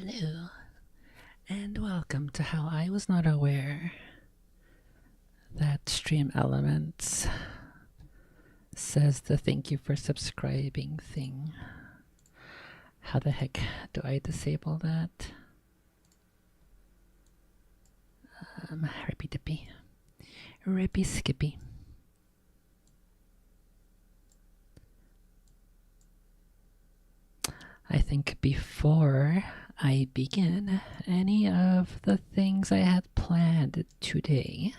Hello, and welcome to How I Was Not Aware That Stream Elements says the thank you for subscribing thing. How the heck do I disable that? Rippy dippy. Rippy skippy. I think before I begin any of the things I had planned today,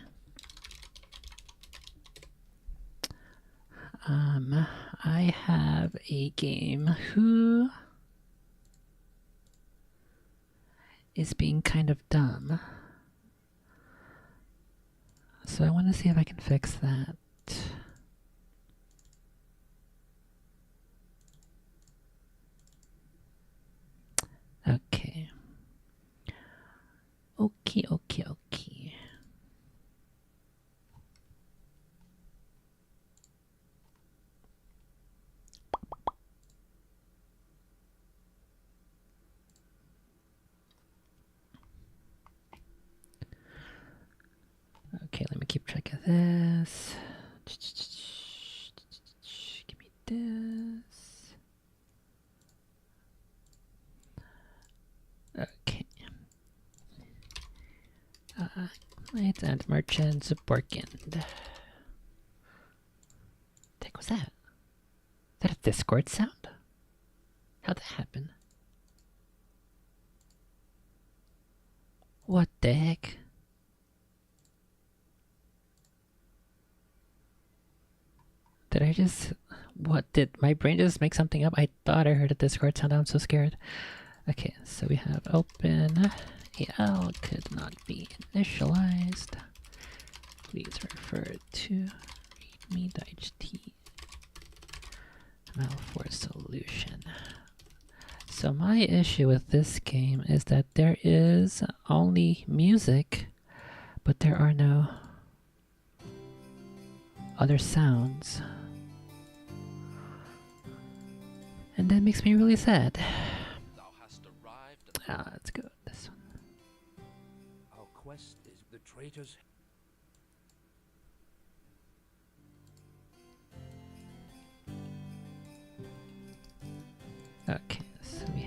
I have a game who is being kind of dumb. So I want to see if I can fix that. Okay. Okay. Okay, let me keep track of this. Give me this. Okay. Lights and merchants Borkend. What the heck was that? Is that a Discord sound? How'd that happen? What the heck? Did I just... What, did my brain just make something up? I thought I heard a Discord sound. I'm so scared. Okay, so we have open AL could not be initialized. Please refer to readme.ht for solution. So my issue with this game is that there is only music, but there are no other sounds. And that makes me really sad. Let's go with this one. Our quest is the traitors. Okay, so we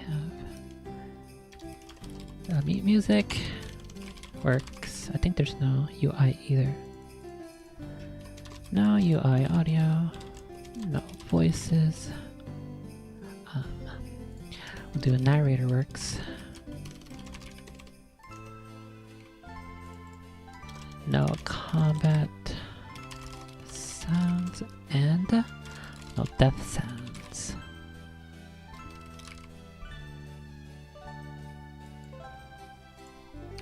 have mute music. Works. I think there's no UI either. No UI audio. No voices. We'll do a narrator works. No combat sounds and no death sounds.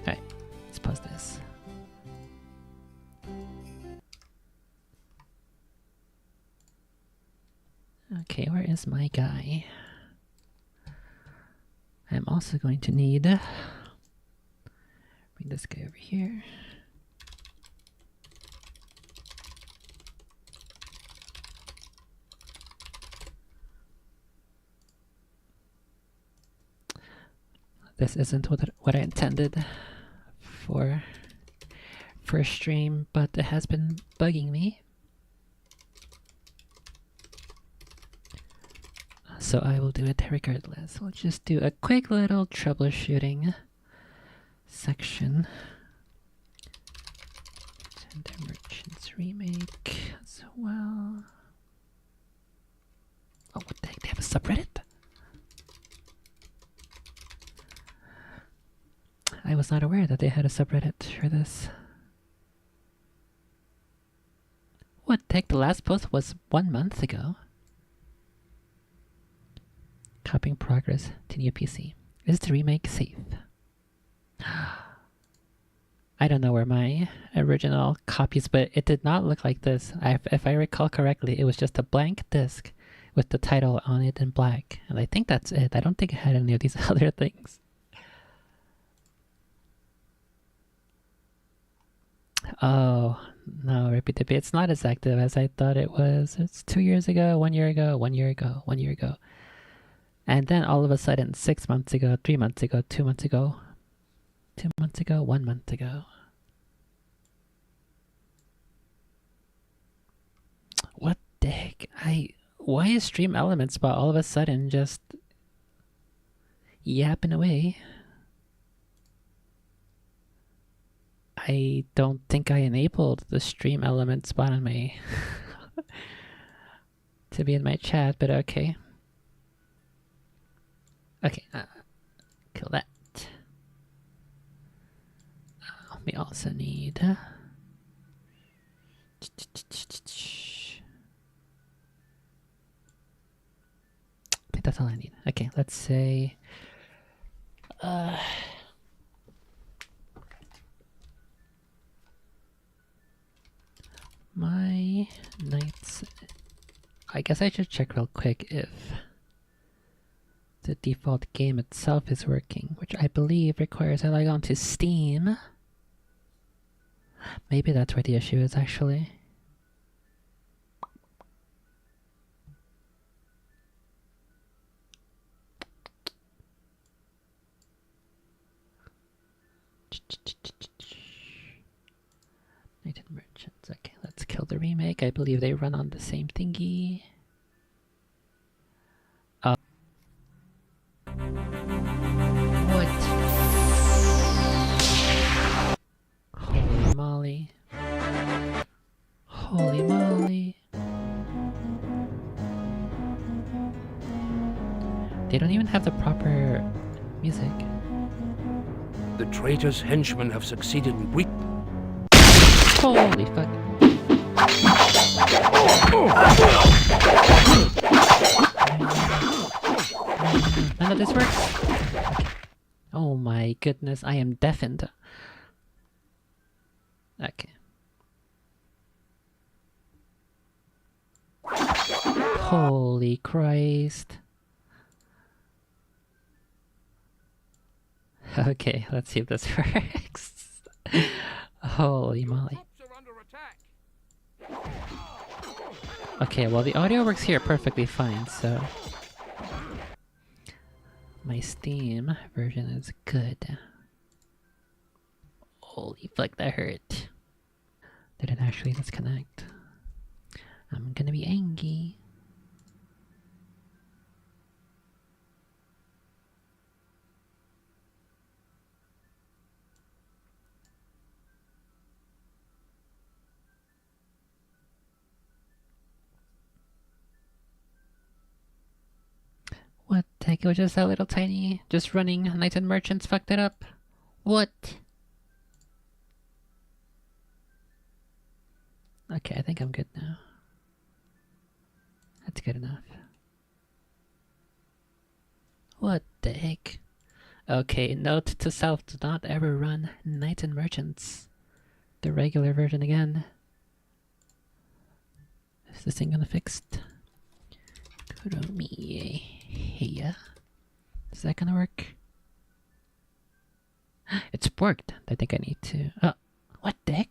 Alright, let's pause this. Okay, where is my guy? I'm also going to need... bring this guy over here. This isn't what I intended for first stream, but it has been bugging me. So I will do it regardless. We'll just do a quick little troubleshooting section. Tender Merchants Remake as well. Oh, what the heck? They have a subreddit? I was not aware that they had a subreddit for this. What the heck? The last post was 1 month ago. Copying progress to new PC. Is the remake safe? I don't know where my original copies, but it did not look like this. If I recall correctly, it was just a blank disc with the title on it in black. And I think that's it. I don't think it had any of these other things. Oh, no, Rippy Dippy. It's not as active as I thought it was. It's 2 years ago, 1 year ago, 1 year ago, 1 year ago. And then all of a sudden, 6 months ago, 3 months ago, 2 months ago, 2 months ago, 1 month ago. What the heck? Why is Stream Elements Spot all of a sudden just yapping away? I don't think I enabled the Stream Element Spot on my to be in my chat, but okay. Okay, kill that. We also need. I think that's all I need. Okay, let's say. My nights. I guess I should check real quick if the default game itself is working, which I believe requires I log on to Steam. Maybe that's where the issue is actually. United Merchants. Okay, let's kill the remake. I believe they run on the same thingy. What? Holy moly. Holy moly. They don't even have the proper music. The traitor's henchmen have succeeded in weak. Holy fuck. None of this works. Okay. Oh my goodness, I am deafened. Okay. Holy Christ. Okay, let's see if this works. Holy moly. Okay, well the audio works here perfectly fine, so my Steam version is good. Holy fuck, that hurt. Did it actually disconnect? I'm gonna be angry. What the heck? It was just that little tiny, just running Knights and Merchants fucked it up. What? Okay, I think I'm good now. That's good enough. What the heck? Okay, note to self, do not ever run Knights and Merchants. The regular version again. Is this thing gonna fix it? Kuromi. Hey, is that gonna work? It's worked. I think I need to. Oh, what the heck?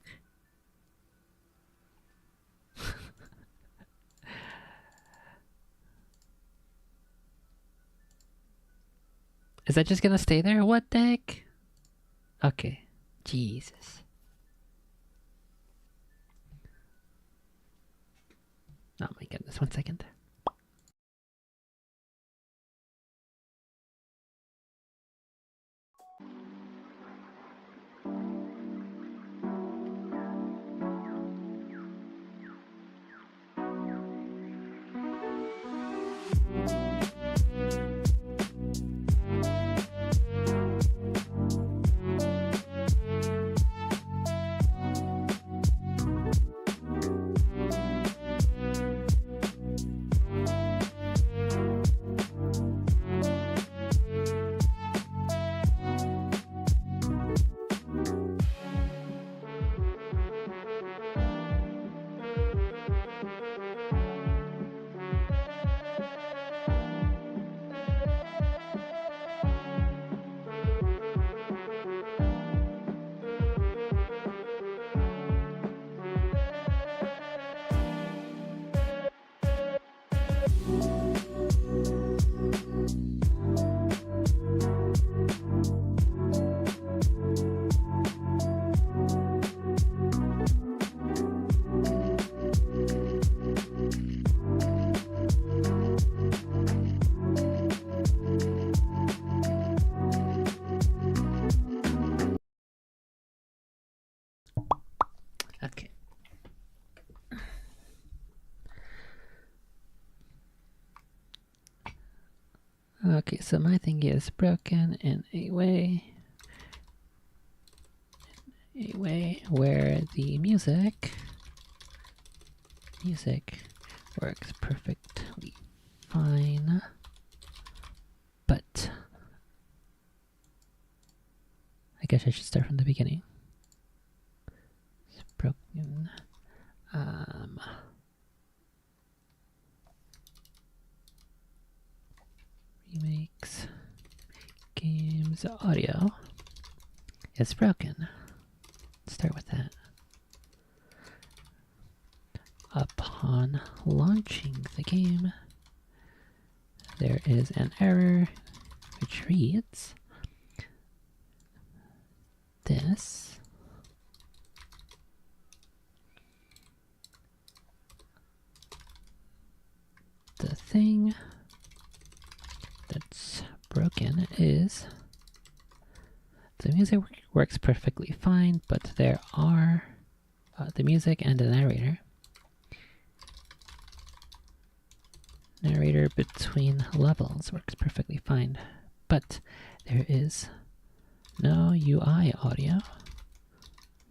Is that just gonna stay there? What the heck? Okay. Jesus. Oh my goodness, 1 second. Okay, so my thing is broken in a way where the music works perfectly fine, but I guess I should start from the beginning. It's broken. Remakes games audio is broken. Let's start with that. Upon launching the game, there is an error which reads this the thing that's broken is the music works perfectly fine, but there are the music and the narrator between levels works perfectly fine, but there is no UI audio,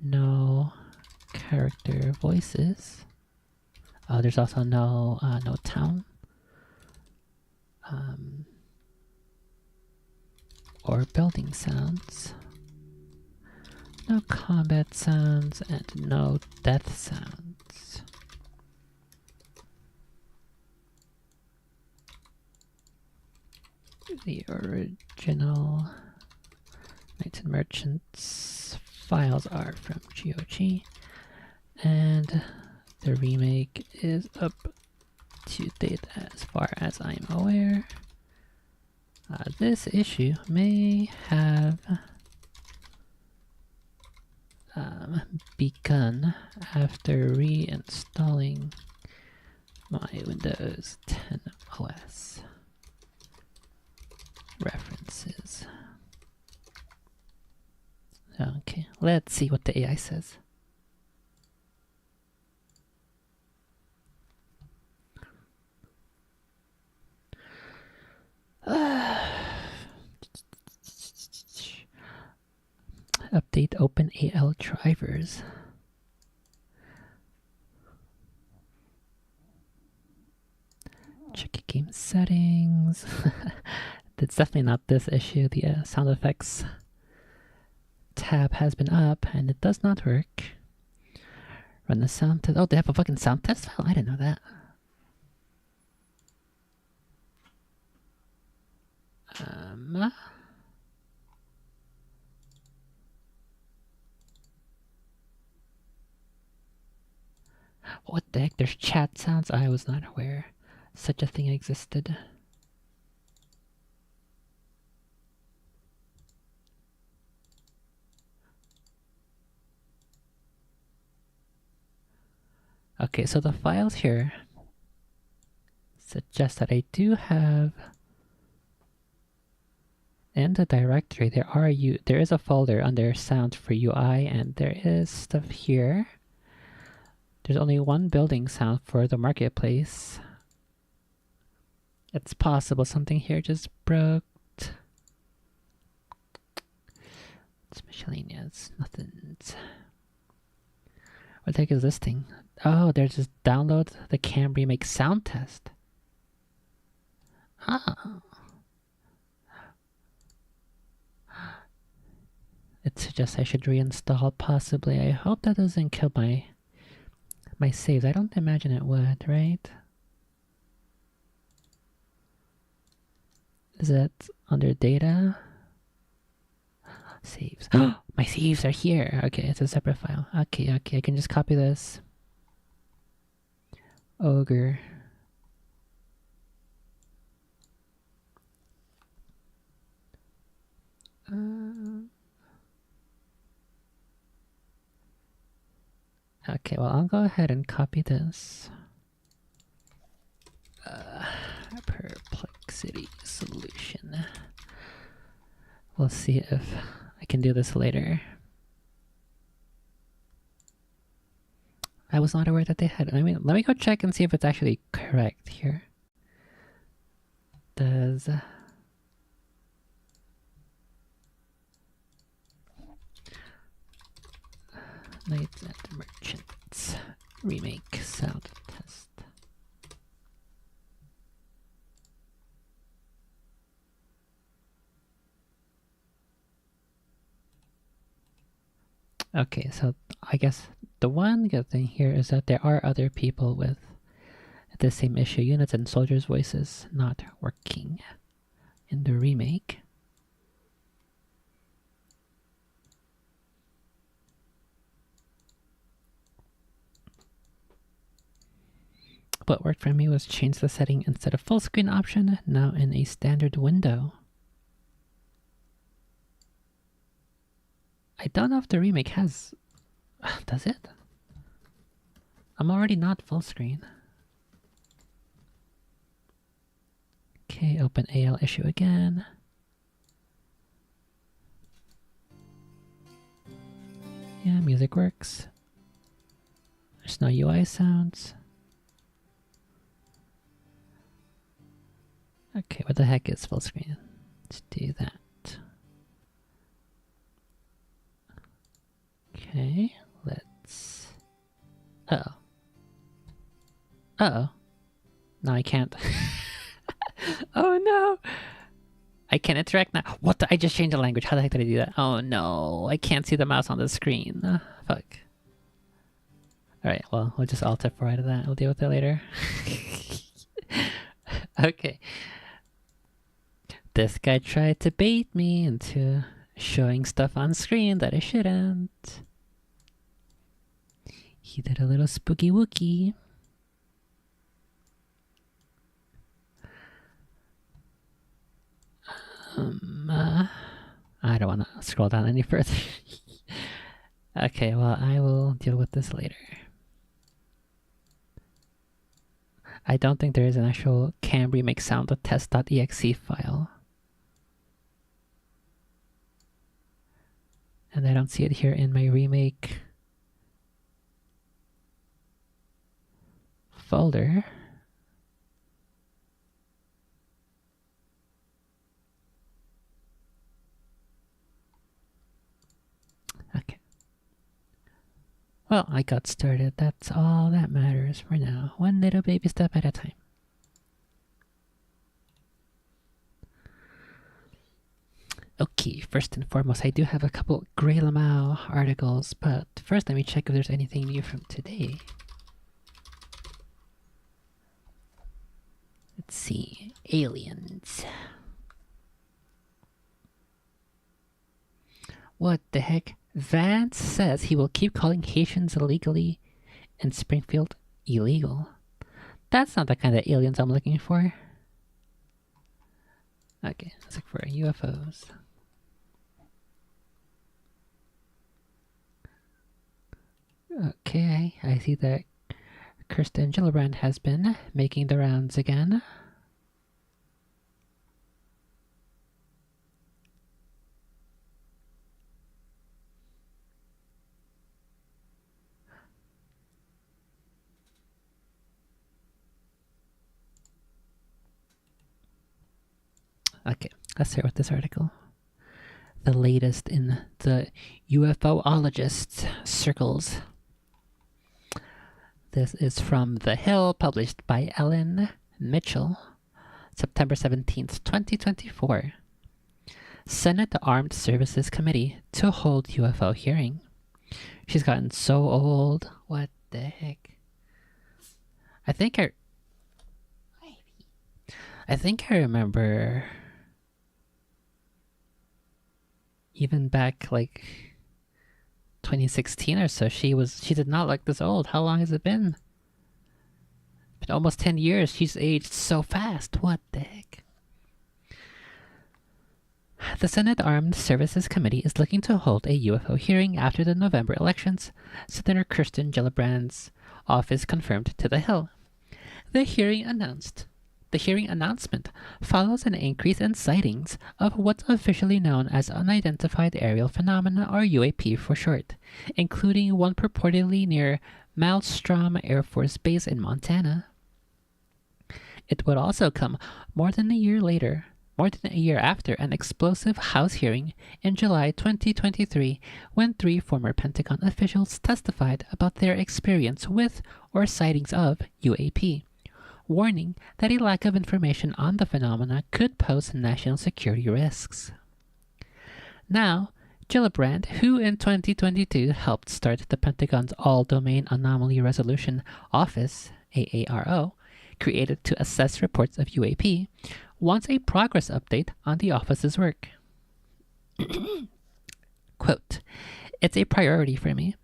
no character voices. There's also no town or building sounds, no combat sounds, and no death sounds. The original Knights and Merchants files are from GOG, and the remake is up to date as far as I'm aware. This issue may have begun after reinstalling my Windows 10 OS. References. Okay, let's see what the AI says. Update OpenAL drivers. Check game settings. It's definitely not this issue. The sound effects tab has been up and it does not work. Run the sound test. Oh, they have a fucking sound test file? I didn't know that. What the heck? There's chat sounds? I was not aware such a thing existed. Okay, so the files here suggest that I do have in the directory there is a folder under sound for UI, and there is stuff here. There's only one building sound for the marketplace. It's possible something here just broke. It's miscellaneous, nothing. What the heck is this thing? Oh, there's just download the Cam Remake sound test. Ah. It suggests I should reinstall, possibly. I hope that doesn't kill my saves. I don't imagine it would, right? Is it under data? Saves. My saves are here. Okay, it's a separate file. Okay, I can just copy this. Ogre. Okay, well, I'll go ahead and copy this. Perplexity solution. We'll see if I can do this later. I was not aware that they had. Let me go check and see if it's actually correct here. Does Remake sound test. Okay, so I guess the one good thing here is that there are other people with the same issue. Units and soldiers' voices not working in the remake. What worked for me was change the setting instead of full screen option, now in a standard window. I don't know if the remake has... Does it? I'm already not full screen. Okay, open AL issue again. Yeah, music works. There's no UI sounds. Okay, what the heck is full screen? Let's do that. Okay, let's... Uh-oh. Uh-oh. No, I can't. Oh no! I can't interact now. What? I just changed the language. How the heck did I do that? Oh no, I can't see the mouse on the screen. Fuck. Alright, well, we'll just alt F4 out of that. We'll deal with it later. Okay. This guy tried to bait me into showing stuff on screen that I shouldn't. He did a little spooky wookie. I don't want to scroll down any further. Okay, well, I will deal with this later. I don't think there is an actual cam remake sound test.exe file. And I don't see it here in my remake folder. Okay. Well, I got started. That's all that matters for now. One little baby step at a time. Okay, first and foremost, I do have a couple Grey Lamau articles, but first let me check if there's anything new from today. Let's see. Aliens. What the heck? Vance says he will keep calling Haitians illegally and Springfield illegal. That's not the kind of aliens I'm looking for. Okay, let's look for UFOs. Okay, I see that Kirsten Gillibrand has been making the rounds again. Okay, let's start with this article. The latest in the UFOologist circles. This is from The Hill, published by Ellen Mitchell, September 17th, 2024. Senate Armed Services Committee to hold UFO hearing. She's gotten so old. What the heck? I think I remember even back like 2016 or so, she did not look this old. How long has it been? Been almost 10 years. She's aged so fast. What the heck? The Senate Armed Services Committee is looking to hold a UFO hearing after the November elections, Senator Kirsten Gillibrand's office confirmed to The Hill. The hearing announcement follows an increase in sightings of what's officially known as Unidentified Aerial Phenomena, or UAP for short, including one purportedly near Malmstrom Air Force Base in Montana. It would also come more than a year later more than a year after an explosive House hearing in July 2023 when 3 former Pentagon officials testified about their experience with or sightings of UAP, warning that a lack of information on the phenomena could pose national security risks. Now, Gillibrand, who in 2022 helped start the Pentagon's All-Domain Anomaly Resolution Office, AARO, created to assess reports of UAP, wants a progress update on the office's work. Quote, "It's a priority for me.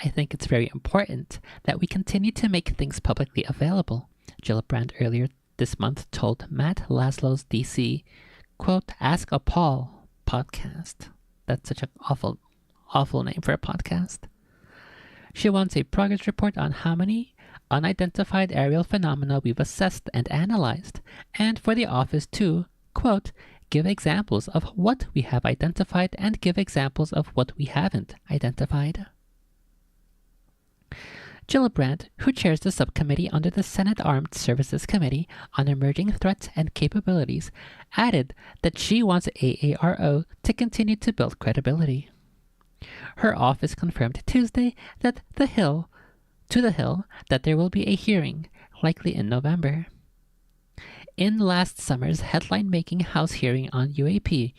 I think it's very important that we continue to make things publicly available," Gillibrand earlier this month told Matt Laszlo's DC, quote, "Ask a Paul podcast." That's such an awful name for a podcast. She wants a progress report on how many unidentified aerial phenomena we've assessed and analyzed, and for the office to, quote, "give examples of what we have identified and give examples of what we haven't identified." Gillibrand, who chairs the subcommittee under the Senate Armed Services Committee on Emerging Threats and Capabilities, added that she wants AARO to continue to build credibility. Her office confirmed Tuesday that the Hill that there will be a hearing, likely in November. In last summer's headline-making House hearing on UAP,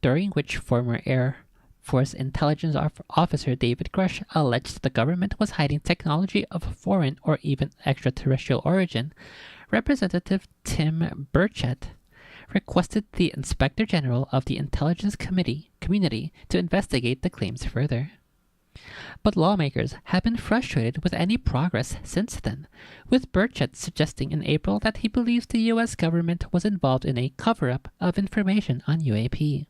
during which former Air Force Intelligence Officer David Grush alleged the government was hiding technology of foreign or even extraterrestrial origin, Representative Tim Burchett requested the Inspector General of the Intelligence Community to investigate the claims further. But lawmakers have been frustrated with any progress since then, with Burchett suggesting in April that he believes the U.S. government was involved in a cover-up of information on UAP.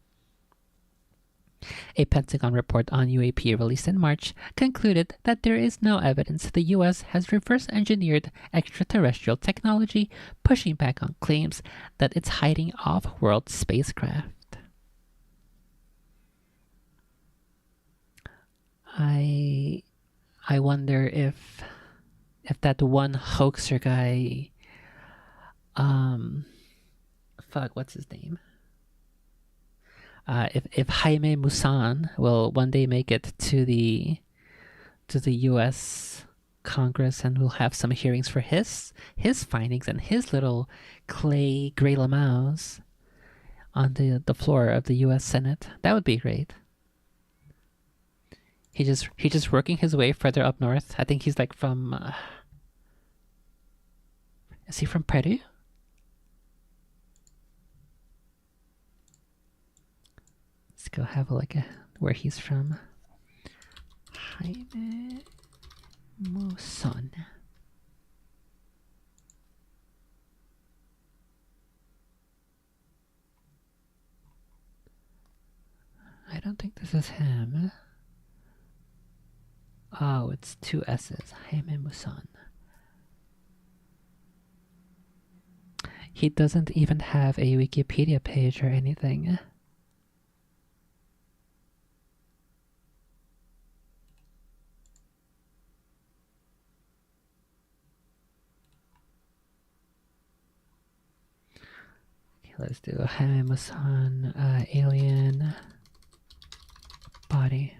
A Pentagon report on UAP released in March concluded that there is no evidence the U.S. has reverse-engineered extraterrestrial technology, pushing back on claims that it's hiding off-world spacecraft. I wonder if that one hoaxer guy, what's his name? If Jaime Maussan will one day make it to the U.S. Congress and will have some hearings for his findings and his little gray lamaus on the floor of the U.S. Senate, that would be great. He's just working his way further up north. I think he's like from. Is he from Peru? Let's go have a look at where he's from. Jaime Maussan. I don't think this is him. Oh, it's 2 S's. Jaime Maussan. He doesn't even have a Wikipedia page or anything. Okay, let's do Jaime Maussan, alien body.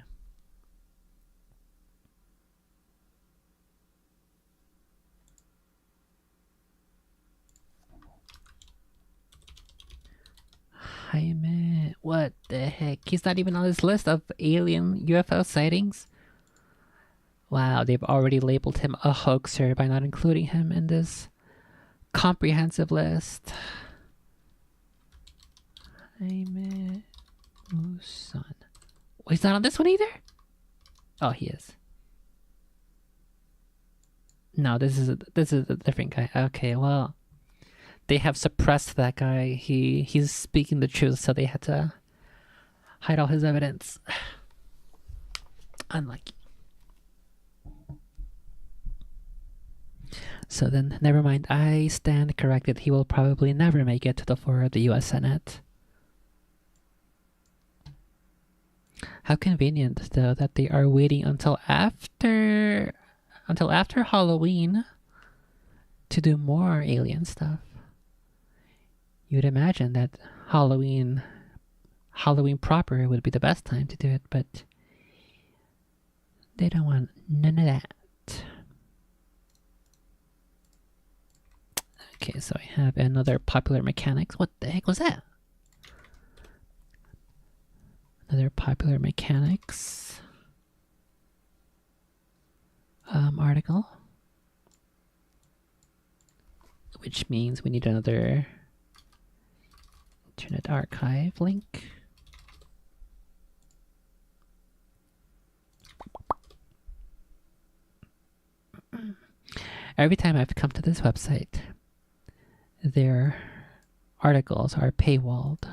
Jaime, what the heck? He's not even on this list of alien UFO sightings? Wow, they've already labeled him a hoaxer by not including him in this comprehensive list. Jaime Maussan. Oh, he's not on this one either? Oh, he is. No, this is a different guy. Okay, well, they have suppressed that guy. He's speaking the truth, so they had to hide all his evidence. Unlucky. So then, never mind. I stand corrected. He will probably never make it to the floor of the U.S. Senate. How convenient, though, that they are waiting until after Halloween to do more alien stuff. You'd imagine that Halloween proper would be the best time to do it, but they don't want none of that. Okay, so I have another popular mechanics. What the heck was that? Another popular mechanics article. Which means we need another Internet Archive link. Every time I've come to this website, their articles are paywalled.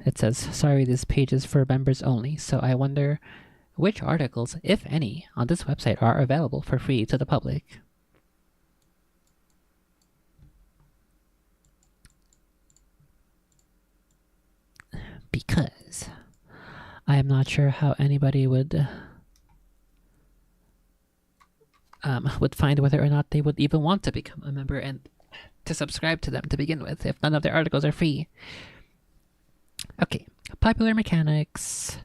It says, sorry, this page is for members only, so I wonder which articles, if any, on this website are available for free to the public. Because I am not sure how anybody would find whether or not they would even want to become a member and to subscribe to them to begin with if none of their articles are free. Okay, Popular Mechanics,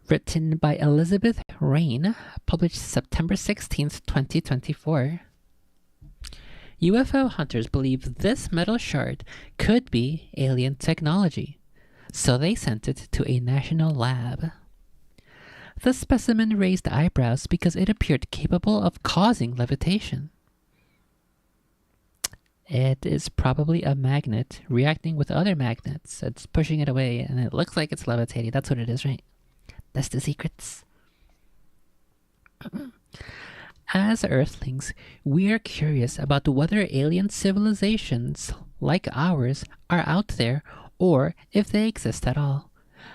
written by Elizabeth Rain, published September 16th, 2024. UFO hunters believe this metal shard could be alien technology, so they sent it to a national lab. The specimen raised eyebrows because it appeared capable of causing levitation. It is probably a magnet reacting with other magnets. It's pushing it away, and it looks like it's levitating. That's what it is, right? That's the secrets. As Earthlings, we are curious about whether alien civilizations like ours are out there or if they exist at all,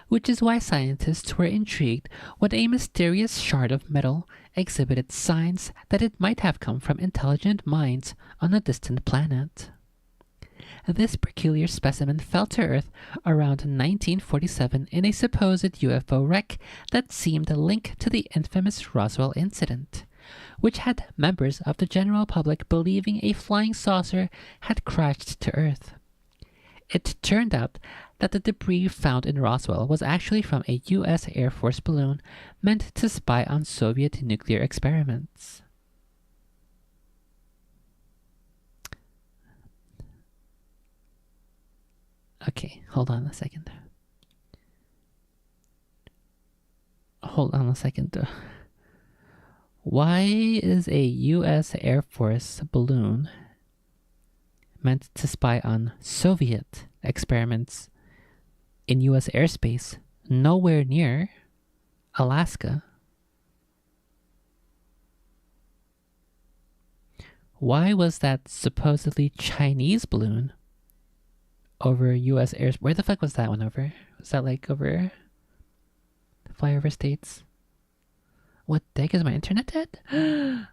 which is why scientists were intrigued when a mysterious shard of metal exhibited signs that it might have come from intelligent minds on a distant planet. This peculiar specimen fell to Earth around 1947 in a supposed UFO wreck that seemed linked to the infamous Roswell incident, which had members of the general public believing a flying saucer had crashed to Earth. It turned out that the debris found in Roswell was actually from a U.S. Air Force balloon meant to spy on Soviet nuclear experiments. Okay, hold on a second. Why is a U.S. Air Force balloon meant to spy on Soviet experiments in U.S. airspace nowhere near Alaska? Why was that supposedly Chinese balloon over U.S. airspace? Where the fuck was that one over? Was that like over flyover states? What the heck, is my internet dead?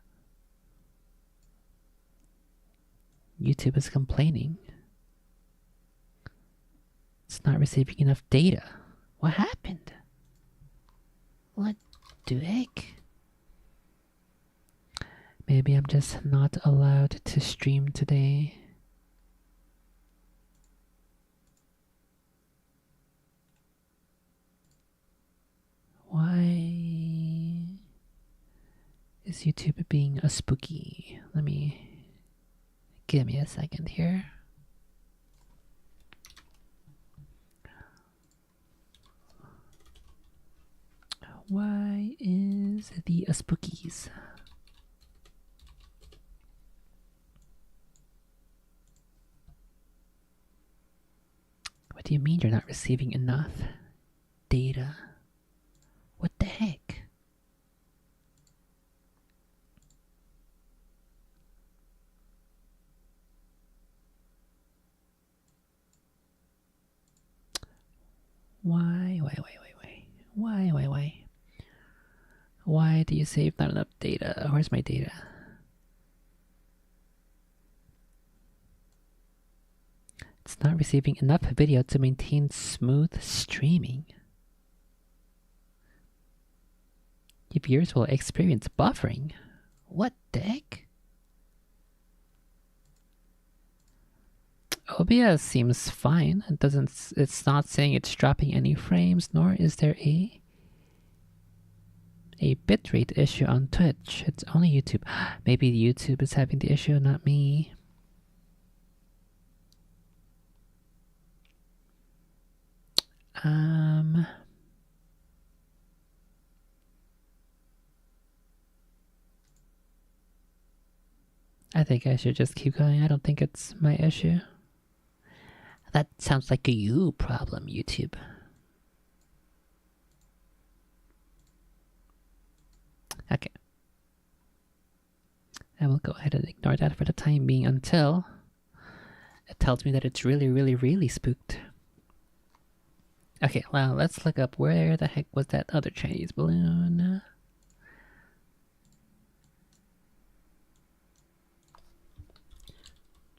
YouTube is complaining. It's not receiving enough data. What happened? What the heck? Maybe I'm just not allowed to stream today. Why is YouTube being a spooky? Give me a second here. Why is the spookies? What do you mean you're not receiving enough data? What the heck? Why? Why do you save not enough data? Where's my data? It's not receiving enough video to maintain smooth streaming. Your viewers will experience buffering. What the heck? OBS seems fine. It doesn't. It's not saying it's dropping any frames, nor is there a bitrate issue on Twitch. It's only YouTube. Maybe YouTube is having the issue, not me. I think I should just keep going. I don't think it's my issue. That sounds like a you problem, YouTube. Okay. I will go ahead and ignore that for the time being until it tells me that it's really, really, really spooked. Okay, well, let's look up where the heck was that other Chinese balloon.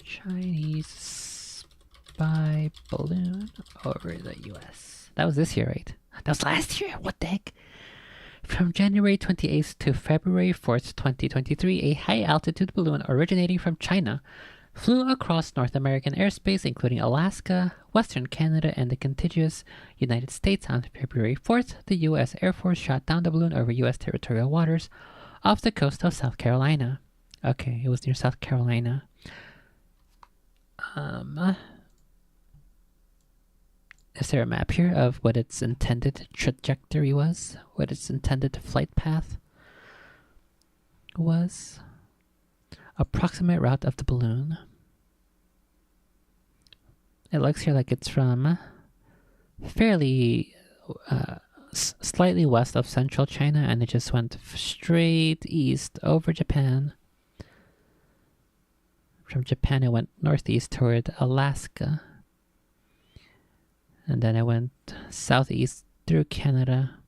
Chinese spy balloon over the US. That was this year, right? That was last year? What the heck? From January 28th to February 4th, 2023, a high-altitude balloon originating from China flew across North American airspace, including Alaska, Western Canada, and the contiguous United States. On February 4th, the U.S. Air Force shot down the balloon over U.S. territorial waters off the coast of South Carolina. Okay, it was near South Carolina. Is there a map here of what its intended trajectory was? What its intended flight path was? Approximate route of the balloon. It looks here like it's from fairly slightly west of central China, and it just went straight east over Japan. From Japan it went northeast toward Alaska. And then it went southeast through Canada.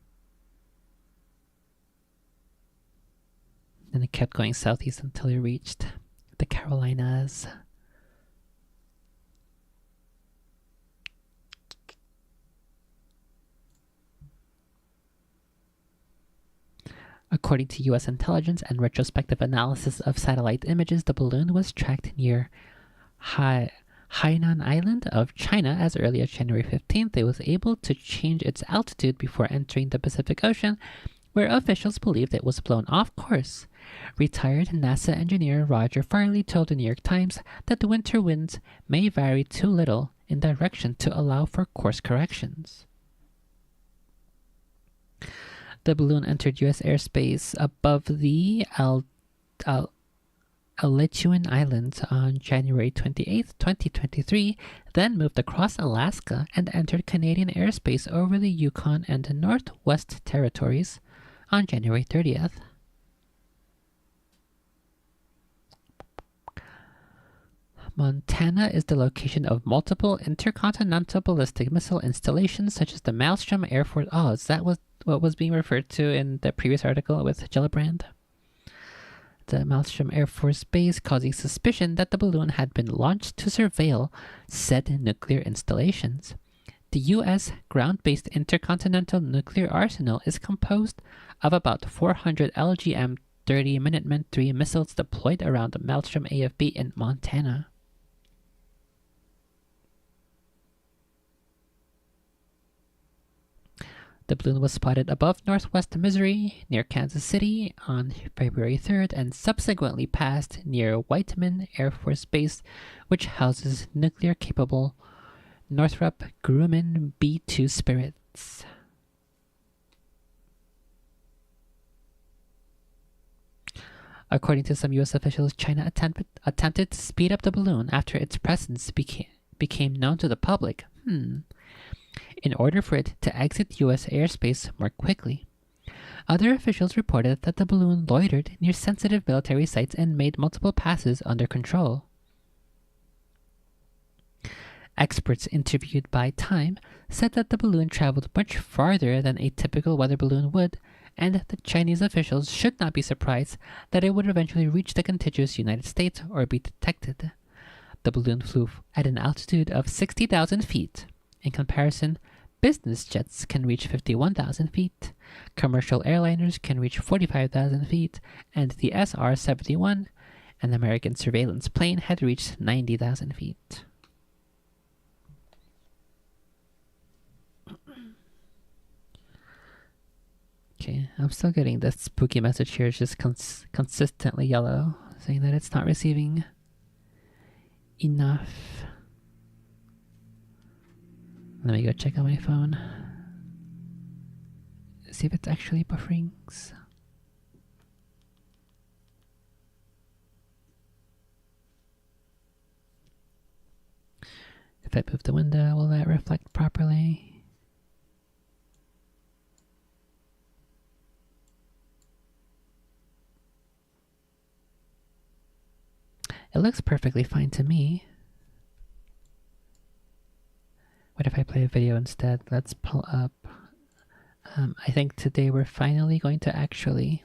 And it kept going southeast until it reached the Carolinas. According to U.S. intelligence and retrospective analysis of satellite images, the balloon was tracked near Hainan Island of China as early as January 15th. It was able to change its altitude before entering the Pacific Ocean, where officials believed it was blown off course. Retired NASA engineer Roger Farley told the New York Times that the winter winds may vary too little in direction to allow for course corrections. The balloon entered U.S. airspace above the Aleutian Islands on January 28, 2023, then moved across Alaska and entered Canadian airspace over the Yukon and Northwest Territories on January 30th. Montana is the location of multiple intercontinental ballistic missile installations, such as the Maelstrom Air Force. Oh, is that what was being referred to in the previous article with Gillibrand? The Maelstrom Air Force Base, causing suspicion that the balloon had been launched to surveil said nuclear installations. The U.S. ground-based intercontinental nuclear arsenal is composed of about 400 LGM-30 Minuteman III missiles deployed around the Maelstrom AFB in Montana. The balloon was spotted above northwest Missouri, near Kansas City, on February 3rd, and subsequently passed near Whiteman Air Force Base, which houses nuclear-capable Northrop Grumman B-2 Spirits. According to some U.S. officials, China attempted to speed up the balloon after its presence became known to the public. In order for it to exit U.S. airspace more quickly. Other officials reported that the balloon loitered near sensitive military sites and made multiple passes under control. Experts interviewed by Time said that the balloon traveled much farther than a typical weather balloon would, and the Chinese officials should not be surprised that it would eventually reach the contiguous United States or be detected. The balloon flew at an altitude of 60,000 feet. In comparison, business jets can reach 51,000 feet, commercial airliners can reach 45,000 feet, and the SR-71, an American surveillance plane, had reached 90,000 feet. Okay, I'm still getting the spooky message here. It's just consistently yellow, saying that it's not receiving enough. Let me go check on my phone. See if it's actually buffering. If I move the window, will that reflect properly? It looks perfectly fine to me. What if I play a video instead? Let's pull up. I think today we're finally going to actually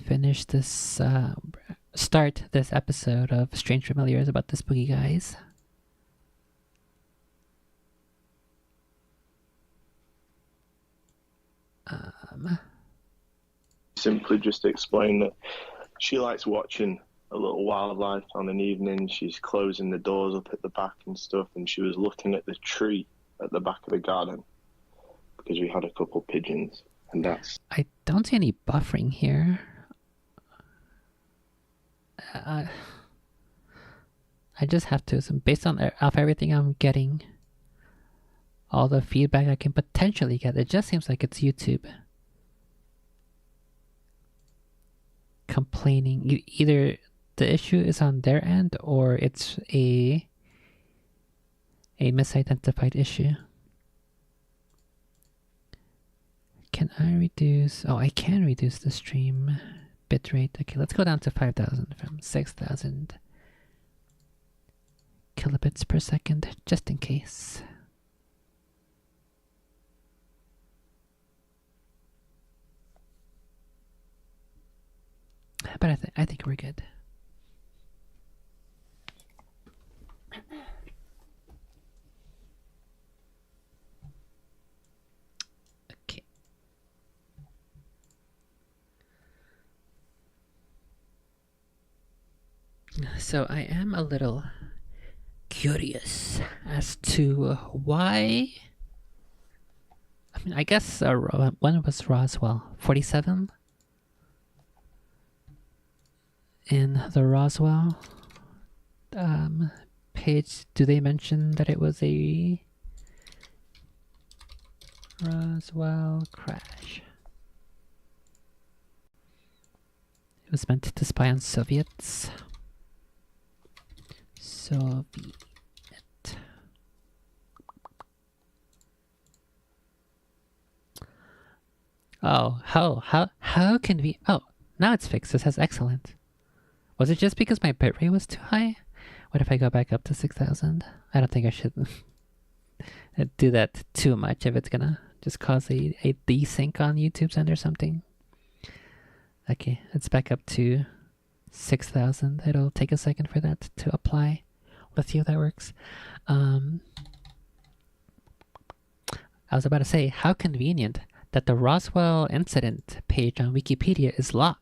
finish this, start this episode of Strange Familiars about the spooky guys. Simply just explain that she likes watching a little wildlife on an evening. She's closing the doors up at the back and stuff, and she was looking at the tree at the back of the garden because we had a couple pigeons, and that's... I don't see any buffering here. I just have to, based on off everything I'm getting, all the feedback I can potentially get, it just seems like it's YouTube complaining. Either the issue is on their end or it's a misidentified issue. Can I reduce? Oh, I can reduce the stream bitrate. Okay, let's go down to 5,000 from 6,000 kilobits per second, just in case. But I think we're good. Okay. So I am a little curious as to why. I mean, I guess when was Roswell? 47? In the Roswell page, do they mention that it was a Roswell crash? It was meant to spy on Soviets. Soviet. Oh, how can we? Oh, now it's fixed. It says excellent. Was it just because my bitrate was too high? What if I go back up to 6,000? I don't think I should do that too much if it's gonna just cause a desync on YouTube's end or something. Okay, it's back up to 6,000. It'll take a second for that to apply. Let's see if that works. I was about to say, how convenient that the Roswell incident page on Wikipedia is locked.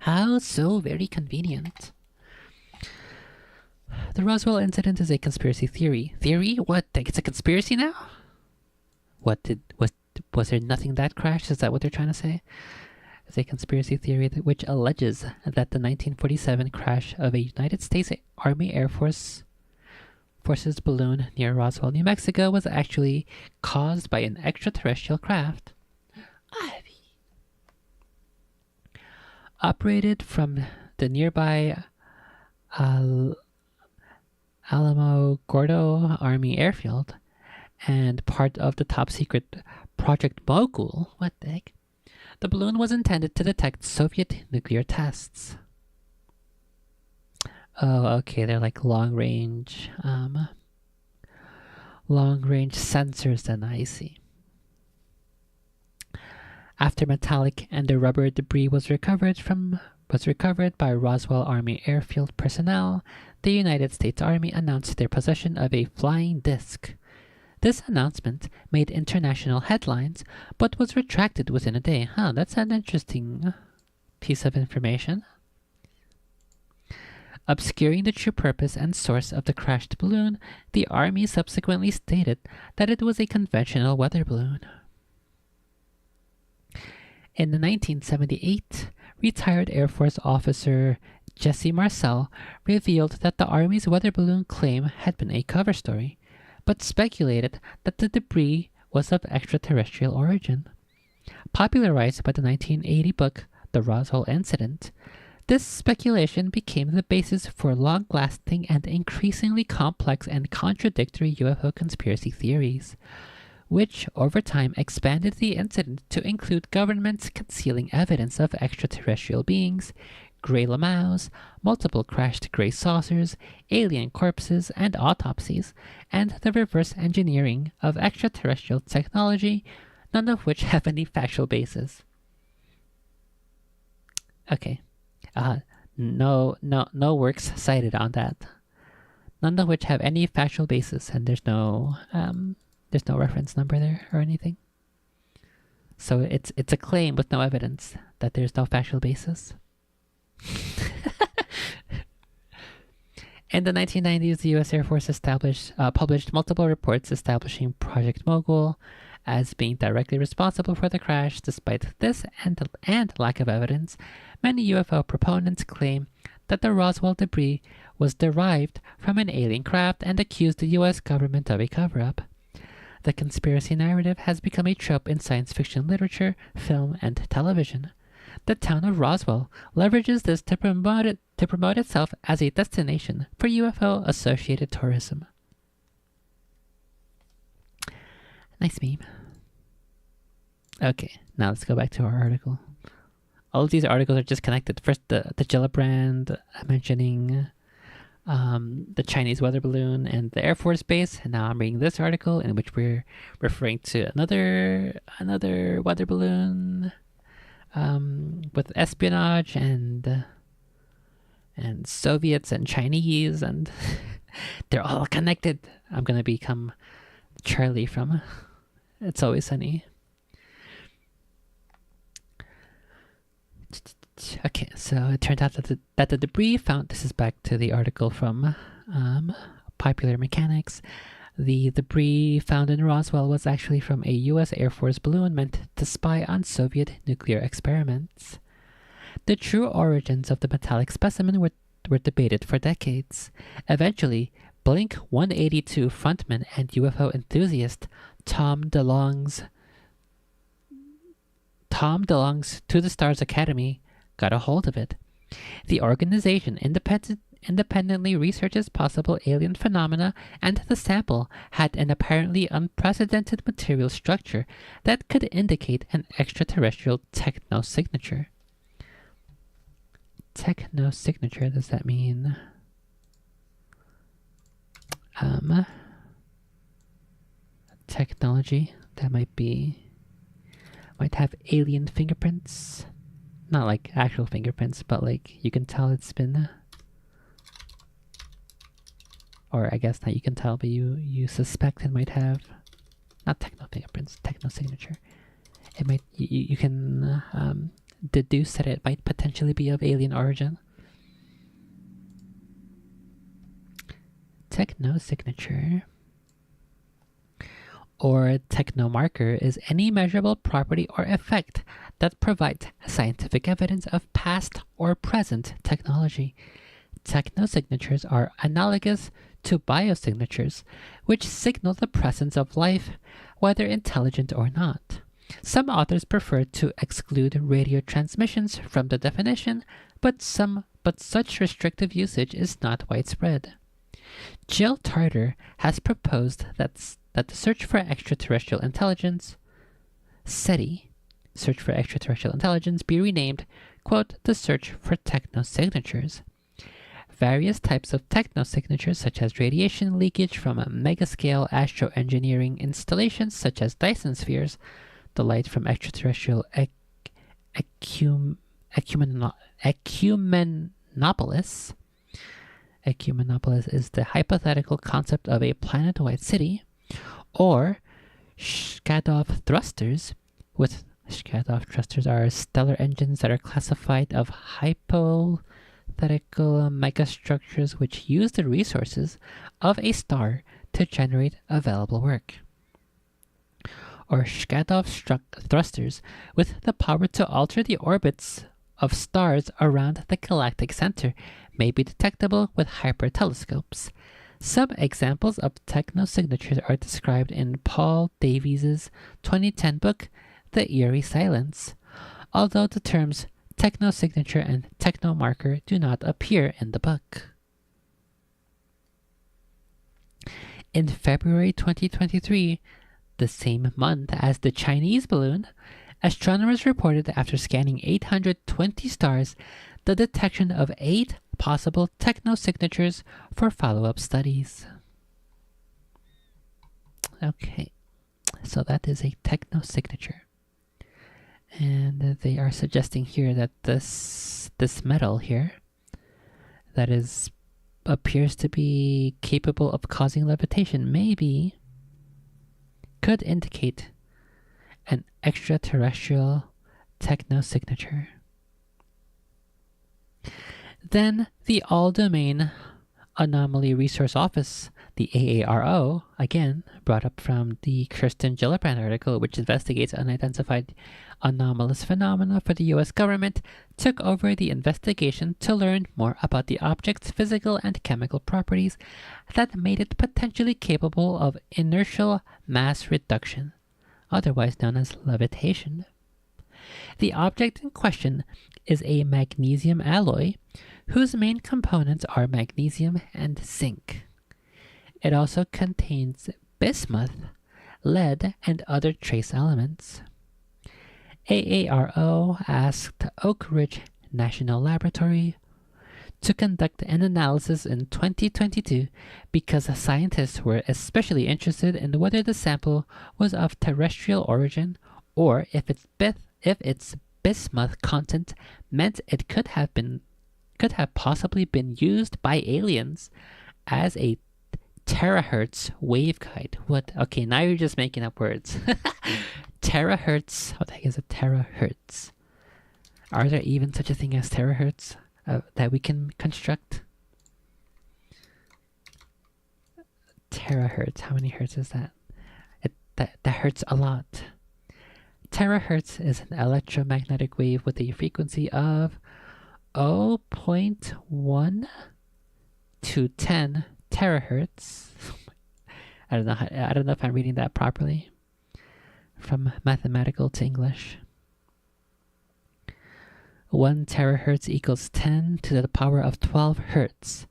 How so very convenient. The Roswell incident is a conspiracy theory. Theory? What? It's a conspiracy now? Was there nothing that crashed? Is that what they're trying to say? It's a conspiracy theory which alleges that the 1947 crash of a United States Army Air Forces balloon near Roswell, New Mexico was actually caused by an extraterrestrial craft. Operated from the nearby Alamo Gordo Army Airfield and part of the top-secret Project Mogul. What the heck? The balloon was intended to detect Soviet nuclear tests. Oh, okay, they're like long-range sensors then, I see. After metallic and the rubber debris was recovered by Roswell Army Airfield personnel, the United States Army announced their possession of a flying disc. This announcement made international headlines, but was retracted within a day. Huh, that's an interesting piece of information. Obscuring the true purpose and source of the crashed balloon, the Army subsequently stated that it was a conventional weather balloon. In 1978, retired Air Force officer Jesse Marcel revealed that the Army's weather balloon claim had been a cover story, but speculated that the debris was of extraterrestrial origin. Popularized by the 1980 book The Roswell Incident, this speculation became the basis for long-lasting and increasingly complex and contradictory UFO conspiracy theories, which over time expanded the incident to include governments concealing evidence of extraterrestrial beings, gray lamaux, multiple crashed gray saucers, alien corpses and autopsies, and the reverse engineering of extraterrestrial technology, none of which have any factual basis. Okay. No works cited on that. None of which have any factual basis, and there's no reference number there or anything. So it's a claim with no evidence that there's no factual basis. In the 1990s, the U.S. Air Force published multiple reports establishing Project Mogul as being directly responsible for the crash. Despite this and lack of evidence, many UFO proponents claim that the Roswell debris was derived from an alien craft and accused the U.S. government of a cover-up. The conspiracy narrative has become a trope in science fiction literature, film, and television. The town of Roswell leverages this to promote itself as a destination for UFO-associated tourism. Nice meme. Okay, now let's go back to our article. All of these articles are just connected. First, the Gillibrand mentioning the Chinese weather balloon and the Air Force Base, and now I'm reading this article in which we're referring to another weather balloon with espionage and Soviets and Chinese, and they're all connected. I'm gonna become Charlie from It's Always Sunny. Okay, so it turned out that the debris found, this is back to the article from Popular Mechanics, the debris found in Roswell was actually from a U.S. Air Force balloon meant to spy on Soviet nuclear experiments. The true origins of the metallic specimen were debated for decades. Eventually, Blink 182 frontman and UFO enthusiast Tom DeLonge's To the Stars Academy got a hold of it. The organization independently researches possible alien phenomena, and the sample had an apparently unprecedented material structure that could indicate an extraterrestrial technosignature. Technosignature, does that mean technology that might have alien fingerprints? Not like actual fingerprints, but like you can tell it's been, or I guess not you can tell, but you suspect it might have, not techno fingerprints, techno signature. It might, you can deduce that it might potentially be of alien origin. Techno signature or technomarker is any measurable property or effect that provides scientific evidence of past or present technology. Technosignatures are analogous to biosignatures, which signal the presence of life, whether intelligent or not. Some authors prefer to exclude radio transmissions from the definition, but such restrictive usage is not widespread. Jill Tarter has proposed that the search for extraterrestrial intelligence, SETI, search for extraterrestrial intelligence, be renamed, quote, the search for technosignatures. Various types of technosignatures, such as radiation leakage from megascale astroengineering installations such as Dyson spheres, the light from extraterrestrial ecumenopolis. Ecumenopolis is the hypothetical concept of a planet-wide city, or Shkadov thrusters. With Shkadov thrusters are stellar engines that are classified of hypothetical megastructures which use the resources of a star to generate available work. or Shkadov thrusters with the power to alter the orbits of stars around the galactic center may be detectable with hypertelescopes. Some examples of technosignatures are described in Paul Davies's 2010 book, The Eerie Silence, although the terms technosignature and technomarker do not appear in the book. In February 2023, the same month as the Chinese balloon, astronomers reported after scanning 820 stars the detection of 8 possible technosignatures for follow-up studies. Okay, so that is a technosignature. And they are suggesting here that this metal here that appears to be capable of causing levitation maybe could indicate an extraterrestrial technosignature. Then the All-Domain Anomaly Resource Office, the AARO, again brought up from the Kirsten Gillibrand article, which investigates unidentified anomalous phenomena for the U.S. government, took over the investigation to learn more about the object's physical and chemical properties that made it potentially capable of inertial mass reduction, otherwise known as levitation. The object in question is a magnesium alloy whose main components are magnesium and zinc. It also contains bismuth, lead, and other trace elements. AARO asked Oak Ridge National Laboratory to conduct an analysis in 2022 because scientists were especially interested in whether the sample was of terrestrial origin or if its bismuth content meant it could have possibly been used by aliens as a terahertz waveguide. What? Okay, now you're just making up words. Terahertz. What the heck is a terahertz? Are there even such a thing as terahertz that we can construct? Terahertz. How many hertz is that? That hurts a lot. Terahertz is an electromagnetic wave with a frequency of 0.1 to 10 terahertz. I don't know if I'm reading that properly. From mathematical to English. 1 terahertz equals 10 to the power of 12 hertz,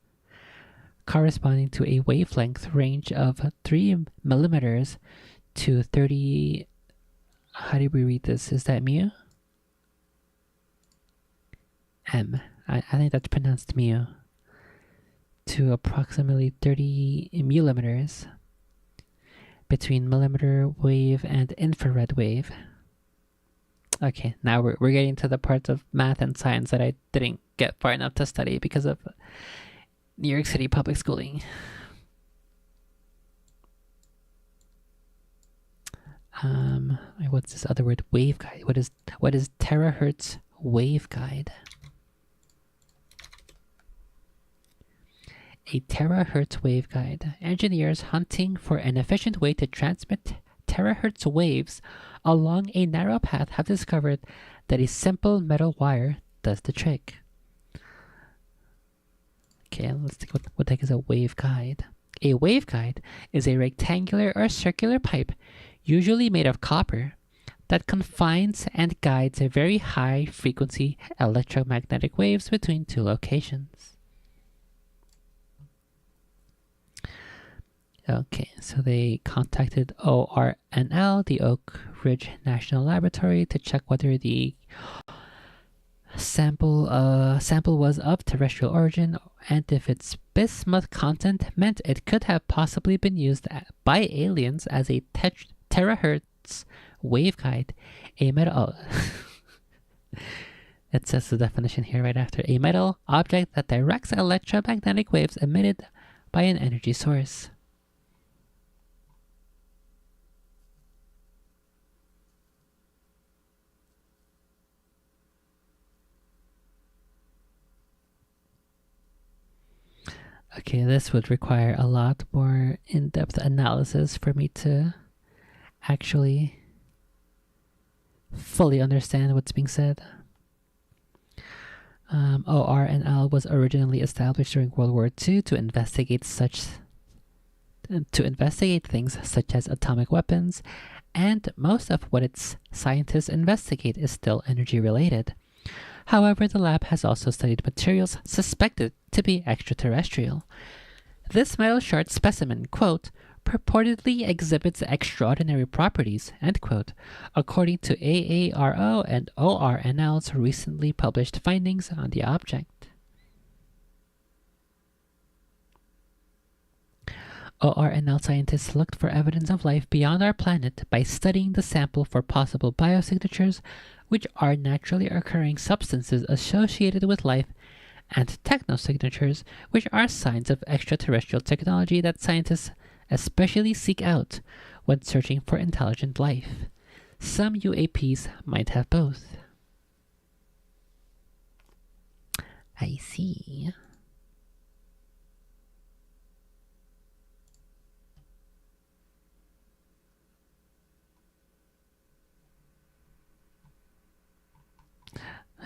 corresponding to a wavelength range of 3 millimeters to 30. How do we read this? Is that mu? M. I think that's pronounced mu. To approximately 30 millimeters between millimeter wave and infrared wave. Okay, now we're getting to the parts of math and science that I didn't get far enough to study because of New York City public schooling. What's this other word? Waveguide. What is terahertz waveguide? A terahertz waveguide. Engineers hunting for an efficient way to transmit terahertz waves along a narrow path have discovered that a simple metal wire does the trick. Okay, let's think what the heck is a waveguide. A waveguide is a rectangular or circular pipe, usually made of copper, that confines and guides a very high frequency electromagnetic waves between two locations. Okay, so they contacted ORNL, the Oak Ridge National Laboratory, to check whether the sample was of terrestrial origin and if its bismuth content meant it could have possibly been used by aliens as a terahertz waveguide. A metal. It says the definition here right after. A metal object that directs electromagnetic waves emitted by an energy source. Okay, this would require a lot more in-depth analysis for me to actually fully understand what's being said. ORNL was originally established during World War II to investigate things such as atomic weapons, and most of what its scientists investigate is still energy related. However, the lab has also studied materials suspected to be extraterrestrial. This metal shard specimen, quote, purportedly exhibits extraordinary properties, end quote, according to AARO and ORNL's recently published findings on the object. ORNL scientists looked for evidence of life beyond our planet by studying the sample for possible biosignatures, which are naturally occurring substances associated with life, and technosignatures, which are signs of extraterrestrial technology that scientists especially seek out when searching for intelligent life. Some UAPs might have both. I see.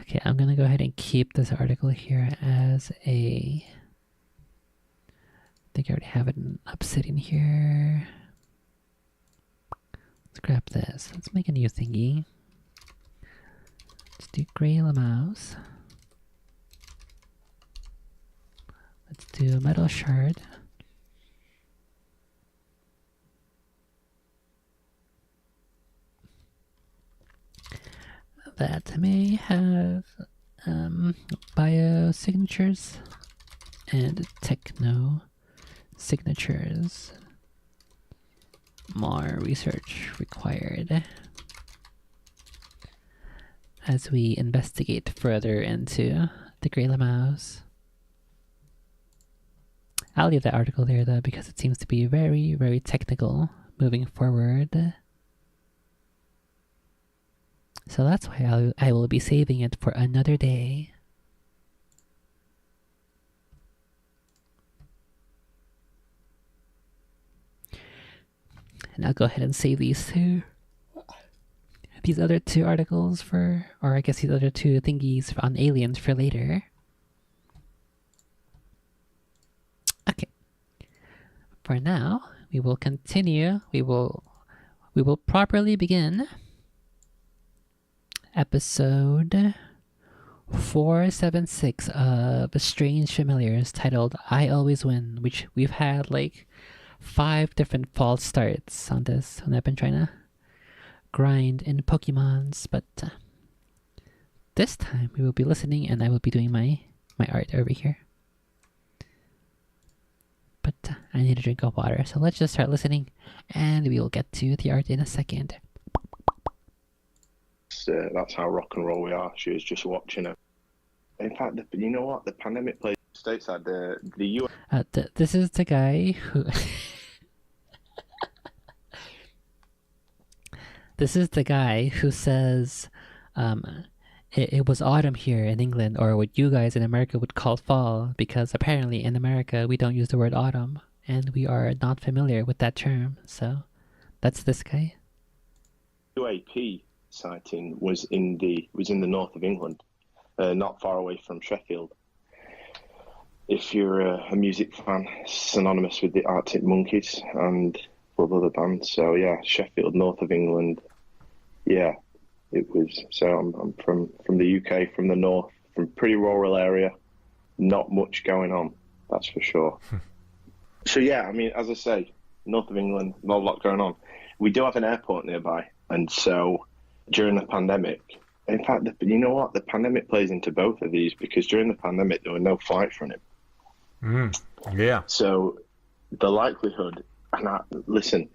Okay, I'm gonna go ahead and keep this article here as a... I think I already have it up sitting here. Let's grab this. Let's make a new thingy. Let's do gray mouse. Let's do metal shard. That may have biosignatures and techno signatures. More research required as we investigate further into the Grey Mouse. I'll leave that article there though because it seems to be very, very technical moving forward. So that's why I will be saving it for another day. And I'll go ahead and save these other two articles for, or I guess these other two thingies on aliens for later. Okay. For now, we will continue. We will properly begin episode 476 of Strange Familiars, titled I Always Win, which we've had like 5 different false starts on this when I've been trying to grind in Pokemons, but this time we will be listening and I will be doing my art over here. But I need a drink of water, so let's just start listening and we will get to the art in a second. That's how rock and roll we are. She was just watching it. In fact, you know what? The pandemic place stateside, the US. This is the guy who... This is the guy who says it was autumn here in England, or what you guys in America would call fall, because apparently in America we don't use the word autumn, and we are not familiar with that term. So that's this guy. UAP sighting was in the north of England, not far away from Sheffield. If you're a music fan, synonymous with the Arctic Monkeys and other bands. So yeah, Sheffield, north of England. Yeah, it was. So I'm from the UK, from the north, from pretty rural area. Not much going on, that's for sure. So yeah, I mean, as I say, north of England, not a lot going on. We do have an airport nearby, and so during the pandemic, in fact, you know what? The pandemic plays into both of these, because during the pandemic there were no flights running. Yeah. So the likelihood, and listen,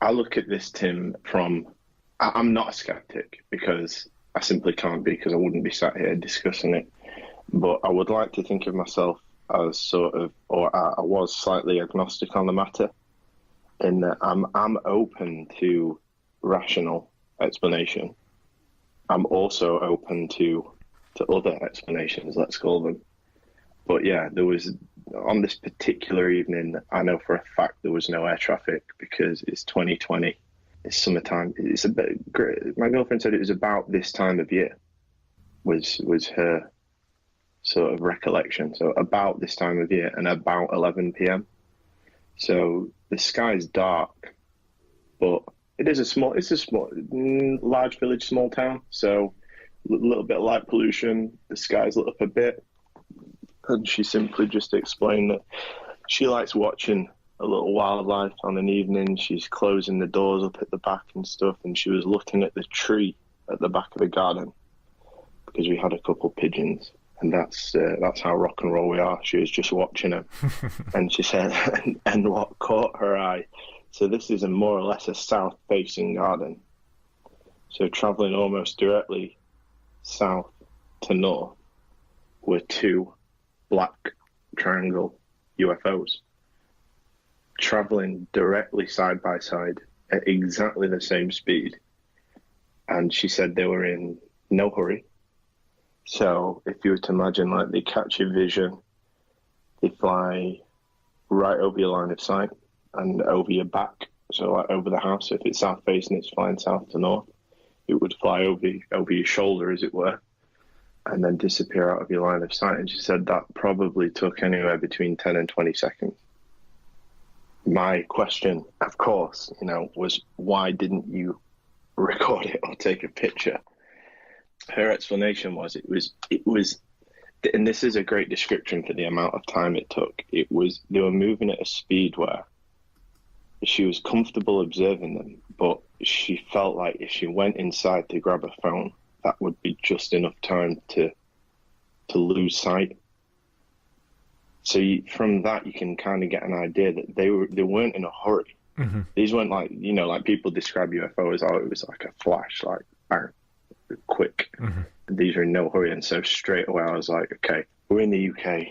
I look at this, Tim, I'm not a skeptic, because I simply can't be, because I wouldn't be sat here discussing it. But I would like to think of myself as sort of, or I was slightly agnostic on the matter, in that I'm open to rational explanation. I'm also open to other explanations, let's call them. But yeah, there was, on this particular evening, I know for a fact there was no air traffic because it's 2020 It's summertime. It's a bit great. My girlfriend said it was about this time of year. Was her sort of recollection. So about this time of year and about 11 p.m. So the sky's dark, but it's a small, large village, small town. So a little bit of light pollution. The sky's lit up a bit, and she simply just explained that she likes watching a little wildlife on an evening. She's closing the doors up at the back and stuff, and she was looking at the tree at the back of the garden because we had a couple pigeons, and that's how rock and roll we are. She was just watching them, and she said, and what caught her eye. So this is more or less a south-facing garden. So traveling almost directly south to north were two black triangle UFOs traveling directly side by side at exactly the same speed. And she said they were in no hurry. So if you were to imagine, like, they catch your vision, they fly right over your line of sight and over your back. So like over the house, if it's south facing, it's flying south to north. It would fly over your shoulder, as it were, and then disappear out of your line of sight. And she said that probably took anywhere between 10 and 20 seconds. My question, of course, was, why didn't you record it or take a picture? Her explanation was it was, and this is a great description for the amount of time it took. They were moving at a speed where she was comfortable observing them, but she felt like if she went inside to grab a phone, that would be just enough time to lose sight. So from that, you can kind of get an idea that they weren't in a hurry. Mm-hmm. These weren't like, like people describe UFOs, it was like a flash, like bang, quick. Mm-hmm. These are in no hurry. And so straight away I was like, okay, we're in the UK.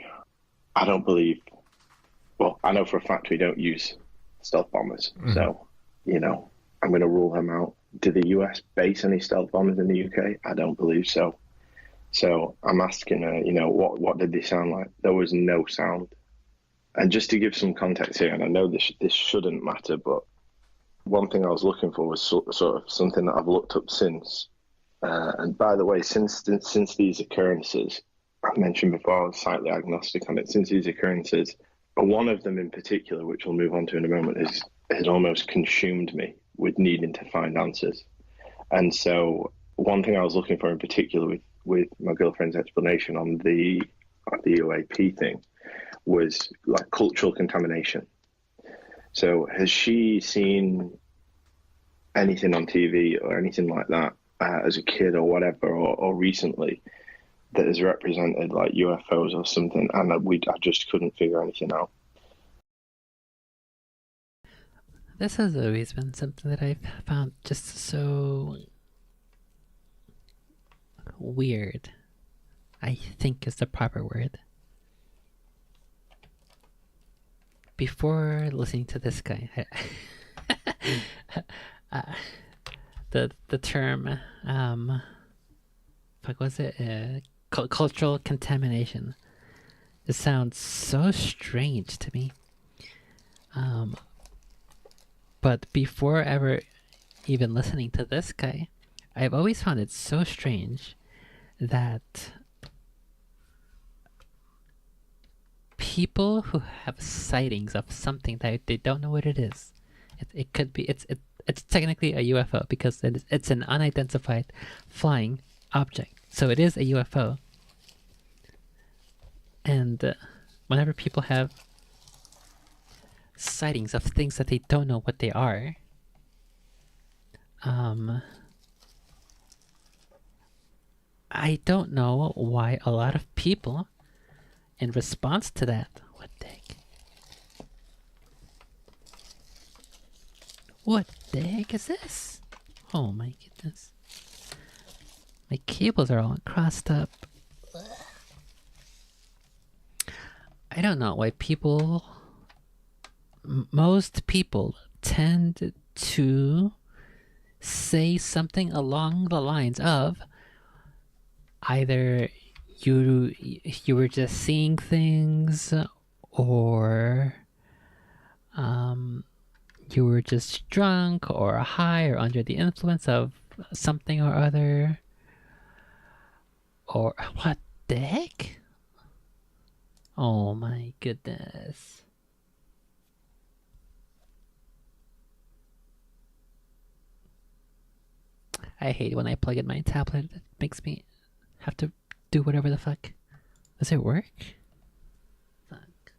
I know for a fact we don't use stealth bombers. Mm-hmm. So, I'm going to rule them out. Do the US base any stealth bombers in the UK? I don't believe so. So I'm asking her, what did they sound like? There was no sound. And just to give some context here, and I know this shouldn't matter, but one thing I was looking for was sort of something that I've looked up since. And by the way, since these occurrences, I mentioned before I was slightly agnostic on it. Since these occurrences, one of them in particular, which we'll move on to in a moment, has almost consumed me with needing to find answers. And so one thing I was looking for in particular with my girlfriend's explanation on the UAP thing was like cultural contamination. So has she seen anything on TV or anything like that as a kid or whatever, or recently, that has represented like UFOs or something? And I just couldn't figure anything out. This has always been something that I've found just so weird, I think is the proper word. Before listening to this guy, the term what was it? Cultural contamination. It sounds so strange to me. But before ever even listening to this guy, I've always found it so strange that people who have sightings of something that they don't know what it is, it could be, it's technically a UFO because it's an unidentified flying object. So it is a UFO. And whenever people have sightings of things that they don't know what they are, I don't know why a lot of people, in response to that, what the heck? What the heck is this? Oh my goodness. My cables are all crossed up. I don't know why most people tend to say something along the lines of either you were just seeing things, or you were just drunk or high or under the influence of something or other. Or what the heck? Oh my goodness. I hate when I plug in my tablet. It makes me have to do whatever the fuck. Does it work? Fuck.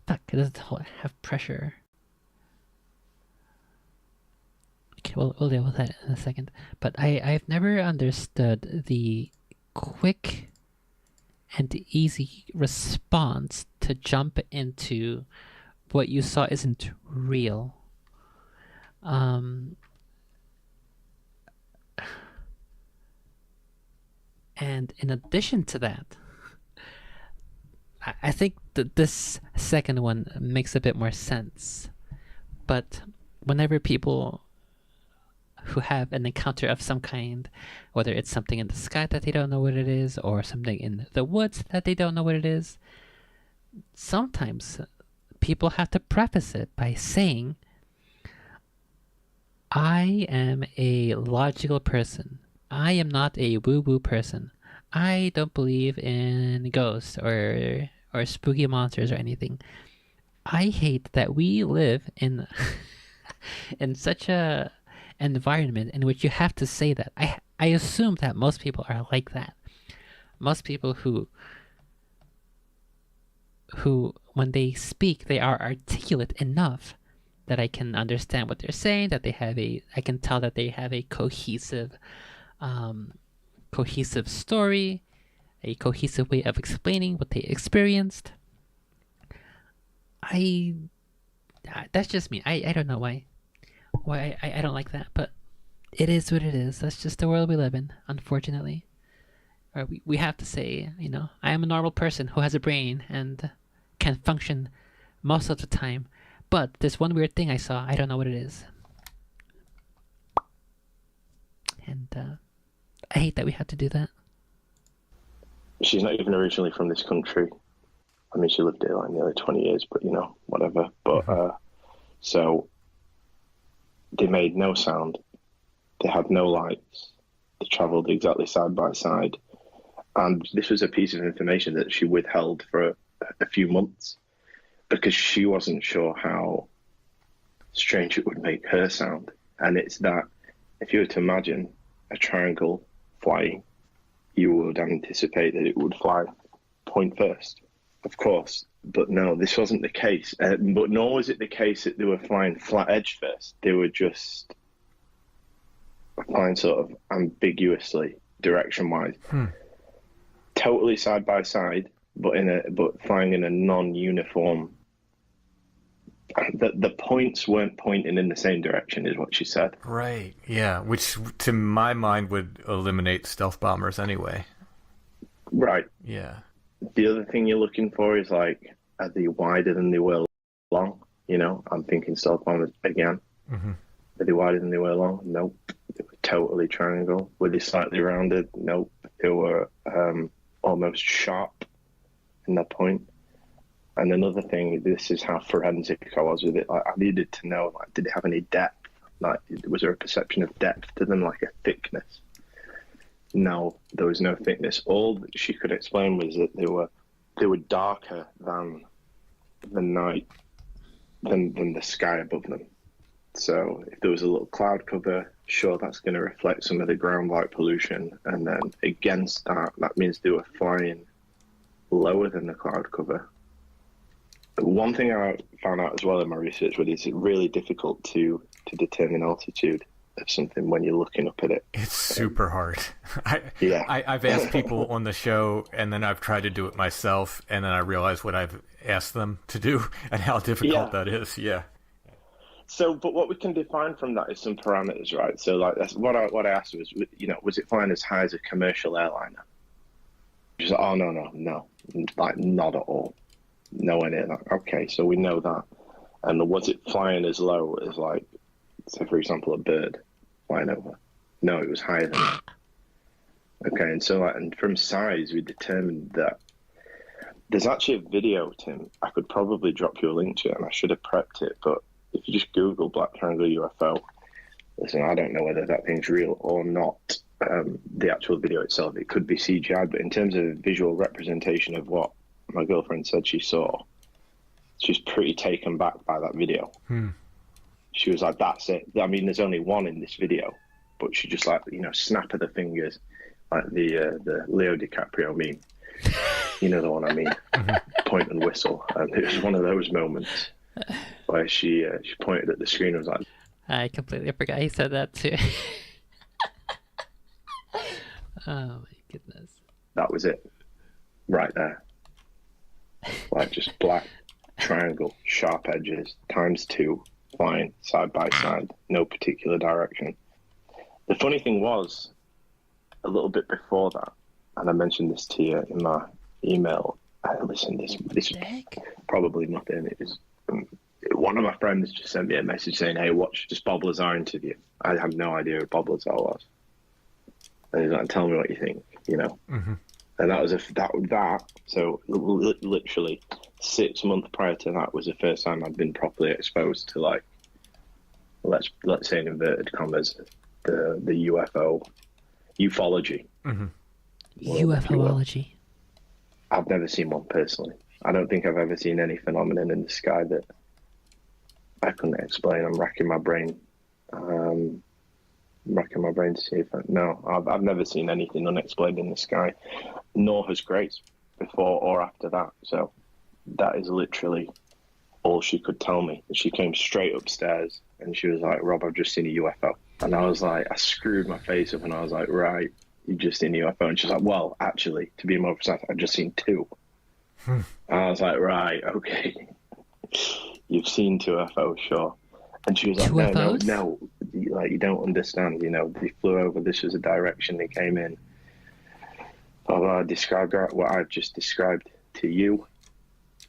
Fuck, it doesn't have pressure. Okay, we'll deal with that in a second. But I've never understood the quick and easy response to jump into what you saw isn't real. And in addition to that, I think that this second one makes a bit more sense. But whenever people who have an encounter of some kind, whether it's something in the sky that they don't know what it is, or something in the woods that they don't know what it is, sometimes people have to preface it by saying, I am a logical person. I am not a woo-woo person. I don't believe in ghosts or spooky monsters or anything. I hate that we live in in such a environment in which you have to say that. I assume that most people are like that. Most people who when they speak, they are articulate enough that I can understand what they're saying, that I can tell that they have a cohesive story, a cohesive way of explaining what they experienced. That's just me. I don't know why I don't like that, but it is what it is. That's just the world we live in, unfortunately. Or we have to say, I am a normal person who has a brain and can function most of the time, but this one weird thing I saw, I don't know what it is. And I hate that we have to do that. She's not even originally from this country. I mean, she lived here like nearly 20 years, but whatever. But so they made no sound. They had no lights. They travelled exactly side by side. And this was a piece of information that she withheld for a few months because she wasn't sure how strange it would make her sound. And it's that if you were to imagine a triangle flying, you would anticipate that it would fly point first, of course. But no, this wasn't the case. But nor was it the case that they were flying flat edge first. They were just flying sort of ambiguously, direction-wise. Totally side by side, but flying in a non-uniform. The points weren't pointing in the same direction, is what she said. Right. Yeah, which to my mind would eliminate stealth bombers anyway. Right. Yeah. The other thing you're looking for is like, are they wider than they were long? I'm thinking stealth bombers again. Mm-hmm. Are they wider than they were long? Nope. They were totally triangle. Were they slightly rounded? Nope. They were almost sharp in that point. And another thing, this is how forensic I was with it. Like, I needed to know, like, did it have any depth? Like, was there a perception of depth to them, like a thickness? No, there was no thickness. All that she could explain was that they were darker than the night, than the sky above them. So if there was a little cloud cover, sure, that's going to reflect some of the ground light pollution. And then against that, that means they were flying lower than the cloud cover. One thing I found out as well in my research was it's really difficult to determine altitude of something when you're looking up at it. It's super hard. Yeah. I've asked people on the show, and then I've tried to do it myself, and then I realize what I've asked them to do and how difficult that is. Yeah. So, but what we can define from that is some parameters, right? So, like, that's what I asked was, was it flying as high as a commercial airliner? She's like, oh, no, like, not at all. Nowhere near that. Okay, so we know that. And was it flying as low as, like, say, for example, a bird flying over? No, it was higher than that. Okay, and so and from size, we determined that there's actually a video, Tim. I could probably drop you a link to it, and I should have prepped it. But if you just Google Black Triangle UFO, listen, I don't know whether that thing's real or not. The actual video itself, it could be CGI, but in terms of visual representation of what my girlfriend said she saw, she's pretty taken back by that video. She was like, "That's it." I mean, there's only one in this video, but she just like, snap of the fingers, like the Leo DiCaprio meme. You know the one I mean? Point and whistle. And it was one of those moments where she pointed at the screen and was like, I completely forgot he said that too. Oh my goodness. that was it. Right there. Like just black triangle, sharp edges, ×2, flying side by side, no particular direction. The funny thing was, a little bit before that, and I mentioned this to you in my email, listen, this is probably nothing. It was one of my friends just sent me a message saying, "Hey, watch this Bob Lazar interview." I have no idea who Bob Lazar was. And he's like, "Tell me what you think," And that was that. So literally 6 months prior to that was the first time I'd been properly exposed to, like, let's say in inverted commas, the UFO ufology. UFOlogy. I've never seen one personally. I don't think I've ever seen any phenomenon in the sky that I couldn't explain. I'm racking my brain. To see if I've never seen anything unexplained in the sky, nor has Grace before or after that. So that is literally all she could tell me. She came straight upstairs and she was like, "Rob, I've just seen a UFO." And I was like, I screwed my face up and I was like, "Right, you just seen a UFO?" And she's like, "Well, actually, to be more precise, I've just seen 2. And I was like, "Right, okay. You've seen 2 UFOs, sure." And she was like, no, like, you don't understand, they flew over, this was the direction they came in. I described what I've just described to you.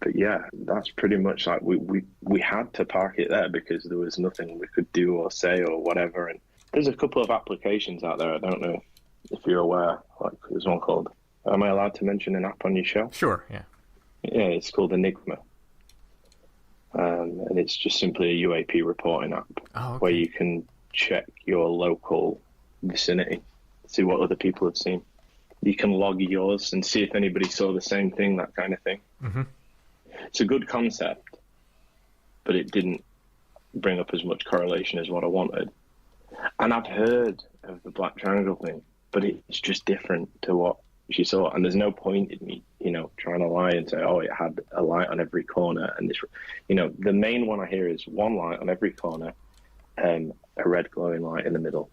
But yeah, that's pretty much like we had to park it there because there was nothing we could do or say or whatever. And there's a couple of applications out there. I don't know if you're aware. Like, there's one called, am I allowed to mention an app on your show? Sure, yeah. Yeah, it's called Enigma. And it's just simply a UAP reporting app where you can check your local vicinity, see what other people have seen. You can log yours and see if anybody saw the same thing, that kind of thing. It's a good concept, but it didn't bring up as much correlation as what I wanted. And I've heard of the Black Triangle thing, but it's just different to what she saw. And there's no point in me, trying to lie and say, "Oh, it had a light on every corner." And this, the main one I hear is one light on every corner, a red glowing light in the middle.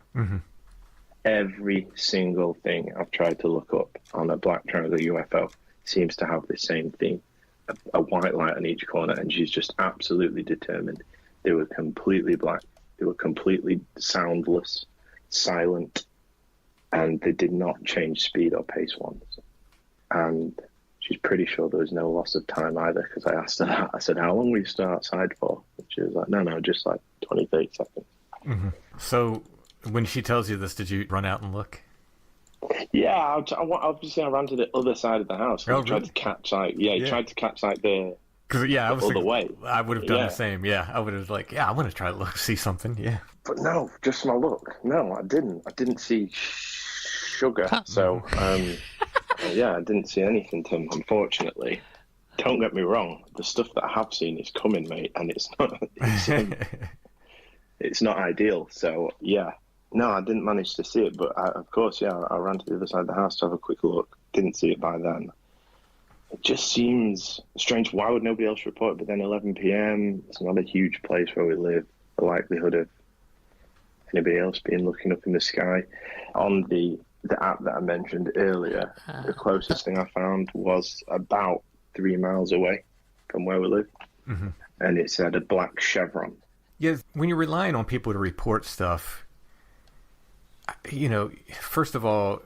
Every single thing I've tried to look up on a Black Triangle UFO seems to have the same theme, a white light on each corner. And she's just absolutely determined. They were completely black. They were completely soundless, silent, and they did not change speed or pace once. And she's pretty sure there was no loss of time either, because I asked her that. I said, "How long were you still outside for?" And she was like, no, just like 20, 30 seconds. So when she tells you this, did you run out and look? Yeah, obviously I ran to the other side of the house. Oh, tried to catch, like, tried to catch, like, the other way. I would have done the same. Yeah, I would have I want to try to see something. Yeah. But no, just my look. No, I didn't. I didn't see sugar. So, yeah, I didn't see anything, Tim, unfortunately. Don't get me wrong. The stuff that I have seen is coming, mate, and it's not ideal. So, yeah. No, I didn't manage to see it, but of course, I ran to the other side of the house to have a quick look. Didn't see it by then. It just seems strange. Why would nobody else report it? But then 11 p.m., it's not a huge place where we live. The likelihood of anybody else being looking up in the sky. On the app that I mentioned earlier, the closest thing I found was about 3 miles away from where we live. And it said a black chevron. Yeah, when you're relying on people to report stuff, first of all,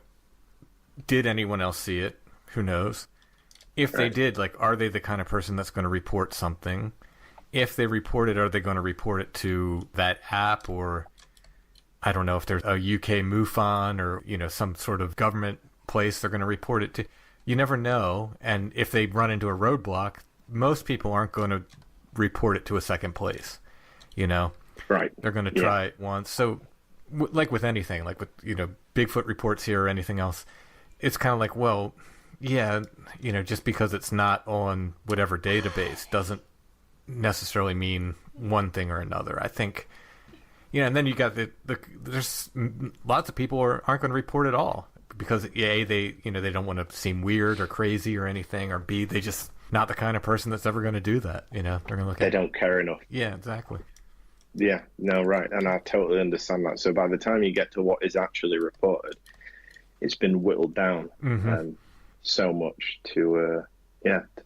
did anyone else see it? Who knows? If they did, like, are they the kind of person that's going to report something? If they report it, are they going to report it to that app? Or, I don't know if there's a UK MUFON or, some sort of government place they're going to report it to. You never know. And if they run into a roadblock, most people aren't going to report it to a second place, Right. They're going to try it once. So like with anything, like with, Bigfoot reports here or anything else, it's kind of like, well, yeah, just because it's not on whatever database doesn't necessarily mean one thing or another. I think, and then you got there's lots of people aren't going to report at all because A, they don't want to seem weird or crazy or anything, or B, they just not the kind of person that's ever going to do that. They're going to look They don't care enough. Yeah, exactly. Yeah, no, right. And I totally understand that. So by the time you get to what is actually reported, it's been whittled down so much to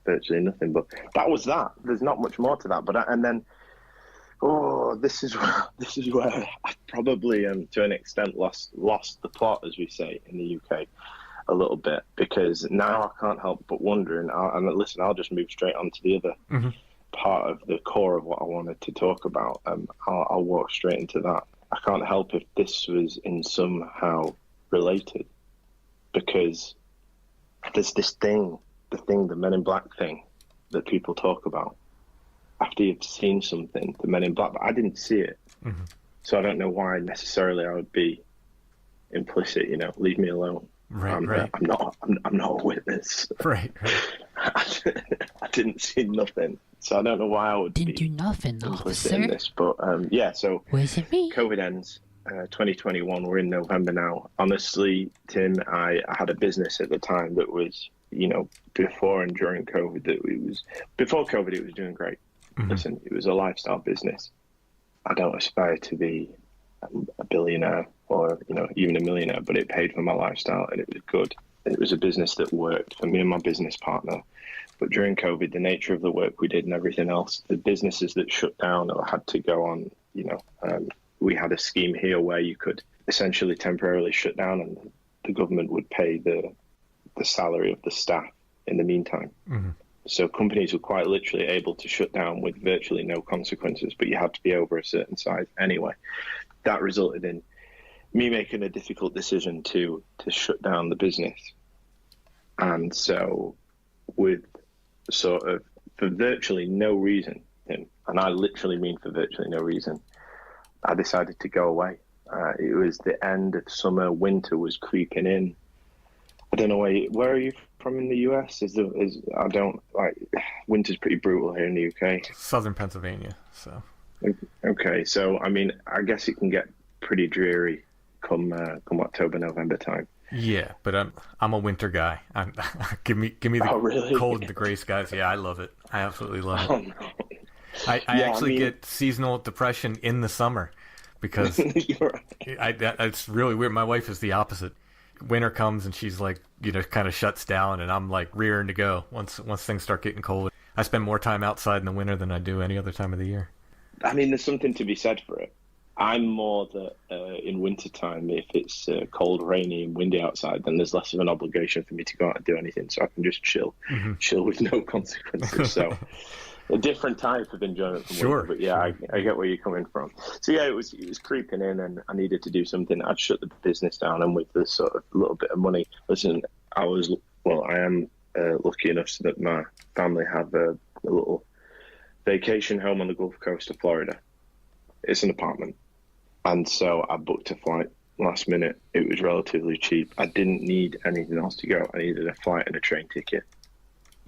virtually nothing. But that was that. There's not much more to that. But this is where I probably, to an extent, lost the plot, as we say in the UK, a little bit, because now I can't help but wondering. I'll just move straight on to the other part of the core of what I wanted to talk about. I'll walk straight into that. I can't help if this was in somehow related, because there's this thing, the Men in Black thing that people talk about after you've seen something, the Men in Black, but I didn't see it. So I don't know why necessarily I would be implicit, leave me alone. Right. I'm not a witness. Right. I didn't see nothing, so I don't know why I would Didn't do nothing, implicit officer. in this. But so Was it me? COVID ends. 2021. We're in November now. Honestly, Tim, I had a business at the time that was, before and during COVID. Before COVID, it was doing great. Listen, it was a lifestyle business. I don't aspire to be a billionaire or even a millionaire, but it paid for my lifestyle and it was good. It was a business that worked for me and my business partner. But during COVID, the nature of the work we did and everything else, the businesses that shut down or had to go on, we had a scheme here where you could essentially temporarily shut down and the government would pay the salary of the staff in the meantime. So companies were quite literally able to shut down with virtually no consequences, but you had to be over a certain size anyway. That resulted in me making a difficult decision to shut down the business. And so with for virtually no reason, and I literally mean for virtually no reason, I decided to go away. It was the end of summer, winter was creeping in. I don't know where are you from in the US? Winter's pretty brutal here in the UK. Southern Pennsylvania, so. Okay, so I guess it can get pretty dreary come October, November time. Yeah, but I'm a winter guy. Give me the really? cold, the gray skies. Yeah, I love it. I absolutely love it. Oh, no. I get seasonal depression in the summer because it's really weird. My wife is the opposite. Winter comes and she's like, kind of shuts down, and I'm like rearing to go once things start getting cold. I spend more time outside in the winter than I do any other time of the year. There's something to be said for it. I'm more that in wintertime, if it's cold, rainy, and windy outside, then there's less of an obligation for me to go out and do anything, so I can just chill with no consequences. So a different type of enjoyment from winter, but yeah, sure. I get where you're coming from. So yeah, it was creeping in, and I needed to do something. I'd shut the business down, and with this sort of little bit of money, listen, I am lucky enough so that my family have a little vacation home on the Gulf Coast of Florida. It's an apartment. And so I booked a flight last minute. It was relatively cheap. I didn't need anything else to go. I needed a flight and a train ticket.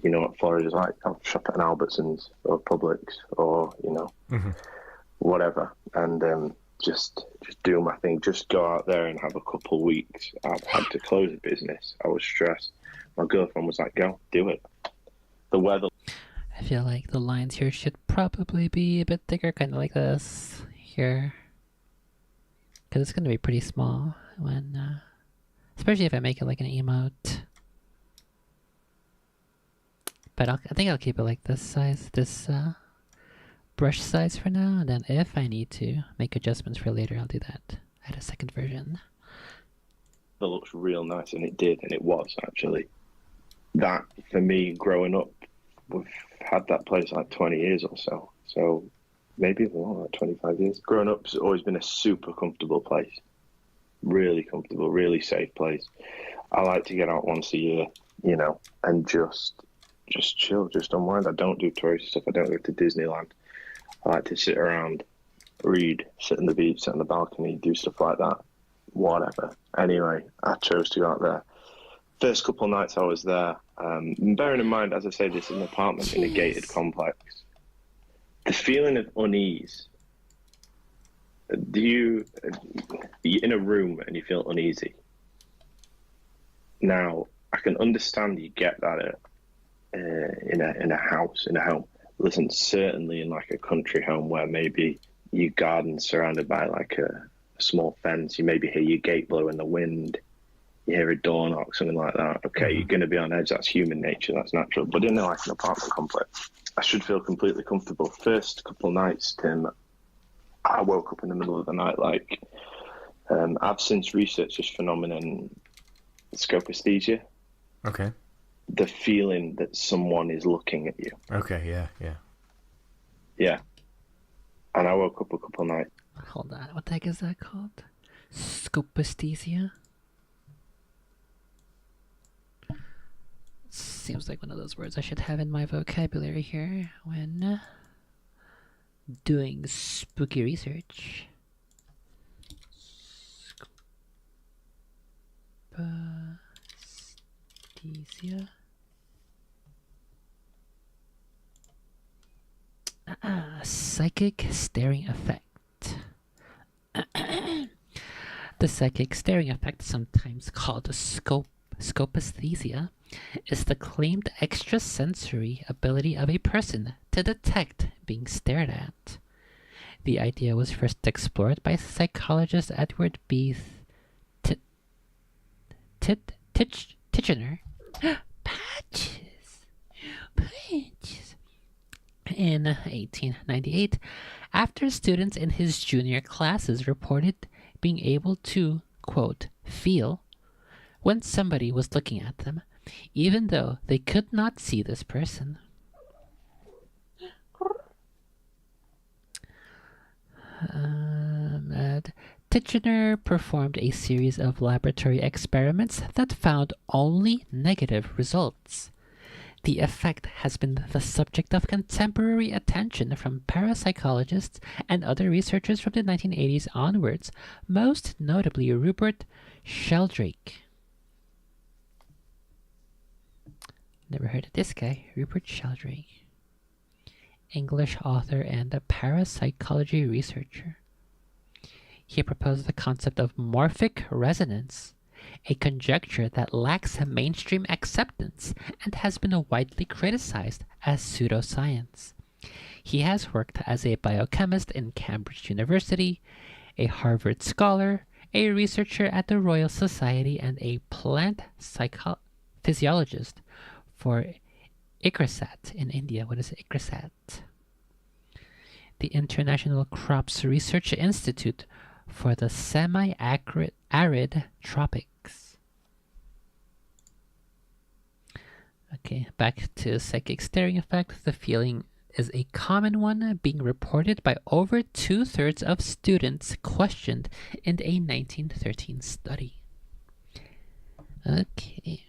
You know what Florida's like. I'll shop at an Albertsons or Publix or, whatever. And just do my thing. Just go out there and have a couple of weeks. I've had to close the business. I was stressed. My girlfriend was like, go, do it. The weather. I feel like the lines here should probably be a bit thicker, kind of like this here. Because it's going to be pretty small when, especially if I make it like an emote. But I think I'll keep it like this size, this brush size for now. And then if I need to make adjustments for later, I'll do that. Add a second version. It looks real nice, and it did, and it was actually. That, for me, growing up, we've had that place like 20 years or so. So maybe more, like 25 years. Growing up, it's always been a super comfortable place. Really comfortable, really safe place. I like to get out once a year, and just chill, just unwind. I don't do touristy stuff. I don't go to Disneyland. I like to sit around, read, sit on the beach, sit on the balcony, do stuff like that. Whatever. Anyway, I chose to go out there. First couple of nights I was there, bearing in mind, as I say, this is an apartment in a gated complex. The feeling of unease. You're in a room and you feel uneasy. Now, I can understand you get that in a house, in a home. Listen, certainly in like a country home where maybe your garden's surrounded by like a small fence, you maybe hear your gate blow in the wind, you hear a door knock, something like that. Okay, you're going to be on edge. That's human nature. That's natural. But in like an apartment complex, I should feel completely comfortable. First couple of nights, Tim, I woke up in the middle of the night like I've since researched this phenomenon, scopaesthesia. Okay. The feeling that someone is looking at you. Okay, yeah. Yeah. And I woke up a couple of nights. Hold on, what the heck is that called? Scopaesthesia? Seems like one of those words I should have in my vocabulary here when doing spooky research. Scopaesthesia. Psychic staring effect. The psychic staring effect, sometimes called scopaesthesia, is the claimed extrasensory ability of a person to detect being stared at. The idea was first explored by psychologist Edward B. Titchener. Patches. In 1898, after students in his junior classes reported being able to, quote, feel when somebody was looking at them, even though they could not see this person. Titchener performed a series of laboratory experiments that found only negative results. The effect has been the subject of contemporary attention from parapsychologists and other researchers from the 1980s onwards, most notably Rupert Sheldrake. Never heard of this guy, Rupert Sheldrake. English author and a parapsychology researcher. He proposed the concept of morphic resonance, a conjecture that lacks mainstream acceptance and has been widely criticized as pseudoscience. He has worked as a biochemist in Cambridge University, a Harvard scholar, a researcher at the Royal Society, and a plant physiologist for ICRISAT in India. What is ICRISAT? The International Crops Research Institute for the semi-arid tropics. Okay, back to psychic staring effect. The feeling is a common one, being reported by over 2/3 of students questioned in a 1913 study. Okay.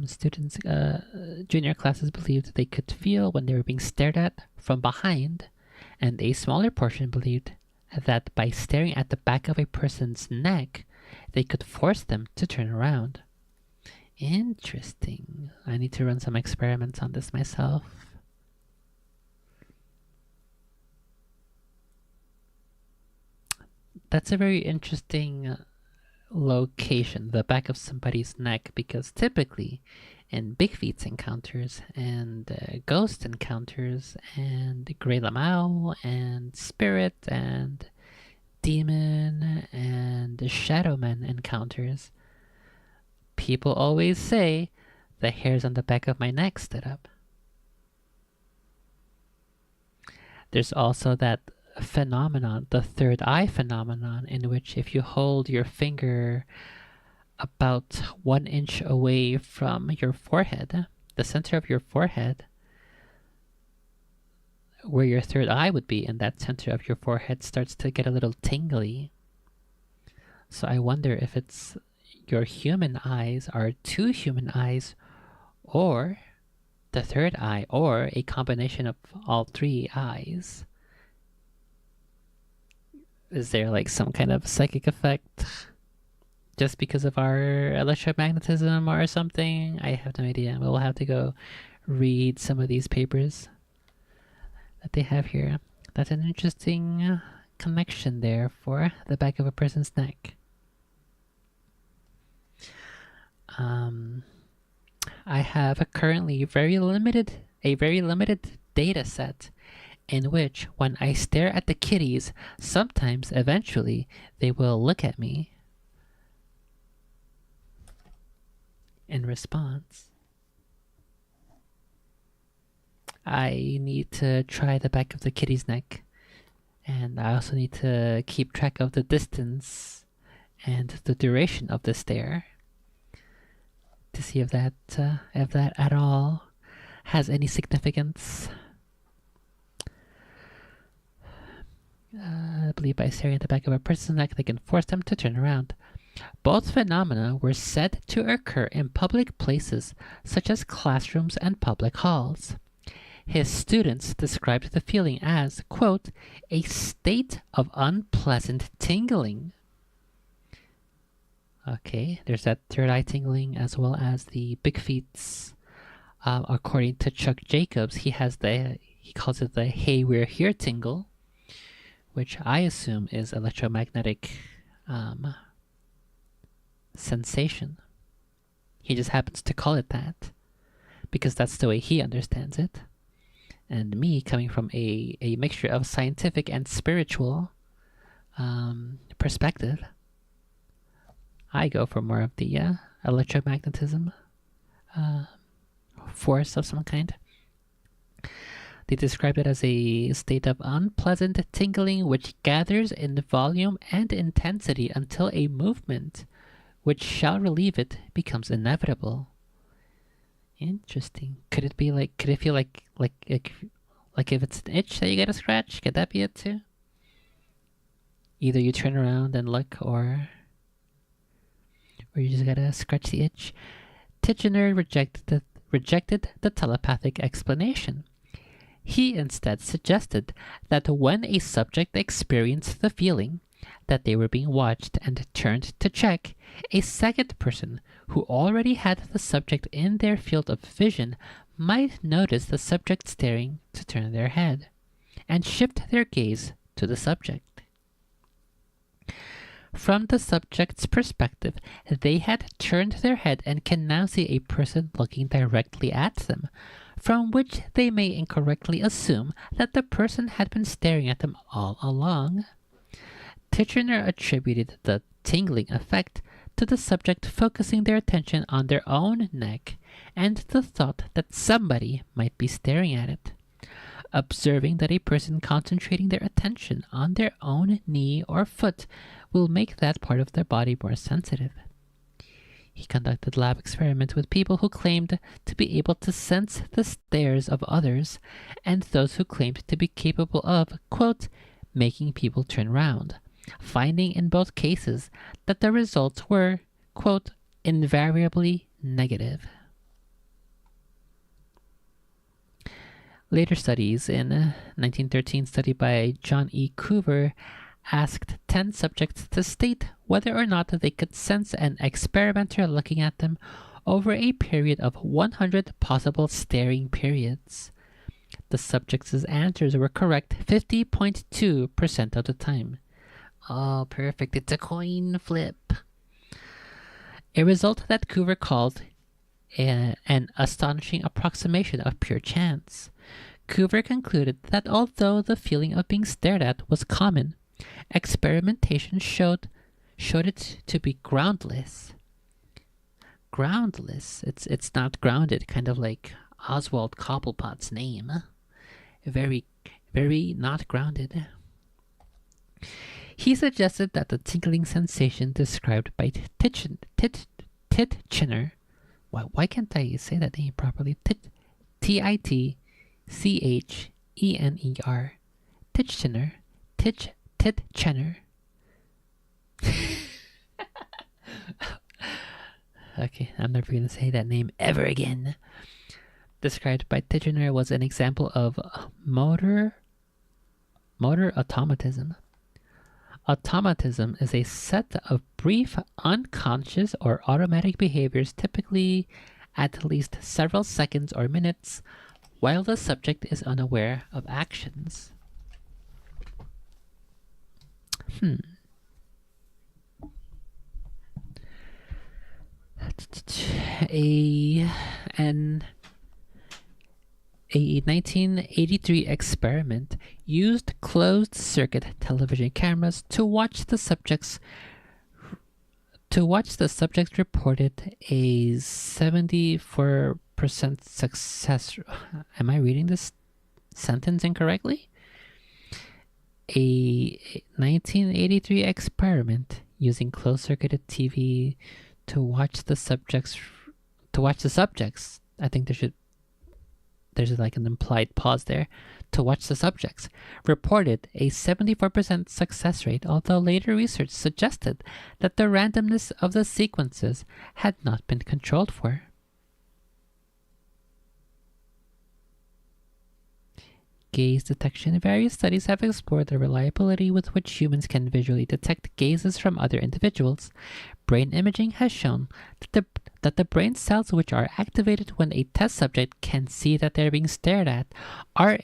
Students, junior classes believed they could feel when they were being stared at from behind, and a smaller portion believed that by staring at the back of a person's neck, they could force them to turn around. Interesting. I need to run some experiments on this myself. That's a very interesting location, the back of somebody's neck, because typically in Bigfeet's encounters and ghost encounters and Grey Lamau and spirit and demon and shadowman encounters, people always say the hairs on the back of my neck stood up. There's also that phenomenon, the third eye phenomenon, in which if you hold your finger about 1 inch away from your forehead, the center of your forehead, where your third eye would be, and that center of your forehead starts to get a little tingly. So I wonder if it's your human eyes are 2 human eyes, or the third eye, or a combination of all 3 eyes. Is there like some kind of psychic effect just because of our electromagnetism or something? I have no idea. We'll have to go read some of these papers that they have here. That's an interesting connection there for the back of a person's neck. I have currently a very limited data set in which when I stare at the kitties, sometimes eventually they will look at me in response. I need to try the back of the kitty's neck, and I also need to keep track of the distance and the duration of the stare to see if that at all has any significance. I believe by staring at the back of a person's neck, they can force them to turn around. Both phenomena were said to occur in public places, such as classrooms and public halls. His students described the feeling as, quote, a state of unpleasant tingling. Okay, there's that third eye tingling as well as the big feets. According to Chuck Jacobs, he calls it the "Hey, we're here" tingle, which I assume is electromagnetic sensation. He just happens to call it that because that's the way he understands it. And me, coming from a mixture of scientific and spiritual perspective, I go for more of the electromagnetism force of some kind. They describe it as a state of unpleasant tingling which gathers in volume and intensity until a movement which shall relieve it becomes inevitable. Interesting. Could it feel like if it's an itch that you gotta scratch? Could that be it too? Either you turn around and look, or you just gotta scratch the itch. Titchener rejected the telepathic explanation. He instead suggested that when a subject experienced the feeling that they were being watched and turned to check, a second person who already had the subject in their field of vision might notice the subject staring to turn their head and shift their gaze to the subject. From the subject's perspective, they had turned their head and can now see a person looking directly at them, from which they may incorrectly assume that the person had been staring at them all along. Titchener attributed the tingling effect to the subject focusing their attention on their own neck and the thought that somebody might be staring at it. Observing that a person concentrating their attention on their own knee or foot will make that part of their body more sensitive. He conducted lab experiments with people who claimed to be able to sense the stares of others and those who claimed to be capable of, quote, making people turn round, finding in both cases that the results were, quote, invariably negative. Later studies, in a 1913 study by John E. Coover, asked 10 subjects to state whether or not they could sense an experimenter looking at them over a period of 100 possible staring periods. The subjects' answers were correct 50.2% of the time. Oh, perfect. It's a coin flip. A result that Coover called an astonishing approximation of pure chance. Coover concluded that although the feeling of being stared at was common, experimentation showed it to be groundless. Groundless. It's not grounded, kind of like Oswald Cobblepot's name. Very, very not grounded. He suggested that the tingling sensation described by Titchener, why can't I say that name properly? Titchener, Titchener, Titchener. Okay, I'm never going to say that name ever again. Described by Titchener was an example of motor automatism. Automatism is a set of brief, unconscious, or automatic behaviors, typically at least several seconds or minutes, while the subject is unaware of actions. A 1983 experiment used closed-circuit television cameras to watch the subjects. Reported a 74% success. Am I reading this sentence incorrectly? A 1983 experiment using closed-circuited TV to watch the subjects. I think there's like an implied pause there. To watch the subjects reported a 74% success rate, although later research suggested that the randomness of the sequences had not been controlled for. Gaze detection. Various studies have explored the reliability with which humans can visually detect gazes from other individuals. Brain imaging has shown that the brain cells which are activated when a test subject can see that they're being stared at are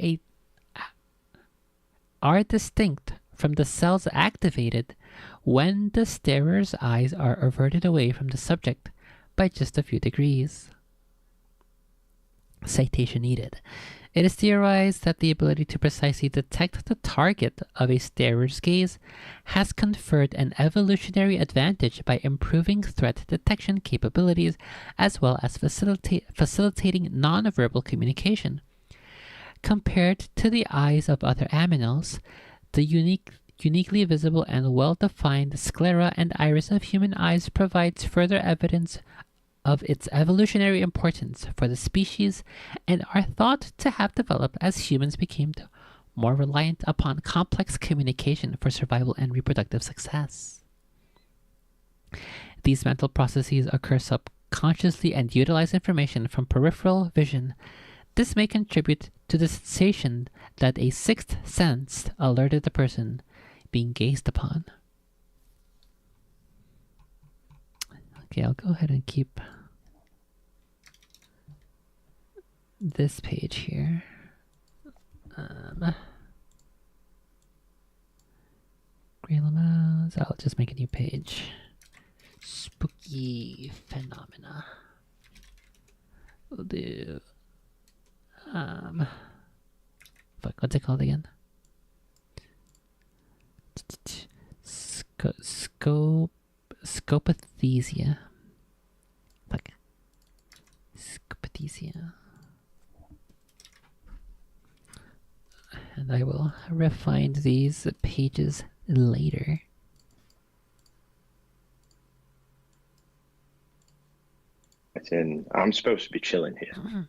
distinct from the cells activated when the starer's eyes are averted away from the subject by just a few degrees. Citation needed. It is theorized that the ability to precisely detect the target of a starer's gaze has conferred an evolutionary advantage by improving threat detection capabilities as well as facilitating nonverbal communication. Compared to the eyes of other aminals, the uniquely visible and well-defined sclera and iris of human eyes provides further evidence of its evolutionary importance for the species and are thought to have developed as humans became more reliant upon complex communication for survival and reproductive success. These mental processes occur subconsciously and utilize information from peripheral vision. This may contribute to the sensation that a sixth sense alerted the person being gazed upon. Okay, I'll go ahead and keep this page here. Green lemons. I'll just make a new page. Spooky phenomena. We'll do. Fuck, what's it called again? Scopathesia. Fuck. Scopathesia. And I will refine these pages later. I'm supposed to be chilling here.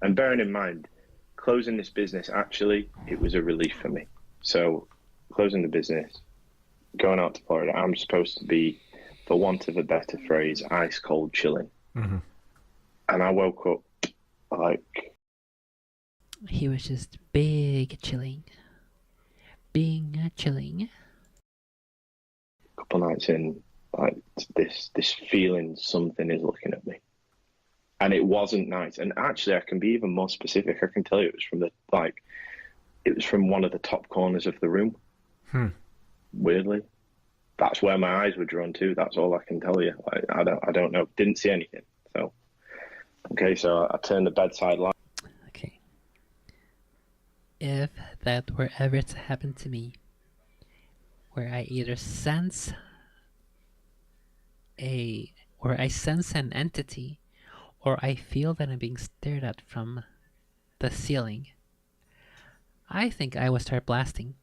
And bearing in mind, closing this business, actually, it was a relief for me. So, closing the business, going out to Florida, I'm supposed to be, for want of a better phrase, ice cold chilling. Mm-hmm. And I woke up like... He was just big chilling. Being chilling. A couple nights in, like this feeling something is looking at me. And it wasn't nice. And actually, I can be even more specific. I can tell you it was from one of the top corners of the room. Weirdly. That's where my eyes were drawn to. That's all I can tell you. I don't know. Didn't see anything. So, okay, so I turned the bedside light. Okay. If that were ever to happen to me, where I either sense an entity, or I feel that I'm being stared at from the ceiling, I think I would start blasting.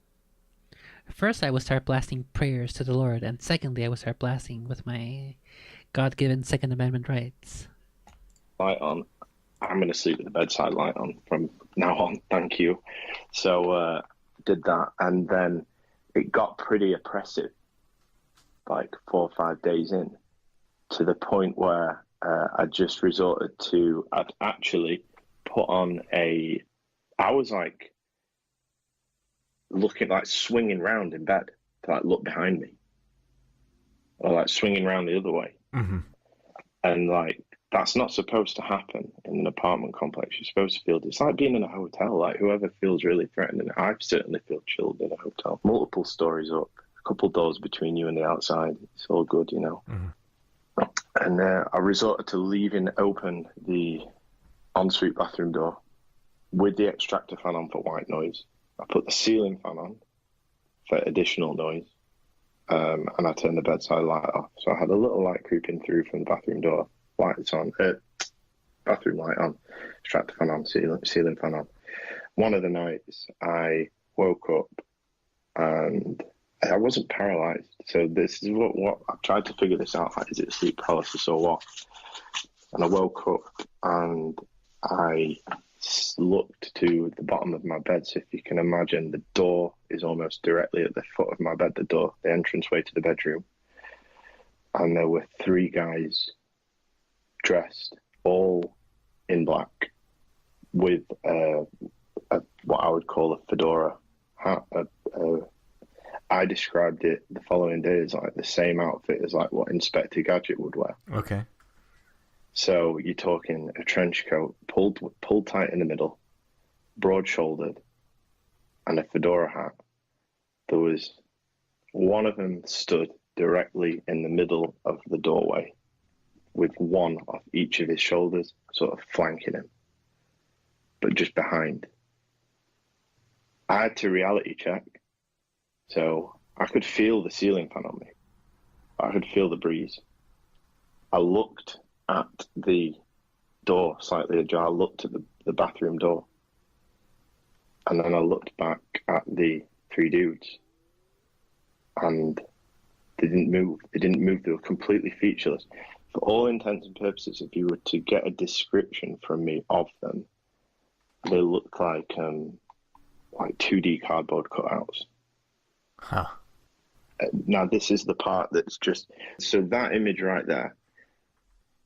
First, I would start blasting prayers to the Lord, and secondly, I would start blasting with my God-given Second Amendment rights. Light on. I'm going to sleep with the bedside light on from now on. Thank you. So did that, and then it got pretty oppressive, like 4 or 5 days in, to the point where I just resorted to, I'd actually put on I was like looking, like swinging round in bed to like look behind me, or like swinging round the other way. Mm-hmm. And like, that's not supposed to happen in an apartment complex. You're supposed to feel, it's like being in a hotel. Like, whoever feels really threatened, I certainly feel chilled in a hotel. Multiple stories up, a couple doors between you and the outside. It's all good, you know. Mm-hmm. And I resorted to leaving open the ensuite bathroom door with the extractor fan on for white noise. I put the ceiling fan on for additional noise. And I turned the bedside light off. So I had a little light creeping through from the bathroom door. Lights on, bathroom light on, extractor fan on, ceiling fan on. One of the nights I woke up and I wasn't paralyzed. So this is what I tried to figure this out. Like, is it sleep paralysis or what? And I woke up and I looked to the bottom of my bed. So if you can imagine, the door is almost directly at the foot of my bed, the entranceway to the bedroom. And there were 3 guys dressed all in black with what I would call a fedora hat. I described it the following day as like the same outfit as like what Inspector Gadget would wear. Okay. So you're talking a trench coat pulled tight in the middle, broad-shouldered, and a fedora hat. There was one of them stood directly in the middle of the doorway, with one off each of his shoulders, sort of flanking him, but just behind. I had to reality check, so I could feel the ceiling fan on me. I could feel the breeze. I looked at the door slightly ajar. I looked at the bathroom door, and then I looked back at the 3 dudes, and they didn't move. They were completely featureless. For all intents and purposes, if you were to get a description from me of them, they look like 2D cardboard cutouts. Huh. Now, this is the part that's just... So that image right there,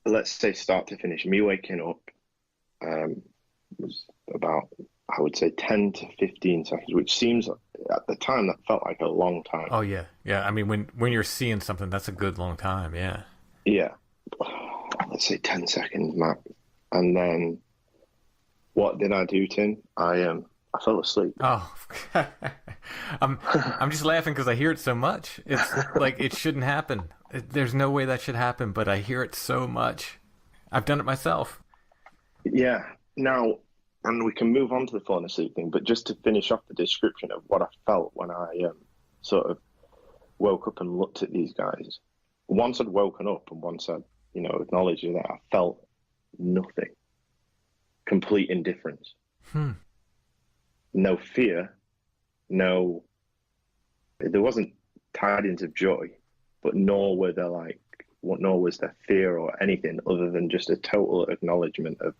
let's say start to finish, me waking up was about, I would say, 10 to 15 seconds, which seems, at the time, that felt like a long time. Oh, yeah. Yeah, I mean, when you're seeing something, that's a good long time, yeah. Yeah. Let's say 10 seconds max. And then what did I do, Tim? I fell asleep. Oh, I'm just laughing because I hear it so much. It's like it shouldn't happen. There's no way that should happen, but I hear it so much. I've done it myself. Yeah. Now, and we can move on to the falling asleep thing, but just to finish off the description of what I felt when I sort of woke up and looked at these guys. Once I'd woken up and once I'd, acknowledged that, I felt nothing. Complete indifference. No fear. No, there wasn't tidings of joy, but nor was there fear or anything other than just a total acknowledgement of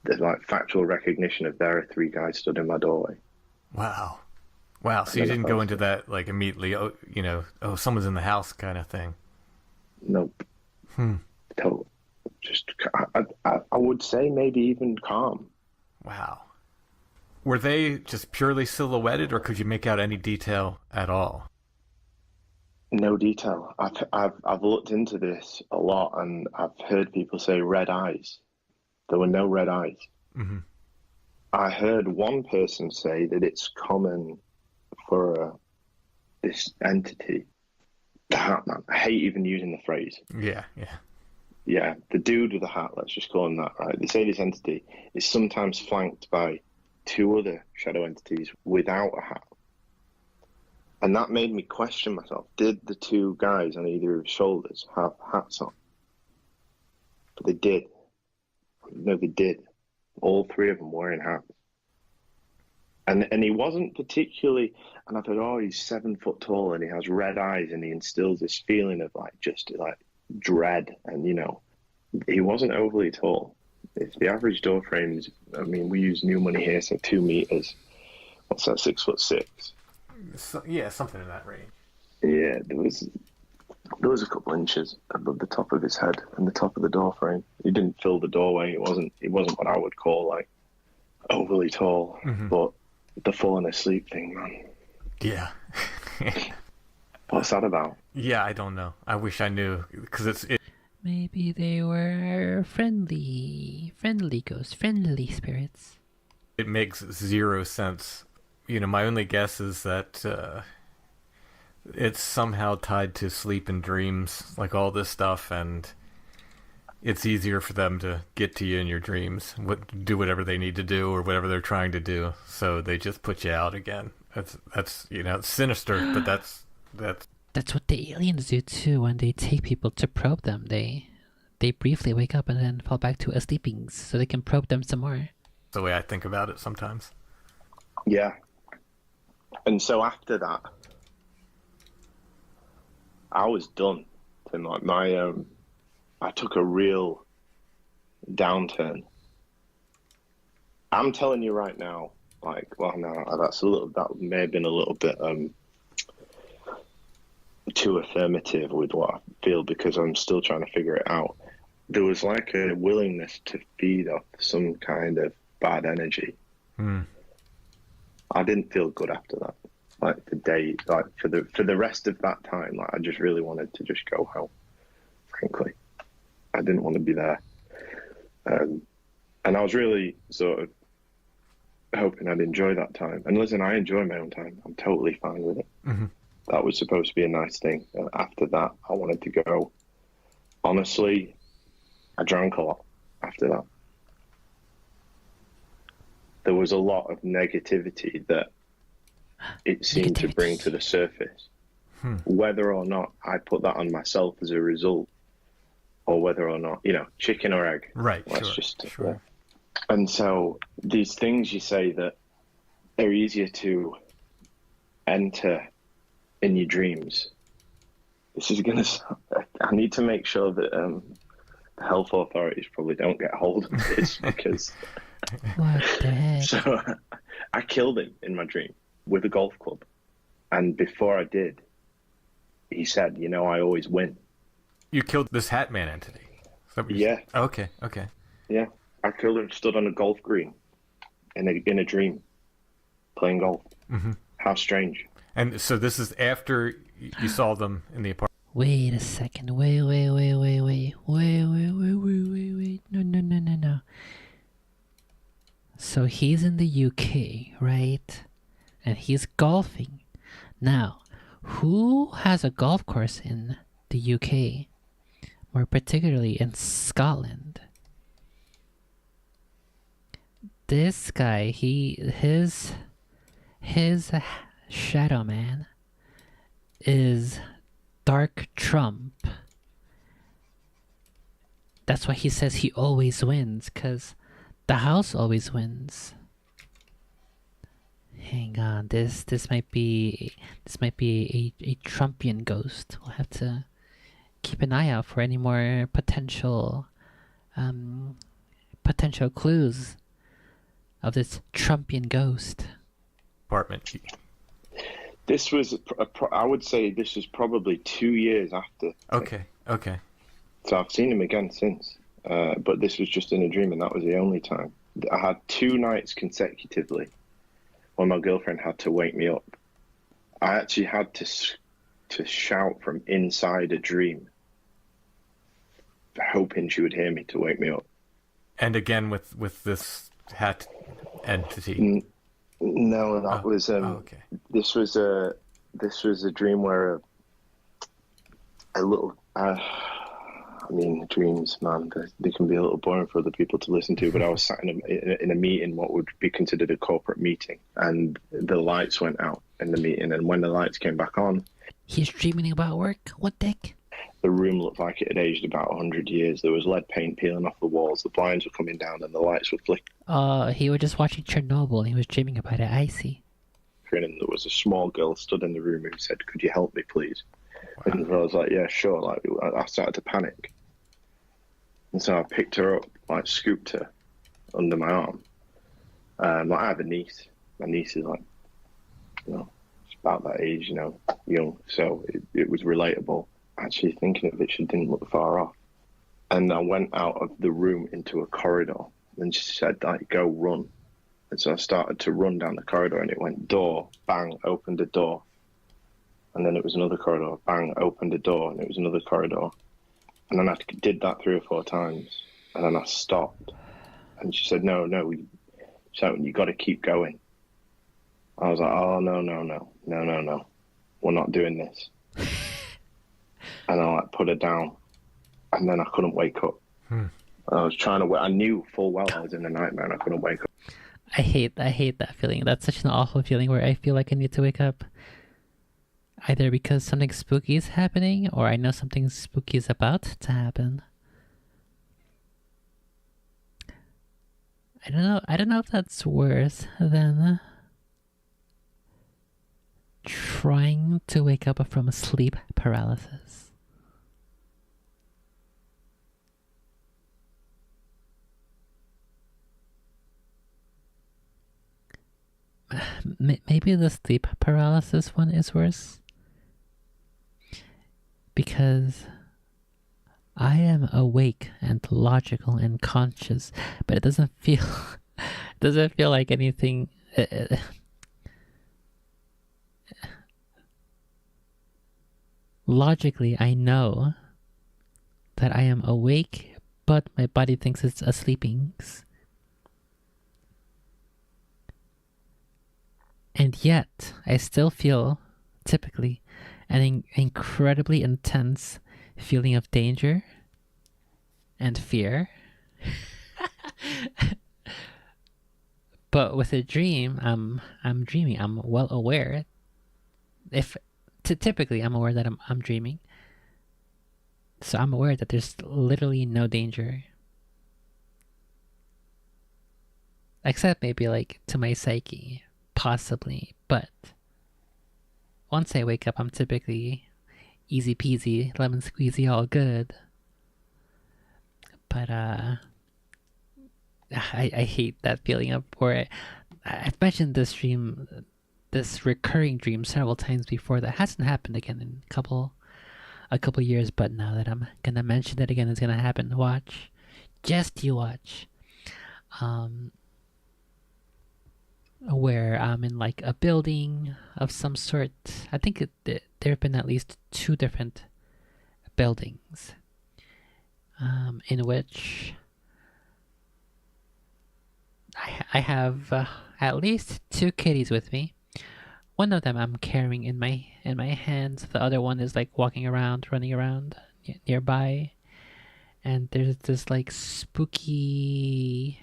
the factual recognition of there are 3 guys stood in my doorway. Wow. So you didn't go into that immediately, someone's in the house kind of thing. Nope. Total. Just, I would say maybe even calm. Wow. Were they just purely silhouetted, or could you make out any detail at all? No detail. I've looked into this a lot, and I've heard people say red eyes. There were no red eyes. Mm-hmm. I heard one person say that it's common for this entity, the Hat Man. I hate even using the phrase. Yeah, the dude with the hat, let's just call him that, right? They say this entity is sometimes flanked by 2 other shadow entities without a hat. And that made me question myself. Did the 2 guys on either of his shoulders have hats on? But they did. No, they did. All 3 of them wearing hats. And he wasn't particularly. And I thought, oh, he's 7 foot tall and he has red eyes and he instills this feeling of like just like dread. And he wasn't overly tall. If the average door frames, I mean, we use new money here, so 2 meters. What's that? 6'6". So, yeah, something in that range. Yeah, there was a couple inches above the top of his head and the top of the door frame. He didn't fill the doorway. It wasn't what I would call like overly tall, but the falling asleep thing, man. Yeah. What's that about? Yeah, I don't know. I wish I knew, because Maybe they were friendly ghosts, friendly spirits. it makes zero sense. My only guess is that it's somehow tied to sleep and dreams, like all this stuff, and it's easier for them to get to you in your dreams, do whatever they need to do or whatever they're trying to do. So they just put you out again. That's it's sinister, but That's what the aliens do too. When they take people to probe them, they briefly wake up and then fall back to a sleepings so they can probe them some more. the way I think about it sometimes. Yeah. And so after that, I was done. And like I took a real downturn. I'm telling you right now, like, well, no, that may have been a little bit too affirmative with what I feel, because I'm still trying to figure it out. There was like a willingness to feed off some kind of bad energy. I didn't feel good after that. Like the day, like for the rest of that time, like I just really wanted to just go home. Frankly, I didn't want to be there, and I was really sort of hoping I'd enjoy that time. And listen, I enjoy my own time. I'm totally fine with it. Mm-hmm. That was supposed to be a nice thing. After that, I wanted to go. Honestly, I drank a lot after that. There was a lot of negativity that it seemed to bring to the surface. Whether or not I put that on myself as a result, or whether or not, chicken or egg. Right, Sure. Yeah. And so these things you say that are easier to enter in your dreams. This is going to... I need to make sure that the health authorities probably don't get hold of this, because... What the heck? So I killed him in my dream with a golf club. And before I did, he said, I always win. You killed this Hat Man entity? Yeah. Okay. Yeah. I killed him, stood on a golf green in a dream, playing golf. Mm-hmm. How strange. And so this is after you saw them in the apartment? Wait a second. Wait. No. So he's in the UK, right? And he's golfing. Now, who has a golf course in the UK? More particularly in Scotland. This guy, his shadow man is Dark Trump. That's why he says he always wins, because the house always wins. Hang on, this might be a Trumpian ghost. We'll have to keep an eye out for any more potential clues of this Trumpian ghost. Apartment. This was, I would say this was probably 2 years after. Okay. So I've seen him again since. But this was just in a dream, and that was the only time. I had 2 nights consecutively when my girlfriend had to wake me up. I actually had to shout from inside a dream, hoping she would hear me to wake me up. And again with this hat entity? No, that was... okay. This was a dream where a little... dreams, man, they can be a little boring for other people to listen to, but I was sat in a meeting, what would be considered a corporate meeting, and the lights went out in the meeting, and when the lights came back on... He's dreaming about work? What the heck? The room looked like it had aged about 100 years. There was lead paint peeling off the walls, the blinds were coming down, and the lights were flickering. He was just watching Chernobyl and he was dreaming about it. I see. And there was a small girl stood in the room who said, "Could you help me, please?" Wow. And I was like, "Yeah, sure." Like, I started to panic. And so I picked her up, like, scooped her under my arm. Like, I have a niece. My niece is, like, she's about that age, young. So it was relatable. Actually, thinking of it, she didn't look far off. And I went out of the room into a corridor. And she said, like, "Go run." And so I started to run down the corridor, and it went door, bang, opened a door. And then it was another corridor, bang, opened a door, and it was another corridor. And then I did that 3 or 4 times, and then I stopped. And she said, no, you got to keep going. I was like, "Oh, no. We're not doing this." And I, like, put her down, and then I couldn't wake up. I was trying to I knew full well I was in a nightmare, and I couldn't wake up. I hate that feeling. That's such an awful feeling where I feel like I need to wake up. Either because something spooky is happening, or I know something spooky is about to happen. I don't know if that's worse than trying to wake up from sleep paralysis. Maybe the sleep paralysis one is worse. Because I am awake and logical and conscious, but it doesn't feel like anything. Logically, I know that I am awake, but my body thinks it's a sleeping. And yet, I still feel, typically, an incredibly intense feeling of danger and fear. But with a dream, I'm dreaming. I'm well aware. Typically, I'm aware that I'm dreaming. So I'm aware that there's literally no danger. Except maybe, like, to my psyche. Possibly. But once I wake up, I'm typically easy peasy, lemon squeezy, all good. But I hate that feeling of where I've mentioned this dream, this recurring dream several times before. That hasn't happened again in a couple years, but now that I'm gonna mention it again, it's gonna happen. Watch. Just you watch. Where I'm in, like, a building of some sort. I think there have been at least 2 different buildings in which I have at least 2 kitties with me. One of them I'm carrying in my hands. The other one is, like, walking around, running around nearby. And there's this, like, spooky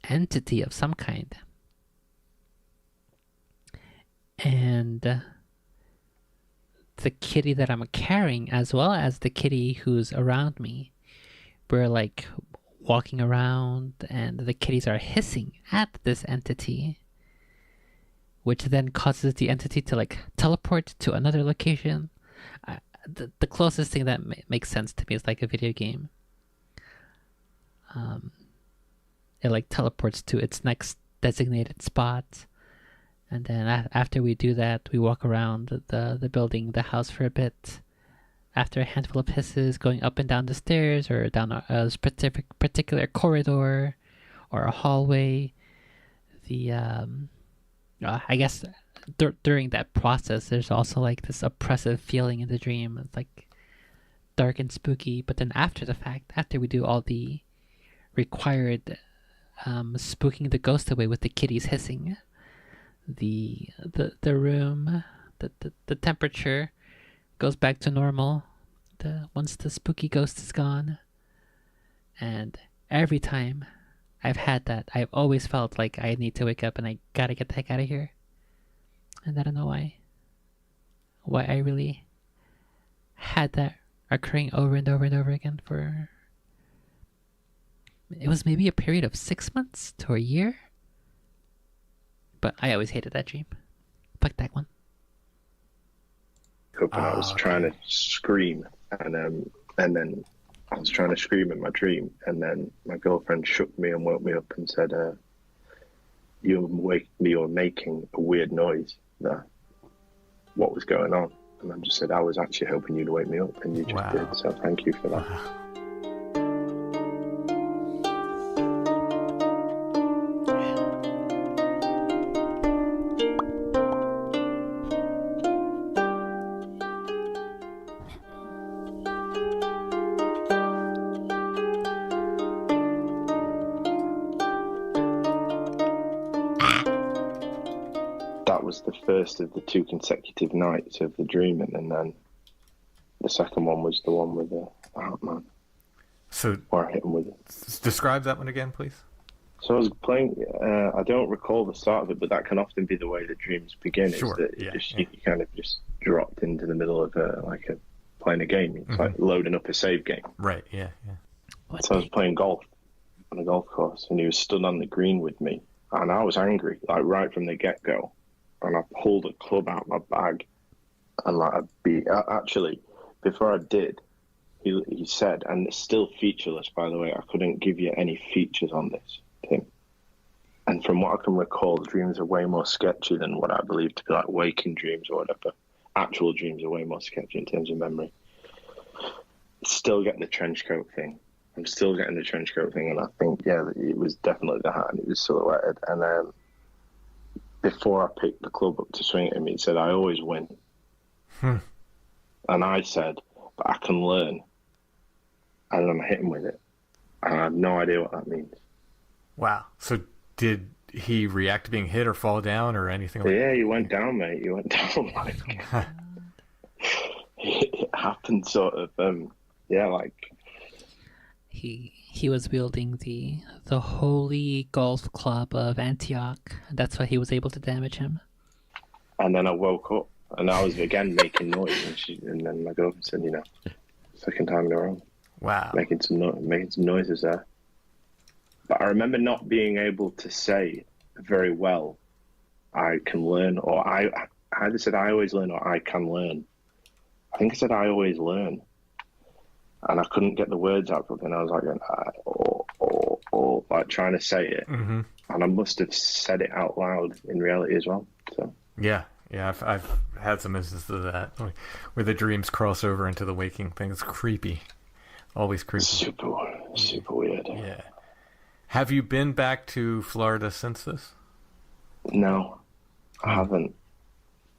entity of some kind. And the kitty that I'm carrying, as well as the kitty who's around me, we're, like, walking around, and the kitties are hissing at this entity, which then causes the entity to, like, teleport to another location. The closest thing that makes sense to me is, like, a video game. It, like, teleports to its next designated spot, and then after we do that, we walk around the building, the house, for a bit. After a handful of hisses, going up and down the stairs, or down a particular corridor or a hallway, I guess during that process, there's also, like, this oppressive feeling in the dream. It's, like, dark and spooky. But then after the fact, after we do all the required spooking the ghost away with the kitties hissing, the room, the temperature goes back to normal once the spooky ghost is gone. And every time I've had that, I've always felt like I need to wake up and I gotta get the heck out of here. And I don't know why I really had that occurring over and over and over again for... It was maybe a period of 6 months to a year. But I always hated that dream. Fuck that one. Up and I was trying to scream, and then I was trying to scream in my dream, and then my girlfriend shook me and woke me up and said, you were making a weird noise there. What was going on? And I just said, I was actually hoping you'd wake me up, and you just did, so thank you for that. Wow. That was the first of the 2 consecutive nights of the dreaming, and then the second one was the one with the man. So, where I hit him with it. Describe that one again, please. So I was playing. I don't recall the start of it, but that can often be the way that dreams begin. Sure. Is that you kind of just dropped into the middle of playing a game. It's like loading up a save game. Right. Yeah. So I was playing golf on a golf course, and he was stood on the green with me, and I was angry, like right from the get go. And I pulled a club out of my bag, and actually, before I did, he said, and it's still featureless, by the way. I couldn't give you any features on this, Tim. And from what I can recall, the dreams are way more sketchy than what I believe to be like waking dreams or whatever. Actual dreams are way more sketchy in terms of memory. Still getting the trench coat thing. I'm still getting the trench coat thing, and I think, it was definitely the hat, and it was silhouetted. And then before I picked the club up to swing at him, he said, I always win. And I said, but I can learn. And then I hit him with it. And I have no idea what that means. Wow. So did he react to being hit or fall down or anything like that? Yeah, he went down, mate. He went down it happened sort of, He was wielding the holy golf club of Antioch. That's why he was able to damage him. And then I woke up, and I was again making noise, and then my girlfriend said, second time in a row. Wow. Making some noises there. But I remember not being able to say very well, I can learn, or I either said I always learn or I can learn. I think I said I always learn. And I couldn't get the words out properly, and I was like, like trying to say it. Mm-hmm. And I must have said it out loud in reality as well. So yeah, I've had some instances of that where the dreams cross over into the waking thing. It's creepy, always creepy. Super weird. Yeah. Have you been back to Florida since this? No, I haven't.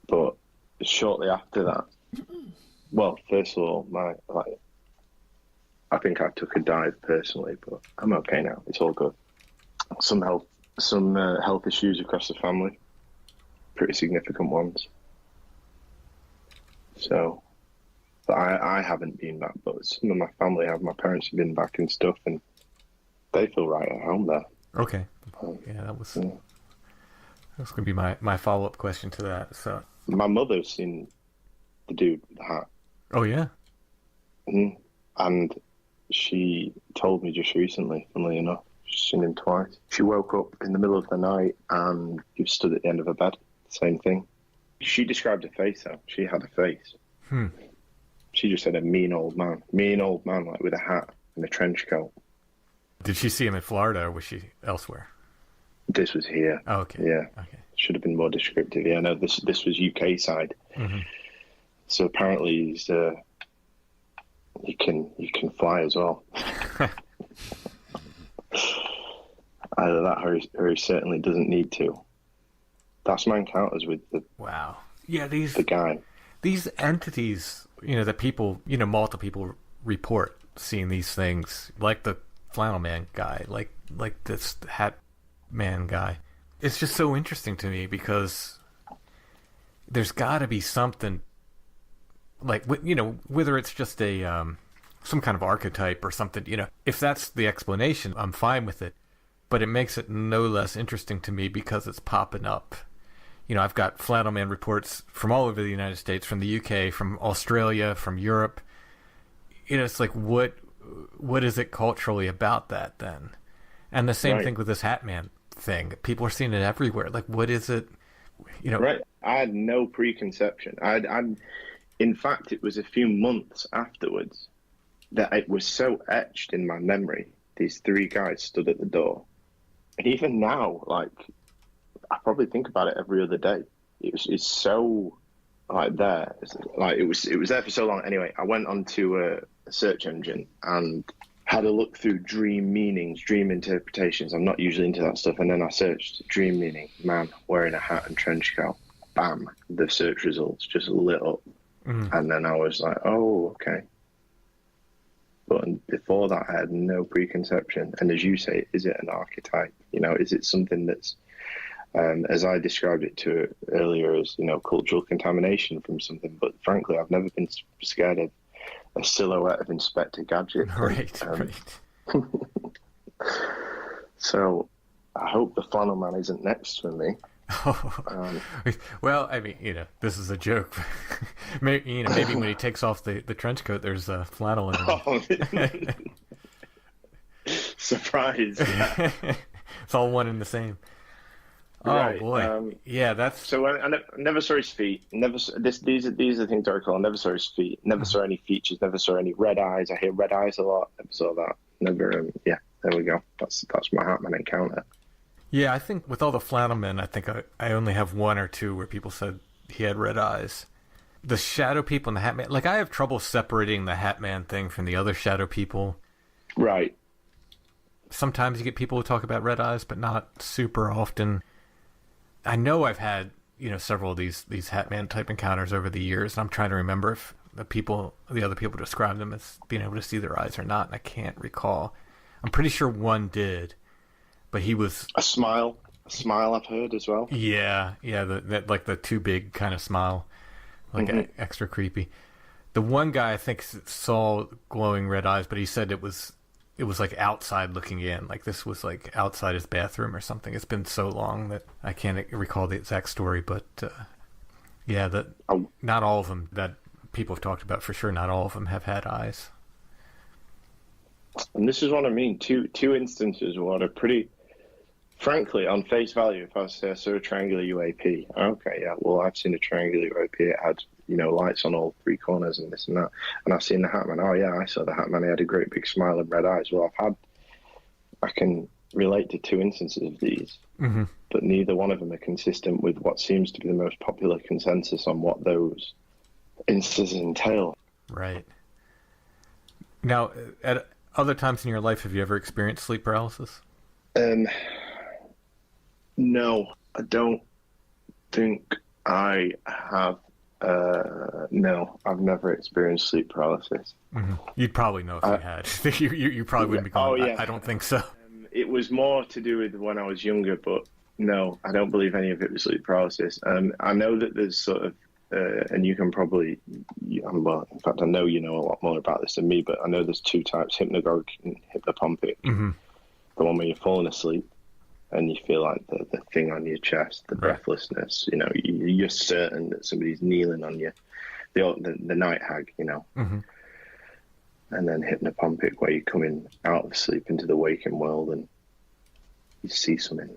But shortly after that, well, first of all, I think I took a dive personally, but I'm okay now. It's all good. Some health issues across the family, pretty significant ones. So, but I haven't been back, but some of my family have. My parents have been back and stuff, and they feel right at home there. Okay. Yeah, that was going to be my follow-up question to that. So, my mother's seen the dude with the hat. Oh yeah. Mm-hmm. And she told me just recently, funnily enough, she's seen him twice. She woke up in the middle of the night and he stood at the end of her bed. Same thing. She described a face, though. She had a face. She just said a mean old man, like with a hat and a trench coat. Did she see him in Florida or was she elsewhere? This was here. Oh, okay. Yeah. Okay. Should have been more descriptive. Yeah, no, this was UK side. Mm-hmm. So apparently he's... You can fly as well. Either that or he certainly doesn't need to. That's my encounters with the the guy. These entities, that people, multiple people report seeing these things, like the flannel man guy, like this hat man guy. It's just so interesting to me because there's got to be something. Like, whether it's just a some kind of archetype or something, if that's the explanation, I'm fine with it. But it makes it no less interesting to me because it's popping up, I've got flannel man reports from all over the United States, from the UK, from Australia, from Europe. It's like, what is it culturally about that then? And the same thing with this Hat Man thing. People are seeing it everywhere. Like, what is it? Right. I had no preconception. In fact, it was a few months afterwards that it was so etched in my memory. These three guys stood at the door. And even now, like, I probably think about it every other day. It's so, like, there. It was there for so long. Anyway, I went onto a search engine and had a look through dream meanings, dream interpretations. I'm not usually into that stuff. And then I searched dream meaning, man wearing a hat and trench coat. Bam, the search results just lit up. And then I was like, oh, okay. But before that, I had no preconception. And as you say, is it an archetype? Is it something that's, as I described it to earlier, as, cultural contamination from something? But frankly, I've never been scared of a silhouette of Inspector Gadget. Right. So I hope the flannel man isn't next to me. Well, I mean, this is a joke. maybe when he takes off the trench coat, there's a flannel in it. Surprise! Yeah. It's all one and the same. Right. Oh boy, yeah, that's. So I never saw his feet. These are things I recall. I never saw his feet. Never saw any features. Never saw any red eyes. I hear red eyes a lot. Never saw that. Never. Yeah, there we go. That's my Hatman encounter. Yeah, I think with all the flannel men, I think I only have one or two where people said he had red eyes. The shadow people and the Hat Man, like, I have trouble separating the Hat Man thing from the other shadow people. Right. Sometimes you get people who talk about red eyes, but not super often. I know I've had, several of these Hat Man type encounters over the years, and I'm trying to remember if the other people described them as being able to see their eyes or not, and I can't recall. I'm pretty sure one did. But he was a smile I've heard as well. Yeah, that like the too big kind of smile, like extra creepy. The one guy I think saw glowing red eyes, but he said it was like outside looking in, like this was like outside his bathroom or something. It's been so long that I can't recall the exact story, but not all of them that people have talked about for sure. Not all of them have had eyes. And this is what I mean. Two instances what are pretty. Frankly, on face value, if I say I saw a triangular UAP, okay, yeah, well, I've seen a triangular UAP. It had, lights on all three corners and this and that. And I've seen the Hatman. Oh, yeah, I saw the Hatman. He had a great big smile and red eyes. Well, I can relate to two instances of these, but neither one of them are consistent with what seems to be the most popular consensus on what those instances entail. Right. Now, at other times in your life, have you ever experienced sleep paralysis? No, I don't think I have. No, I've never experienced sleep paralysis. You'd probably know if you had. you probably wouldn't be going, I don't think so. It was more to do with when I was younger, but no, I don't believe any of it was sleep paralysis. I know that there's sort of, and you can probably, well, in fact, I know you know a lot more about this than me, but I know there's two types, hypnagogic and hypnopompic. The one where you're falling asleep and you feel like the thing on your chest, the breathlessness, you're certain that somebody's kneeling on you, the night hag, And then hypnopompic, where you're coming out of sleep into the waking world and you see something.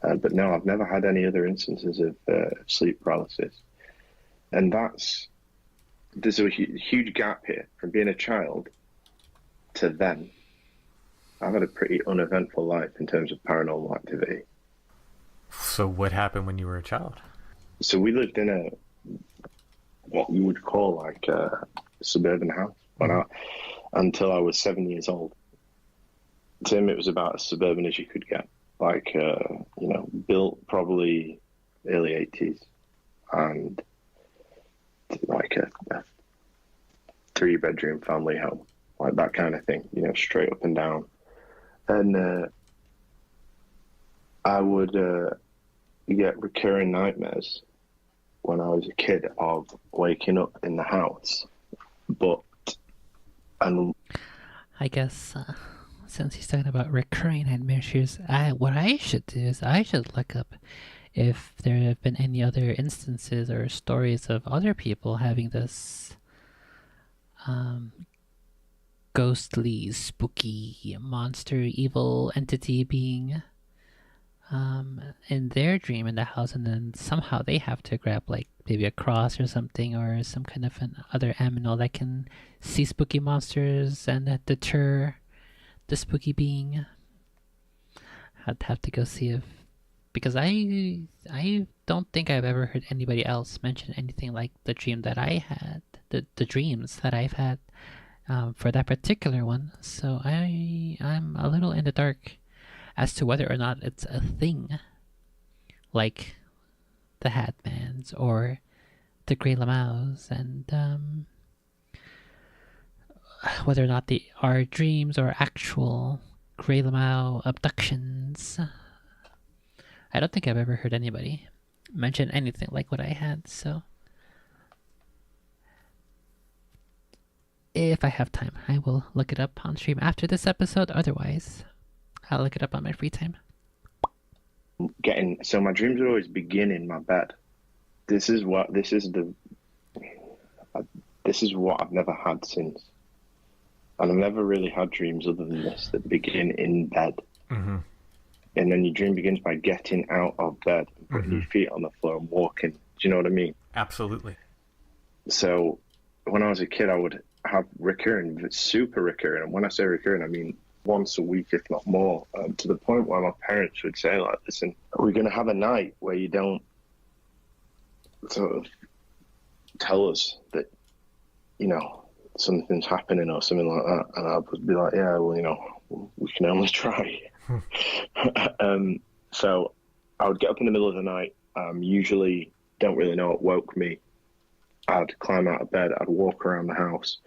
But no, I've never had any other instances of sleep paralysis. And there's a huge gap here from being a child to then. I've had a pretty uneventful life in terms of paranormal activity. So what happened when you were a child? So we lived in what you would call like a suburban house until I was 7 years old. To him, it was about as suburban as you could get. Like, built probably early 80s and like a 3-bedroom family home, like that kind of thing, straight up and down. And I would get recurring nightmares when I was a kid of waking up in the house. I guess since he's talking about recurring nightmares, what I should do is I should look up if there have been any other instances or stories of other people having this ghostly, spooky, monster, evil entity being in their dream in the house, and then somehow they have to grab like maybe a cross or something, or some kind of an other aminal that can see spooky monsters and deter the spooky being. I'd have to go see if, because I don't think I've ever heard anybody else mention anything like the dream that I had, the dreams that I've had for that particular one. So I'm a little in the dark as to whether or not it's a thing, like the Hatmans or the Grey Lamaus, and whether or not they are dreams or actual Grey Lamau abductions. I don't think I've ever heard anybody mention anything like what I had, so if I have time, I will look it up on stream after this episode. Otherwise, I'll look it up on my free time. So my dreams would always begin in my bed. This is what I've never had since, and I've never really had dreams other than this that begin in bed. Mm-hmm. And then your dream begins by getting out of bed, and putting your feet on the floor and walking. Do you know what I mean? Absolutely. So when I was a kid, I would have recurring, super recurring. And when I say recurring, I mean once a week, if not more, to the point where my parents would say, like, listen, we're going to have a night where you don't sort of tell us that, you know, something's happening or something like that. And I would be like, yeah, well, you know, we can only try. So I would get up in the middle of the night, usually don't really know what woke me. I'd climb out of bed, I'd walk around the house.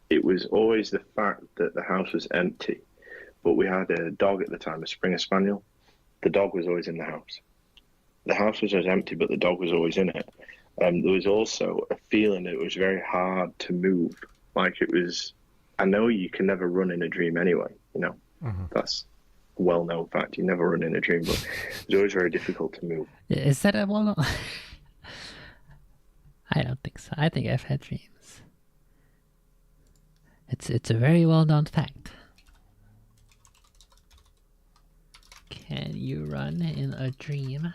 It was always the fact that the house was empty, but we had a dog at the time, a Springer Spaniel. The dog was always in the house. The house was always empty, but the dog was always in it. There was also a feeling that it was very hard to move. Like it was, I know you can never run in a dream anyway, you know, that's a well-known fact. You never run in a dream, but it's always very difficult to move. Is that a well-known? I don't think so. I think I've had dreams. It's a very well-known fact. Can you run in a dream?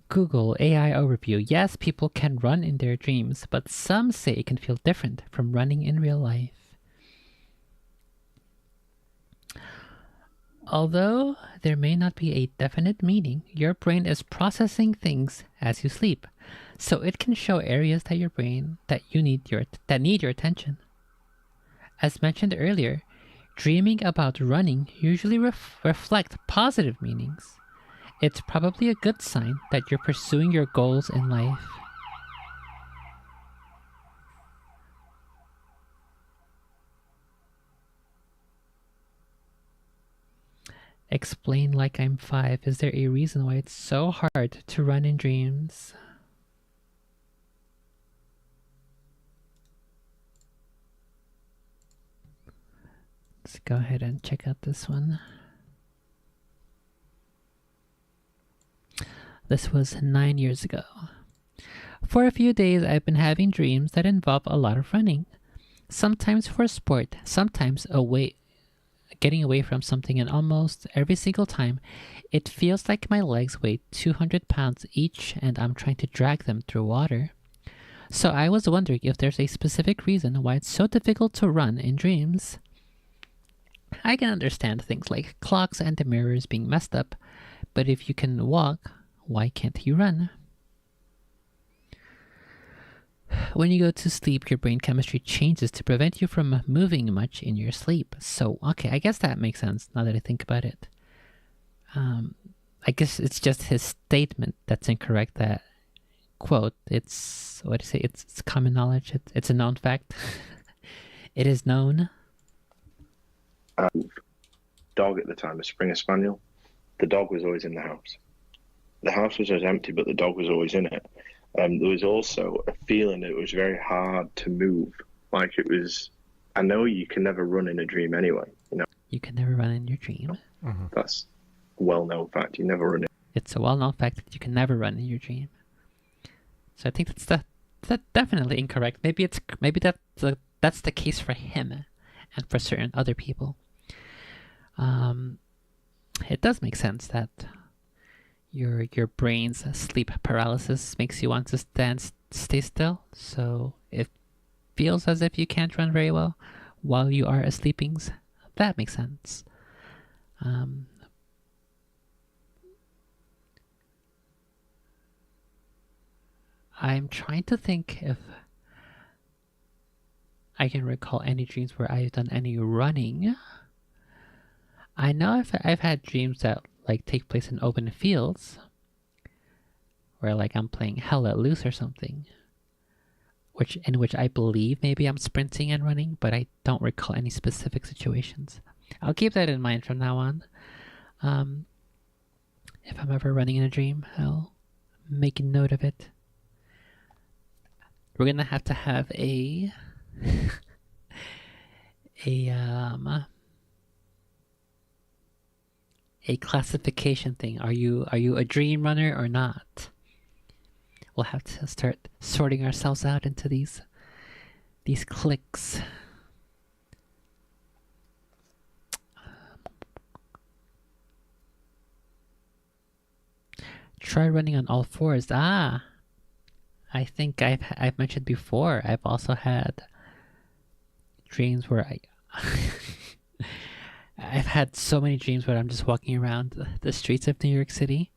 Google AI overview. Yes, people can run in their dreams, but some say it can feel different from running in real life. Although there may not be a definite meaning, your brain is processing things as you sleep, so it can show areas that your brain that need your attention. As mentioned earlier, dreaming about running usually reflect positive meanings. It's probably a good sign that you're pursuing your goals in life. Explain like I'm 5. Is there a reason why it's so hard to run in dreams? Let's go ahead and check out this one. This was 9 years ago. For a few days, I've been having dreams that involve a lot of running. Sometimes for sport, sometimes getting away from something, and almost every single time, it feels like my legs weigh 200 pounds each and I'm trying to drag them through water. So I was wondering if there's a specific reason why it's so difficult to run in dreams. I can understand things like clocks and the mirrors being messed up, but if you can walk, why can't you run? When you go to sleep, your brain chemistry changes to prevent you from moving much in your sleep. So, okay, I guess that makes sense now that I think about it. I guess it's just his statement that's incorrect. That quote, it's common knowledge. It's a known fact. It is known. Dog at the time, a Springer Spaniel. The dog was always in the house. The house was always empty, but the dog was always in it. There was also a feeling that it was very hard to move. Like it was, I know you can never run in a dream anyway, you know. You can never run in your dream. That's a well-known fact. You never run it. It's a well-known fact that you can never run in your dream. So I think that's definitely incorrect. Maybe that's the case for him, and for certain other people. It does make sense that your brain's sleep paralysis makes you want to stay still. So it feels as if you can't run very well while you are asleeping. That makes sense. I'm trying to think if I can recall any dreams where I've done any running. I know I've had dreams that like take place in open fields, where like I'm playing Hell Let Loose or something, in which I believe maybe I'm sprinting and running, but I don't recall any specific situations. I'll keep that in mind from now on. If I'm ever running in a dream, I'll make a note of it. We're gonna have to have a classification thing. Are you a dream runner or not? We'll have to start sorting ourselves out into these cliques. Try running on all fours. I think I've mentioned before. I've also had dreams where I've had so many dreams where I'm just walking around the streets of New York City,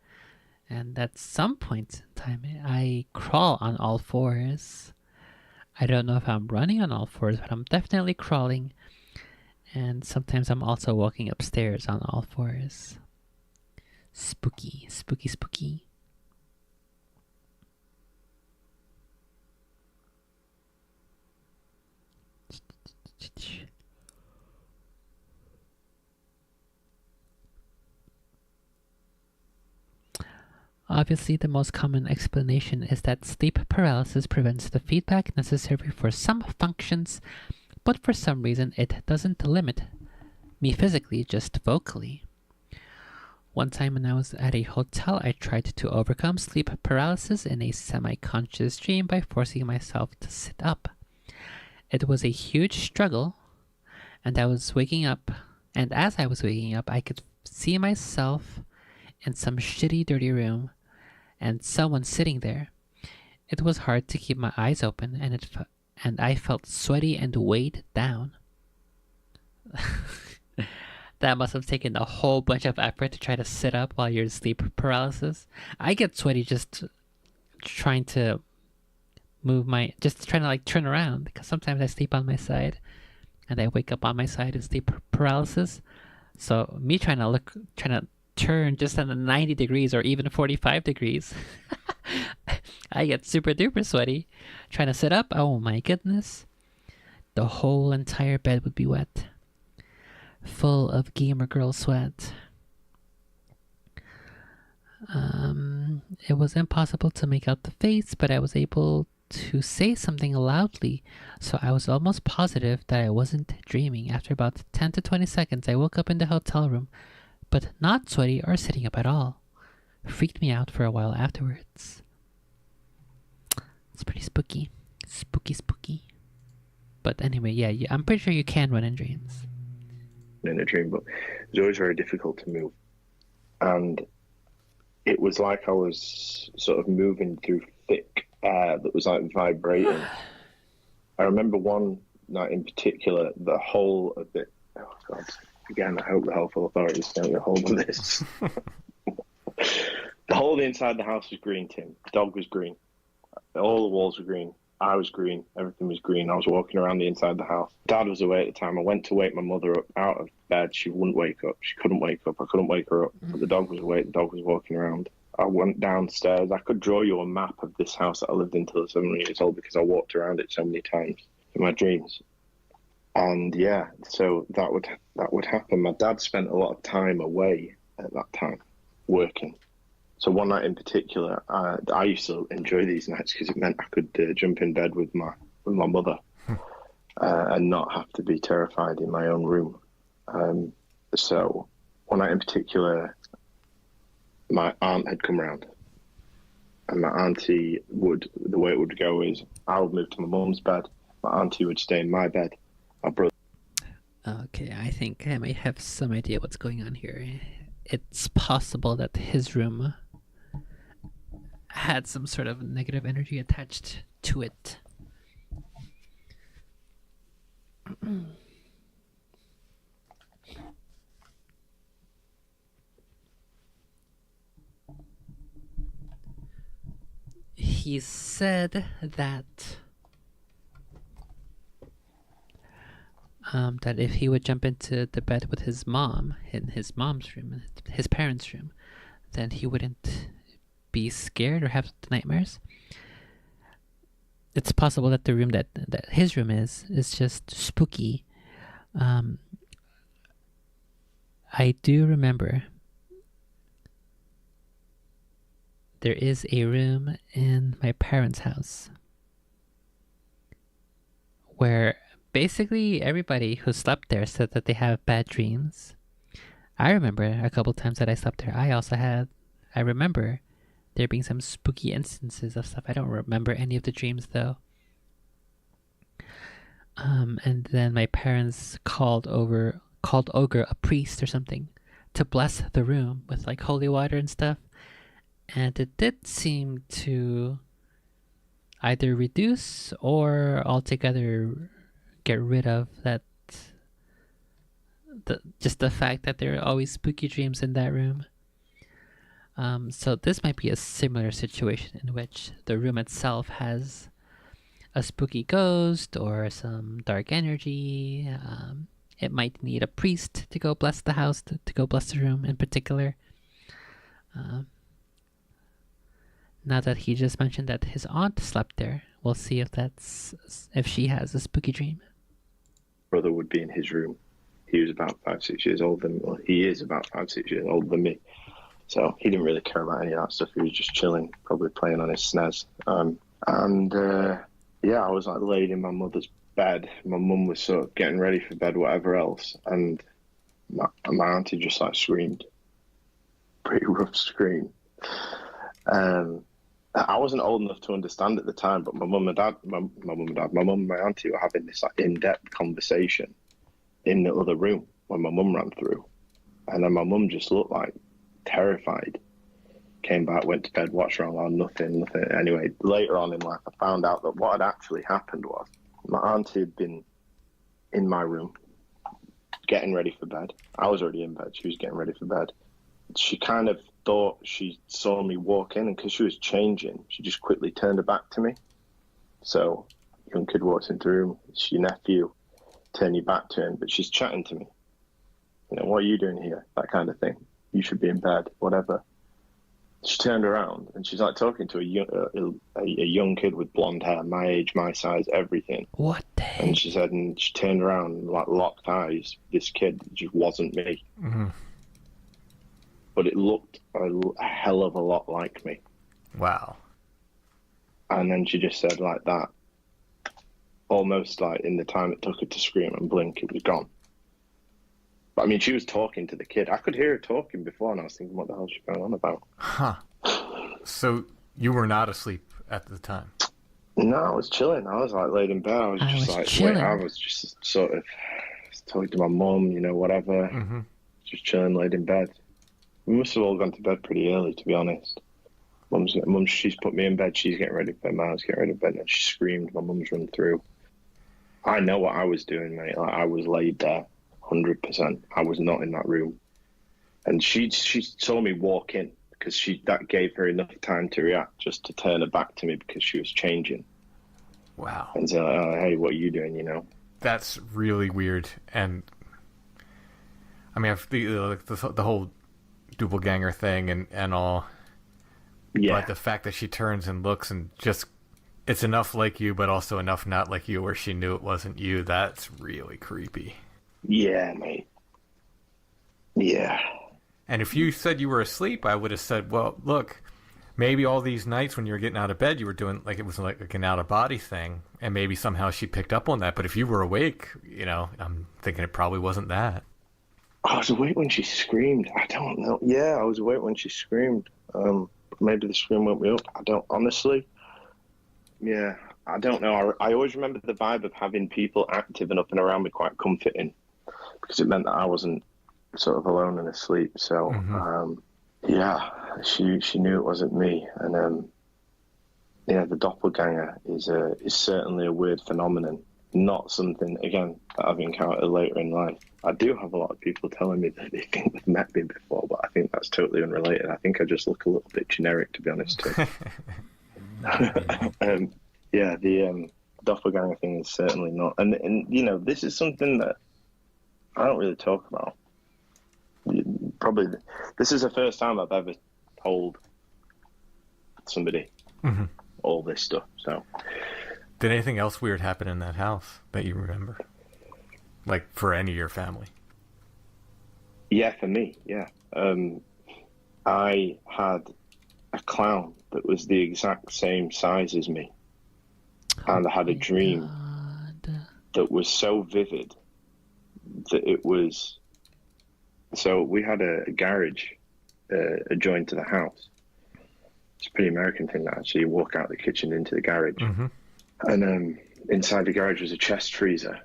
and at some point in time I crawl on all fours. I don't know if I'm running on all fours, but I'm definitely crawling, and sometimes I'm also walking upstairs on all fours. Spooky, spooky, spooky. Obviously, the most common explanation is that sleep paralysis prevents the feedback necessary for some functions, but for some reason it doesn't limit me physically, just vocally. One time when I was at a hotel, I tried to overcome sleep paralysis in a semi-conscious dream by forcing myself to sit up. It was a huge struggle, and as I was waking up, I could see myself in some shitty, dirty room, and someone sitting there. It was hard to keep my eyes open, and I felt sweaty and weighed down. That must have taken a whole bunch of effort to try to sit up while you're in sleep paralysis. I get sweaty just trying to like turn around, because sometimes I sleep on my side and I wake up on my side in sleep paralysis. So me trying to turn just on the 90 degrees or even 45 degrees, I get super duper sweaty. Trying to sit up, oh my goodness. The whole entire bed would be wet, full of gamer girl sweat. It was impossible to make out the face, but I was able to say something loudly, so I was almost positive that I wasn't dreaming. After about 10 to 20 seconds, I woke up in the hotel room, but not sweaty or sitting up at all. Freaked me out for a while afterwards. It's pretty spooky. Spooky, spooky. But anyway, yeah, I'm pretty sure you can run in dreams. In a dream, but it was always very difficult to move. And it was like I was sort of moving through thick air that was like vibrating. I remember one night in particular, the whole of it, oh God, again, I hope the health authorities don't get hold of this. The whole inside of the house was green, Tim. The dog was green. All the walls were green. I was green. Everything was green. I was walking around the inside of the house. Dad was away at the time. I went to wake my mother up out of bed. She wouldn't wake up. She couldn't wake up. I couldn't wake her up. But the dog was awake. The dog was walking around. I went downstairs. I could draw you a map of this house that I lived in until I was 7 years old, because I walked around it so many times in my dreams. And yeah, so that would happen. My dad spent a lot of time away at that time, working. So one night in particular, I used to enjoy these nights because it meant I could jump in bed with my mother and not have to be terrified in my own room. So one night in particular, my aunt had come round, and my auntie the way it would go is I would move to my mum's bed, my auntie would stay in my bed, my brother. Okay, I think I might have some idea what's going on here. It's possible that his room had some sort of negative energy attached to it. He said that that if he would jump into the bed with his mom in his mom's room, his parents' room, then he wouldn't be scared or have nightmares. It's possible that the room that his room is just spooky. I do remember there is a room in my parents' house where basically everybody who slept there said that they have bad dreams. I remember a couple times that I slept there. I remember there being some spooky instances of stuff. I don't remember any of the dreams though. And then my parents called over a priest or something to bless the room with like holy water and stuff. And it did seem to either reduce or altogether get rid of just the fact that there are always spooky dreams in that room. So this might be a similar situation in which the room itself has a spooky ghost or some dark energy. It might need a priest to go bless the house, to go bless the room in particular. Now that he just mentioned that his aunt slept there, we'll see if she has a spooky dream. Brother would be in his room. He was about 5-6 years older than me. Well, he is about 5-6 years older than me. So he didn't really care about any of that stuff. He was just chilling, probably playing on his SNES. I was like laid in my mother's bed. My mum was sort of getting ready for bed, whatever else. And my auntie just like screamed. Pretty rough scream. I wasn't old enough to understand at the time, but my mum and my auntie were having this like in-depth conversation in the other room when my mum ran through. And then my mum just looked like terrified. Came back, went to bed, watched her on, nothing. Anyway, later on in life, I found out that what had actually happened was my auntie had been in my room getting ready for bed. I was already in bed. She was getting ready for bed. She kind of thought she saw me walk in, and because she was changing, she just quickly turned her back to me. So, young kid walks into the room, it's your nephew, turn your back to him, but she's chatting to me. You know, what are you doing here? That kind of thing. You should be in bed, whatever. She turned around and she's like talking to a young kid with blonde hair, my age, my size, everything. What the heck? And she said, and she turned around and like locked eyes. This kid just wasn't me. Mm-hmm. But it looked a hell of a lot like me. Wow. And then she just said like that, almost like in the time it took her to scream and blink, it was gone. But I mean, she was talking to the kid. I could hear her talking before, and I was thinking, what the hell is she going on about? Huh. So you were not asleep at the time? No, I was chilling. I was like laid in bed. I was just sort of talking to my mum, you know, whatever. Mm-hmm. Just chilling, laid in bed. We must have all gone to bed pretty early, to be honest. Mum, she's put me in bed. She's getting ready for bed. I was getting ready for bed, and she screamed. My mum's run through. I know what I was doing, mate. Like, I was laid there, 100%. I was not in that room. And she saw me walk in because that gave her enough time to react, just to turn her back to me because she was changing. Wow. And so, hey, what are you doing, you know? That's really weird. And I mean, the whole doppelganger thing and all. Yeah. But the fact that she turns and looks and just, it's enough like you, but also enough not like you where she knew it wasn't you, that's really creepy. Yeah, mate. Yeah. And if you said you were asleep, I would have said, well, look, maybe all these nights when you were getting out of bed, you were doing like it was like an out-of-body thing, and maybe somehow she picked up on that. But if you were awake, you know, I'm thinking it probably wasn't that. I was awake when she screamed. I don't know. Yeah, I was awake when she screamed. Maybe the scream woke me up. I don't, honestly. Yeah, I don't know. I always remember the vibe of having people active and up and around me quite comforting, because it meant that I wasn't sort of alone and asleep. So, yeah, she knew it wasn't me. And yeah, the doppelganger is certainly a weird phenomenon. Not something, again, that I've encountered later in life. I do have a lot of people telling me that they think they've met me before, but I think that's totally unrelated. I think I just look a little bit generic, to be honest, too. Yeah, the doppelganger thing is certainly not. And you know, this is something that I don't really talk about. Probably, this is the first time I've ever told somebody all this stuff, so... Did anything else weird happen in that house that you remember? Like, for any of your family? Yeah, for me, yeah. I had a clown that was the exact same size as me. And I had a dream that was so vivid that it was... So we had a garage adjoined to the house. It's a pretty American thing, that actually. You walk out the kitchen into the garage. And inside the garage was a chest freezer.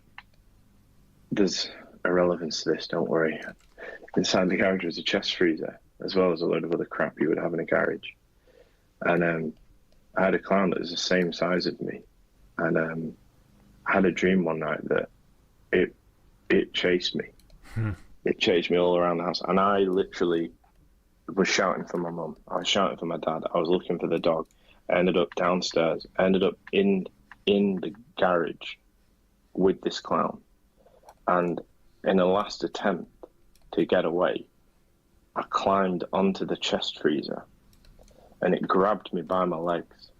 There's a relevance to this, don't worry. Inside the garage was a chest freezer, as well as a load of other crap you would have in a garage. And I had a clown that was the same size as me. And I had a dream one night that it chased me. It chased me all around the house. And I literally was shouting for my mum. I was shouting for my dad. I was looking for the dog. I ended up downstairs. I ended up in the garage with this clown. And in a last attempt to get away, I climbed onto the chest freezer and it grabbed me by my legs.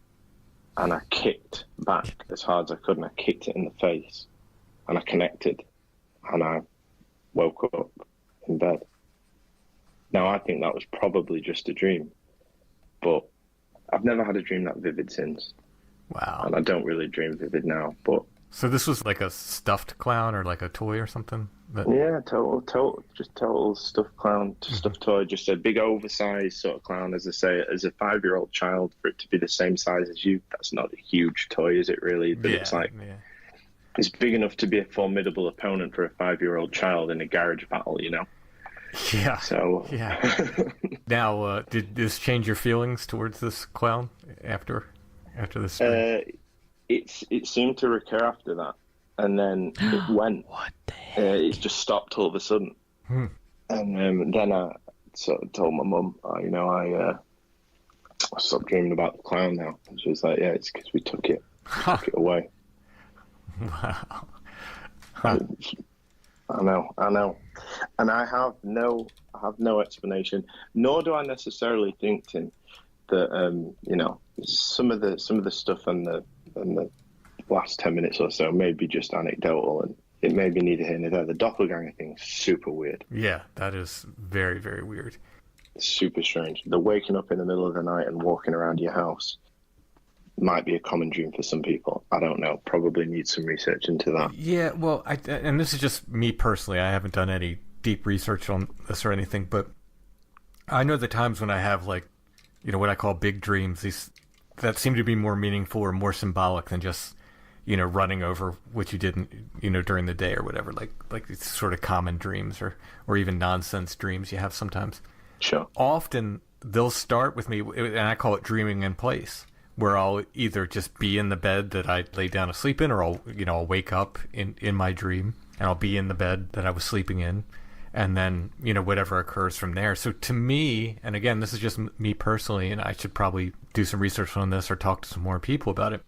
And I kicked back as hard as I could, and I kicked it in the face. And I connected. And I woke up in bed. Now, I think that was probably just a dream. But I've never had a dream that vivid since. Wow. And I don't really dream vivid now, but... So this was like a stuffed clown or like a toy or something? Yeah, total stuffed clown, stuffed toy, just a big oversized sort of clown. As I say, as a 5-year-old child, for it to be the same size as you, that's not a huge toy, is it really? But it's like, it's big enough to be a formidable opponent for a 5-year-old child in a garage battle, you know? Yeah. So... Yeah. Now, did this change your feelings towards this clown after this? It seemed to recur after that, and then it went. What the heck? It just stopped all of a sudden. And then I sort of told my mum, I stopped dreaming about the clown now. And she was like, yeah, it's because we took it away. Wow. I know. And I have no explanation, nor do I necessarily think, Tim, that some of the stuff in the last 10 minutes or so may be just anecdotal, and it may be neither here nor there. The doppelganger thing is super weird. Yeah, that is very, very weird. Super strange. The waking up in the middle of the night and walking around your house might be a common dream for some people. I don't know. Probably need some research into that. Yeah, well, and this is just me personally. I haven't done any deep research on this or anything, but I know the times when I have, like, what I call big dreams, these that seem to be more meaningful or more symbolic than just, running over what you did, during the day or whatever, like these sort of common dreams or even nonsense dreams you have sometimes. Sure. Often they'll start with me, and I call it dreaming in place, where I'll either just be in the bed that I lay down to sleep in, or I'll wake up in my dream and I'll be in the bed that I was sleeping in, and then whatever occurs from there. So to me, and again, this is just me personally, and I should probably do some research on this or talk to some more people about it,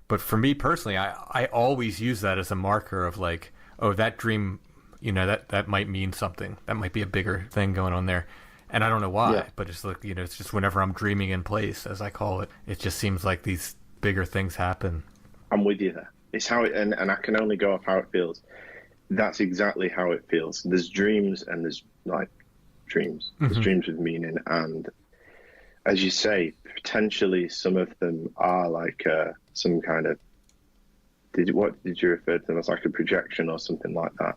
but for me personally, I always use that as a marker of, like, oh, that dream, that might mean something, that might be a bigger thing going on there. And I don't know why, but it's like, it's just whenever I'm dreaming in place, as I call it, it just seems like these bigger things happen. I'm with you there. It's how and I can only go off how it feels. That's exactly how it feels. There's dreams and there's, like, dreams. There's dreams with meaning. And as you say, potentially some of them are like some kind of, what did you refer to them as, like a projection or something like that?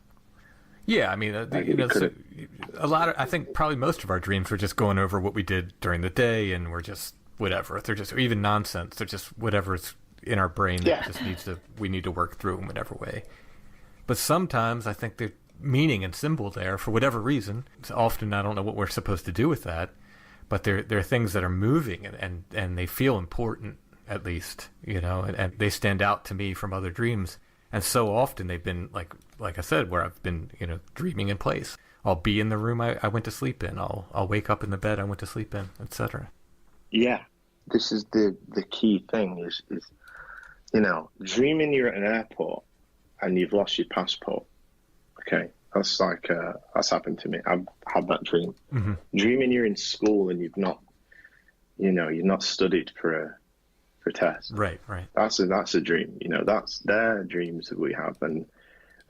Yeah, I mean, Like, you it know, so could've- a lot of, I think probably most of our dreams were just going over what we did during the day, and we're just whatever. They're just, or even nonsense. They're just whatever's in our brain that Yeah. just we need to work through in whatever way. But sometimes I think the meaning and symbol there for whatever reason. It's often I don't know what we're supposed to do with that, but they're things that are moving and they feel important, at least, you know, and they stand out to me from other dreams. And so often they've been like I said, where I've been, you know, dreaming in place. I'll be in the room I went to sleep in. I'll wake up in the bed I went to sleep in, etc. Yeah, this is the key thing is you know, dreaming you're at an airport and you've lost your passport. Okay, that's like that's happened to me. I've had that dream. Mm-hmm. Dreaming you're in school and you've not studied for a test. Right. That's a dream. You know, they're dreams that we have, and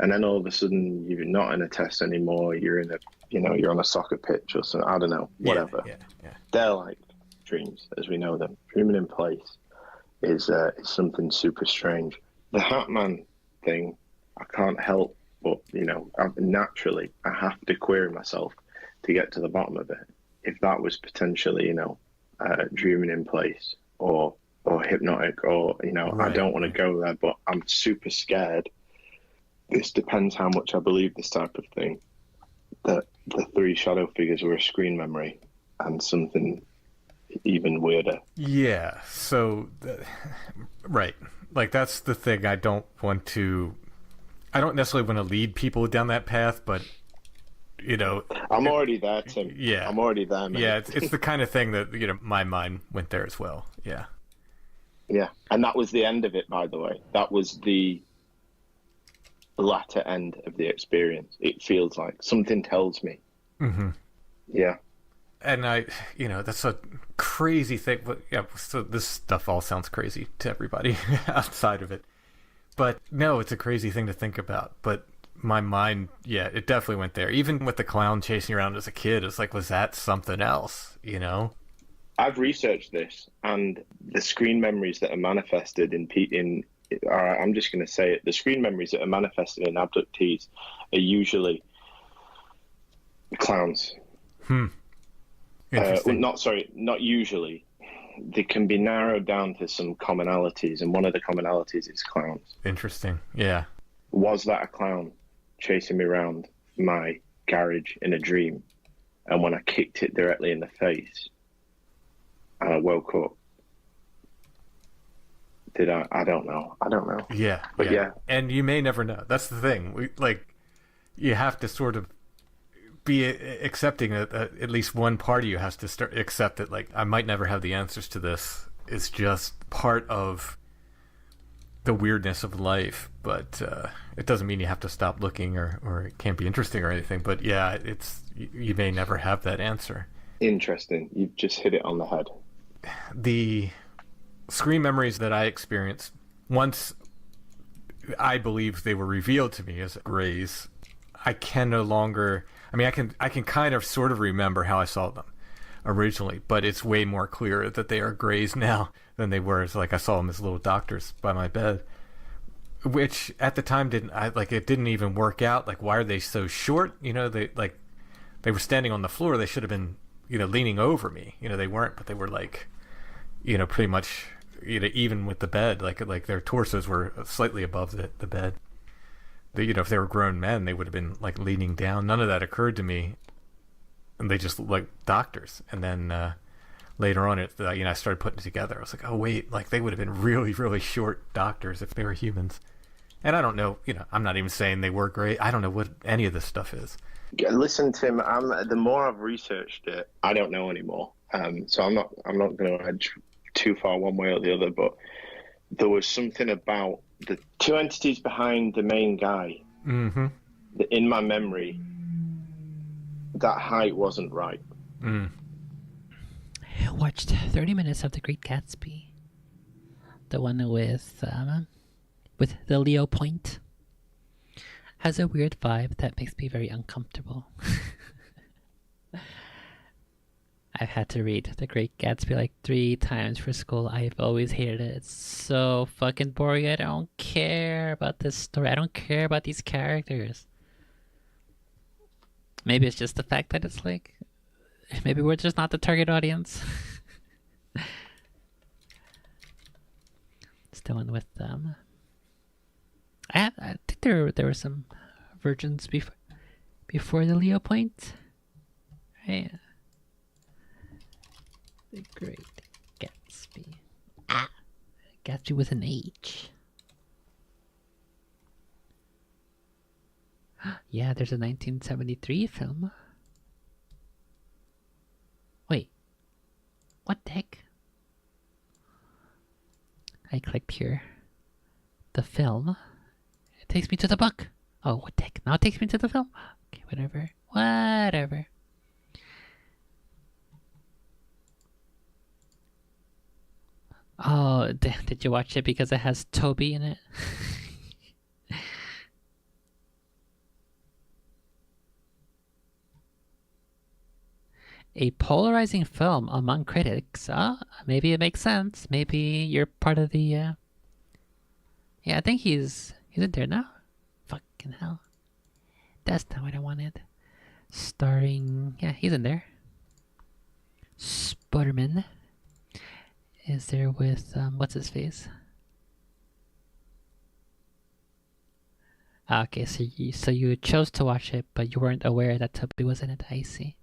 then all of a sudden you're not in a test anymore. You're in you're on a soccer pitch or something. I don't know, whatever. Yeah. They're like dreams as we know them. Dreaming in place is something super strange. The Hat Man thing, I can't help but, you know, naturally I have to query myself to get to the bottom of it. If that was potentially, you know, dreaming in place or hypnotic, or, you know, Right. I don't want to go there, but I'm super scared. This depends how much I believe this type of thing, that the three shadow figures were a screen memory and something even weirder. Yeah. So, right. Like, that's the thing. I don't necessarily want to lead people down that path, but, you know. I'm already there, Tim. Yeah. I'm already there, man. Yeah, it's the kind of thing that, you know, my mind went there as well. Yeah. Yeah. And that was the end of it, by the way. That was the latter end of the experience. It feels like something tells me. Mm-hmm. Yeah. And that's a crazy thing. But yeah, so this stuff all sounds crazy to everybody outside of it. But no, it's a crazy thing to think about. But my mind, yeah, it definitely went there. Even with the clown chasing around as a kid, it's like, was that something else, you know? I've researched this, and the screen memories that are manifested I'm just going to say it, the screen memories that are manifested in abductees are usually clowns. Interesting. Not usually. They can be narrowed down to some commonalities, and one of the commonalities is clowns. Interesting. Yeah. Was that a clown chasing me around my garage in a dream? And when I kicked it directly in the face and I woke up, did I don't know. Yeah. But yeah. And you may never know. That's the thing. You have to sort of be accepting that at least one part of you has to start accept that, like, I might never have the answers to this. It's just part of the weirdness of life, but it doesn't mean you have to stop looking or it can't be interesting or anything. But yeah, you may never have that answer. Interesting. You've just hit it on the head. The screen memories that I experienced, once I believe they were revealed to me as grays, I can no longer. I mean, I can kind of sort of remember how I saw them originally, but it's way more clear that they are grays now than they were. It's like I saw them as little doctors by my bed, which at the time it didn't even work out. Like, why are they so short? You know, they were standing on the floor. They should have been, you know, leaning over me. You know, they weren't, but they were, like, you know, pretty much, you know, even with the bed, like their torsos were slightly above the bed. You know, if they were grown men, they would have been, like, leaning down. None of that occurred to me, and they just looked like doctors. And then later on, I started putting it together. I was like, oh wait, like, they would have been really, really short doctors if they were humans. And I don't know, you know, I'm not even saying they were great. I don't know what any of this stuff is. Listen, Tim, the more I've researched it, I don't know anymore. So I'm not going to edge too far one way or the other, but there was something about the two entities behind the main guy. Mm-hmm. In my memory, that height wasn't right. Mm. I watched 30 minutes of The Great Gatsby. The one with the Leo point. Has a weird vibe that makes me very uncomfortable. I've had to read The Great Gatsby like 3 times for school. I've always hated it. It's so fucking boring. I don't care about this story. I don't care about these characters. Maybe it's just the fact that it's like, maybe we're just not the target audience. Still in with them. I think there were some virgins before the Leo point. Right? The Great Gatsby. Gatsby with an H. Yeah, there's a 1973 film. Wait. What the heck? I clicked here. The film. It takes me to the book. Oh, what the heck? Now it takes me to the film? Okay, whatever. Whatever. Oh, did you watch it because it has Toby in it? A polarizing film among critics. Maybe it makes sense. Maybe you're part of the. Yeah, I think he's in there now. Fucking hell, that's not what I wanted. Starring, yeah, he's in there. Sputterman is there with what's his face? Okay, so you chose to watch it, but you weren't aware that Toby was in it. I see.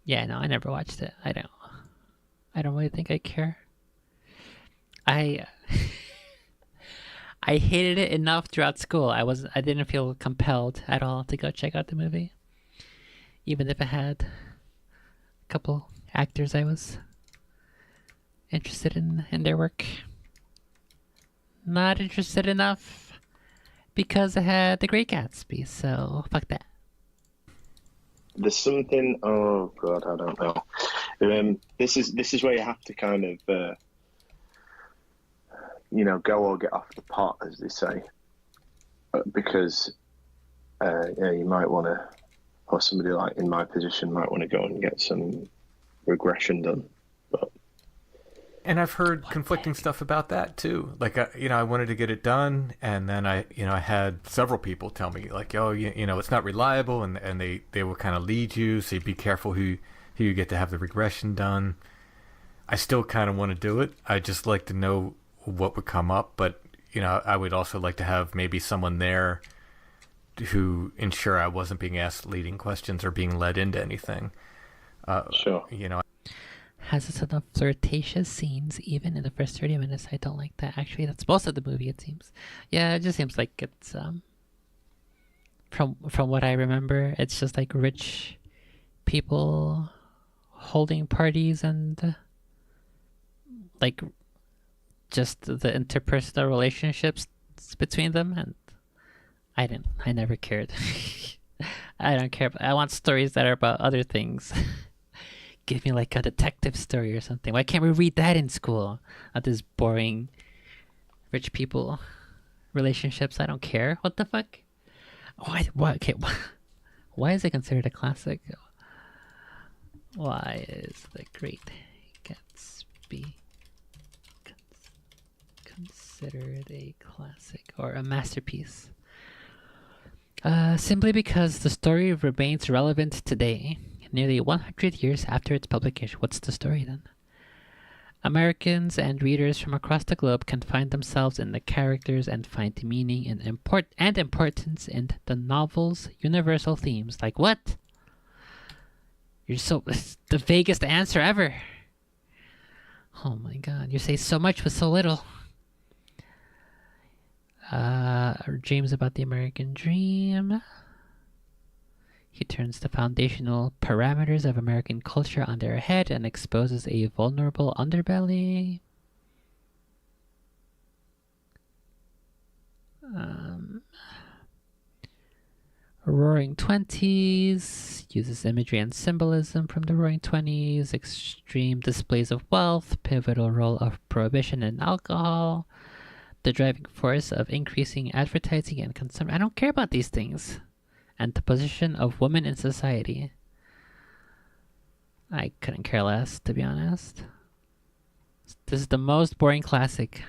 Yeah, no, I never watched it. I don't really think I care. I hated it enough throughout school. I didn't feel compelled at all to go check out the movie, even if it had a couple actors I was interested in their work. Not interested enough because it had The Great Gatsby. So fuck that. There's something. Oh God, I don't know. This is where you have to kind of, go or get off the pot, as they say, because you might want to, or somebody like in my position might want to go and get some regression done. And I've heard conflicting stuff about that too. Like, I wanted to get it done, and then I had several people tell me like, oh, it's not reliable, and they will kind of lead you, so you be careful who you get to have the regression done. I still kind of want to do it. I just like to know what would come up, but I would also like to have maybe someone there who ensure I wasn't being asked leading questions or being led into anything. Sure. Has a ton of flirtatious scenes even in the first 30 minutes. I don't like that. Actually, that's most of the movie, it seems. Yeah, it just seems like it's from what I remember, it's just like rich people holding parties and like just the interpersonal relationships between them, and I never cared. I don't care. I want stories that are about other things. Give me like a detective story or something. Why can't we read that in school? Not this boring rich people relationships. I don't care. What the fuck? Why? What? Okay. Why is it considered a classic? Why is The Great Gatsby considered a classic or a masterpiece? Simply because the story remains relevant today. Nearly 100 years after its publication. What's the story then? Americans and readers from across the globe can find themselves in the characters and find meaning and importance in the novel's universal themes. Like what? It's the vaguest answer ever. Oh my god, you say so much with so little. Dreams about the American dream. He turns the foundational parameters of American culture on their head and exposes a vulnerable underbelly. Roaring Twenties uses imagery and symbolism from the Roaring Twenties. Extreme displays of wealth, pivotal role of prohibition and alcohol, the driving force of increasing advertising and consumption. I don't care about these things. And the position of women in society. I couldn't care less, to be honest. This is the most boring classic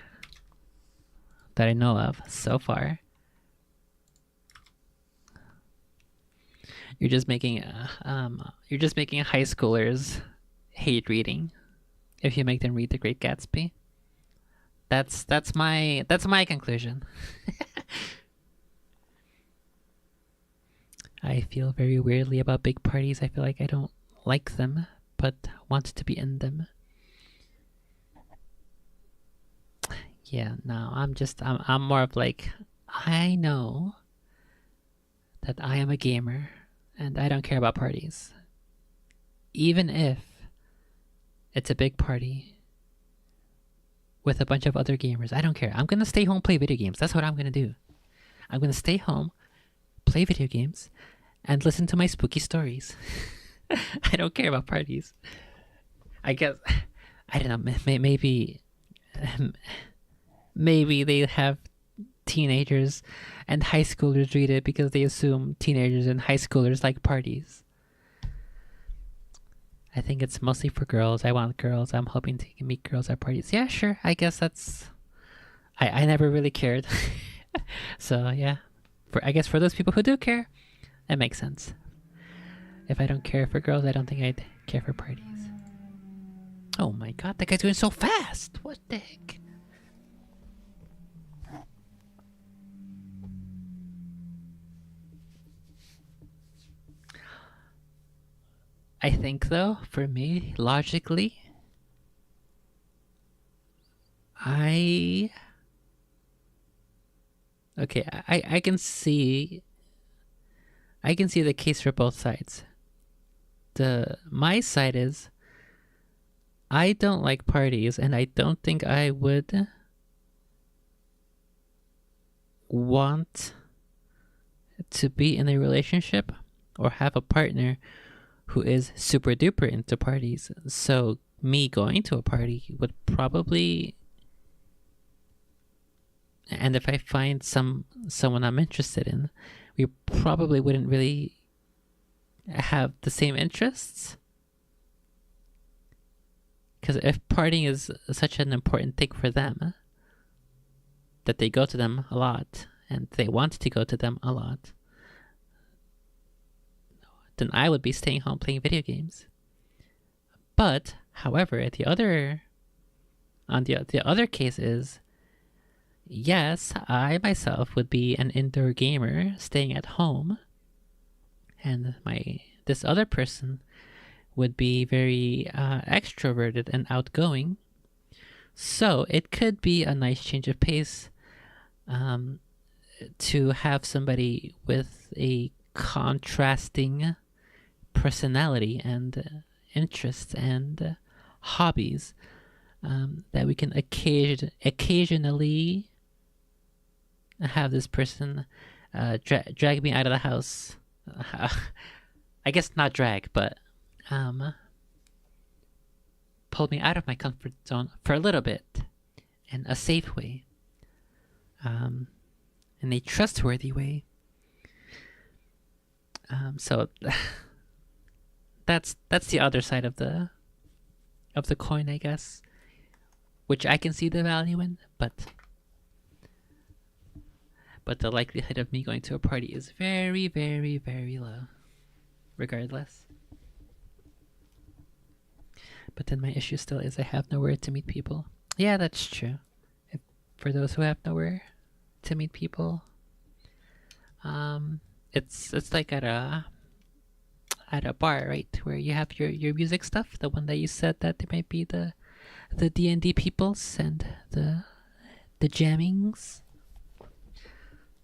that I know of so far. You're just making high schoolers hate reading if you make them read The Great Gatsby. That's my conclusion. I feel very weirdly about big parties. I feel like I don't like them, but want to be in them. Yeah, no, I'm more of like, I know that I am a gamer and I don't care about parties. Even if it's a big party with a bunch of other gamers, I don't care. I'm gonna stay home, play video games. That's what I'm gonna do. I'm gonna stay home, play video games, and listen to my spooky stories. I don't care about parties. I guess, I don't know, maybe they have teenagers and high schoolers read it because they assume teenagers and high schoolers like parties. I think it's mostly for girls. I want girls. I'm hoping to meet girls at parties. Yeah, sure. I guess that's... I never really cared. So, yeah. I guess for those people who do care, that makes sense. If I don't care for girls, I don't think I'd care for parties. Oh my god, that guy's going so fast! What the heck? I think, though, for me, logically, I can see the case for both sides. My side is I don't like parties, and I don't think I would want to be in a relationship or have a partner who is super duper into parties. So me going to a party would probably, and if I find someone I'm interested in, we probably wouldn't really have the same interests. Because if partying is such an important thing for them, that they go to them a lot, and they want to go to them a lot, then I would be staying home playing video games. But, however, the other case is, yes, I myself would be an indoor gamer staying at home, and this other person would be very extroverted and outgoing. So it could be a nice change of pace to have somebody with a contrasting personality and interests and hobbies that we can occasionally have this person drag me out of the house. I guess not drag, but pull me out of my comfort zone for a little bit in a safe way, in a trustworthy way. So that's the other side of the coin, I guess, which I can see the value in, but the likelihood of me going to a party is very, very, very low, regardless. But then my issue still is I have nowhere to meet people. Yeah, that's true. For those who have nowhere to meet people, it's like at a bar, right, where you have your music stuff. The one that you said that there might be the D&D peoples and the jammings.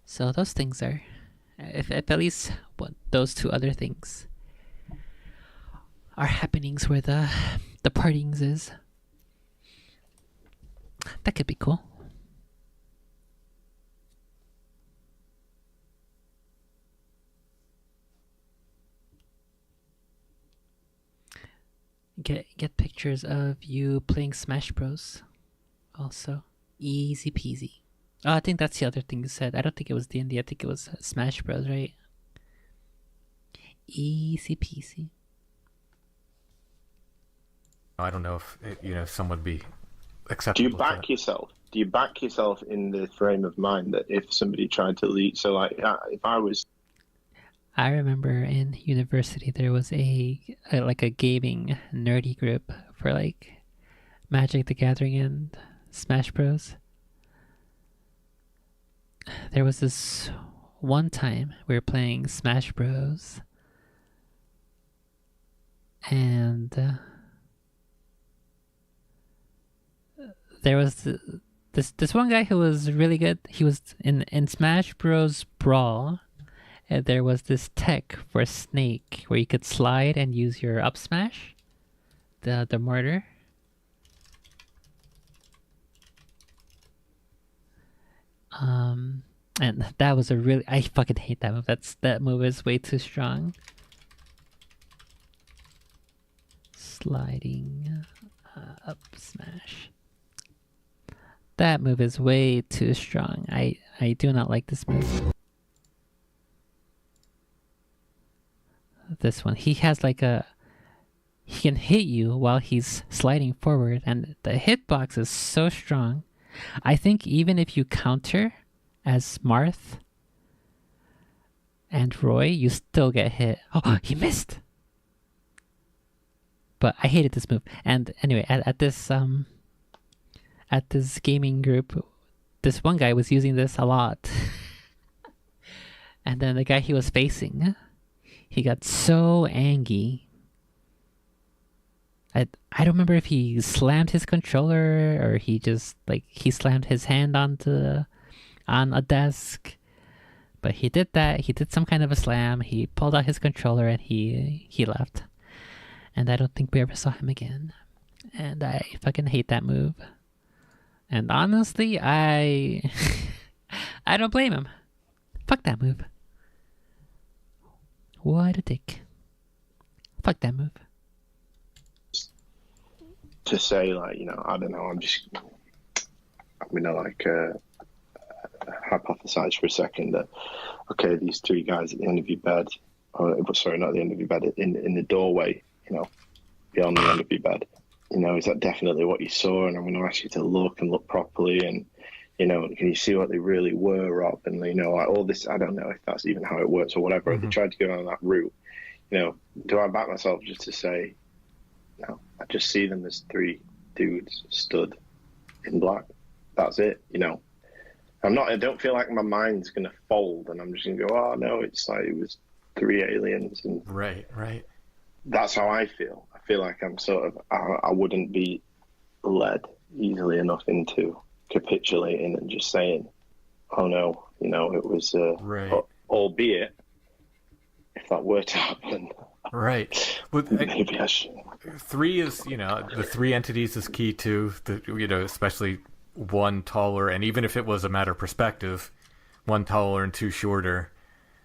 So those things are, if at least those two other things are happenings where the partings is, that could be cool. Get pictures of you playing Smash Bros. Also, easy peasy. Oh, I think that's the other thing you said. I don't think it was D&D. I think it was Smash Bros. Right? Easy peasy. I don't know if some would be acceptable. Do you back yourself? Do you back yourself in the frame of mind that if somebody tried to lead? So, like, if I was, I remember in university there was a like a gaming nerdy group for like Magic the Gathering and Smash Bros. There was this one time we were playing Smash Bros. And there was this one guy who was really good. He was in Smash Bros. Brawl. There was this tech for Snake where you could slide and use your up smash, the mortar. And that was a really, I fucking hate that move. That move is way too strong. Sliding up smash. That move is way too strong. I do not like this move. This one, he has like he can hit you while he's sliding forward, and the hitbox is so strong. I think even if you counter as Marth and Roy, you still get hit. Oh, he missed! But I hated this move. And anyway, at this gaming group, this one guy was using this a lot. And then the guy he was facing, he got so angry. I don't remember if he slammed his controller or he just he slammed his hand on a desk. But he did that. He did some kind of a slam. He pulled out his controller and he left. And I don't think we ever saw him again. And I fucking hate that move. And honestly, I don't blame him. Fuck that move. What a dick. Fuck that move. To say, like, I don't know, I'm gonna hypothesize for a second that, okay, these three guys at the end of your bed, sorry, not the end of your bed, in the doorway, beyond the end of your bed, is that definitely what you saw? And I'm going to ask you to look and look properly, and can you see what they really were, Rob? And like all this, I don't know if that's even how it works or whatever. If they tried to go down that route, do I back myself just to say, no, I just see them as three dudes stood in black. That's it, I don't feel like my mind's going to fold and I'm just going to go, oh no, it's like it was three aliens. And Right. that's how I feel. I feel like I'm sort of, I wouldn't be led easily enough into capitulating and just saying, oh no, it was, right. Albeit, if that were to happen, right. Well, maybe I should. Three is, the three entities is key too, especially one taller, and even if it was a matter of perspective, one taller and two shorter,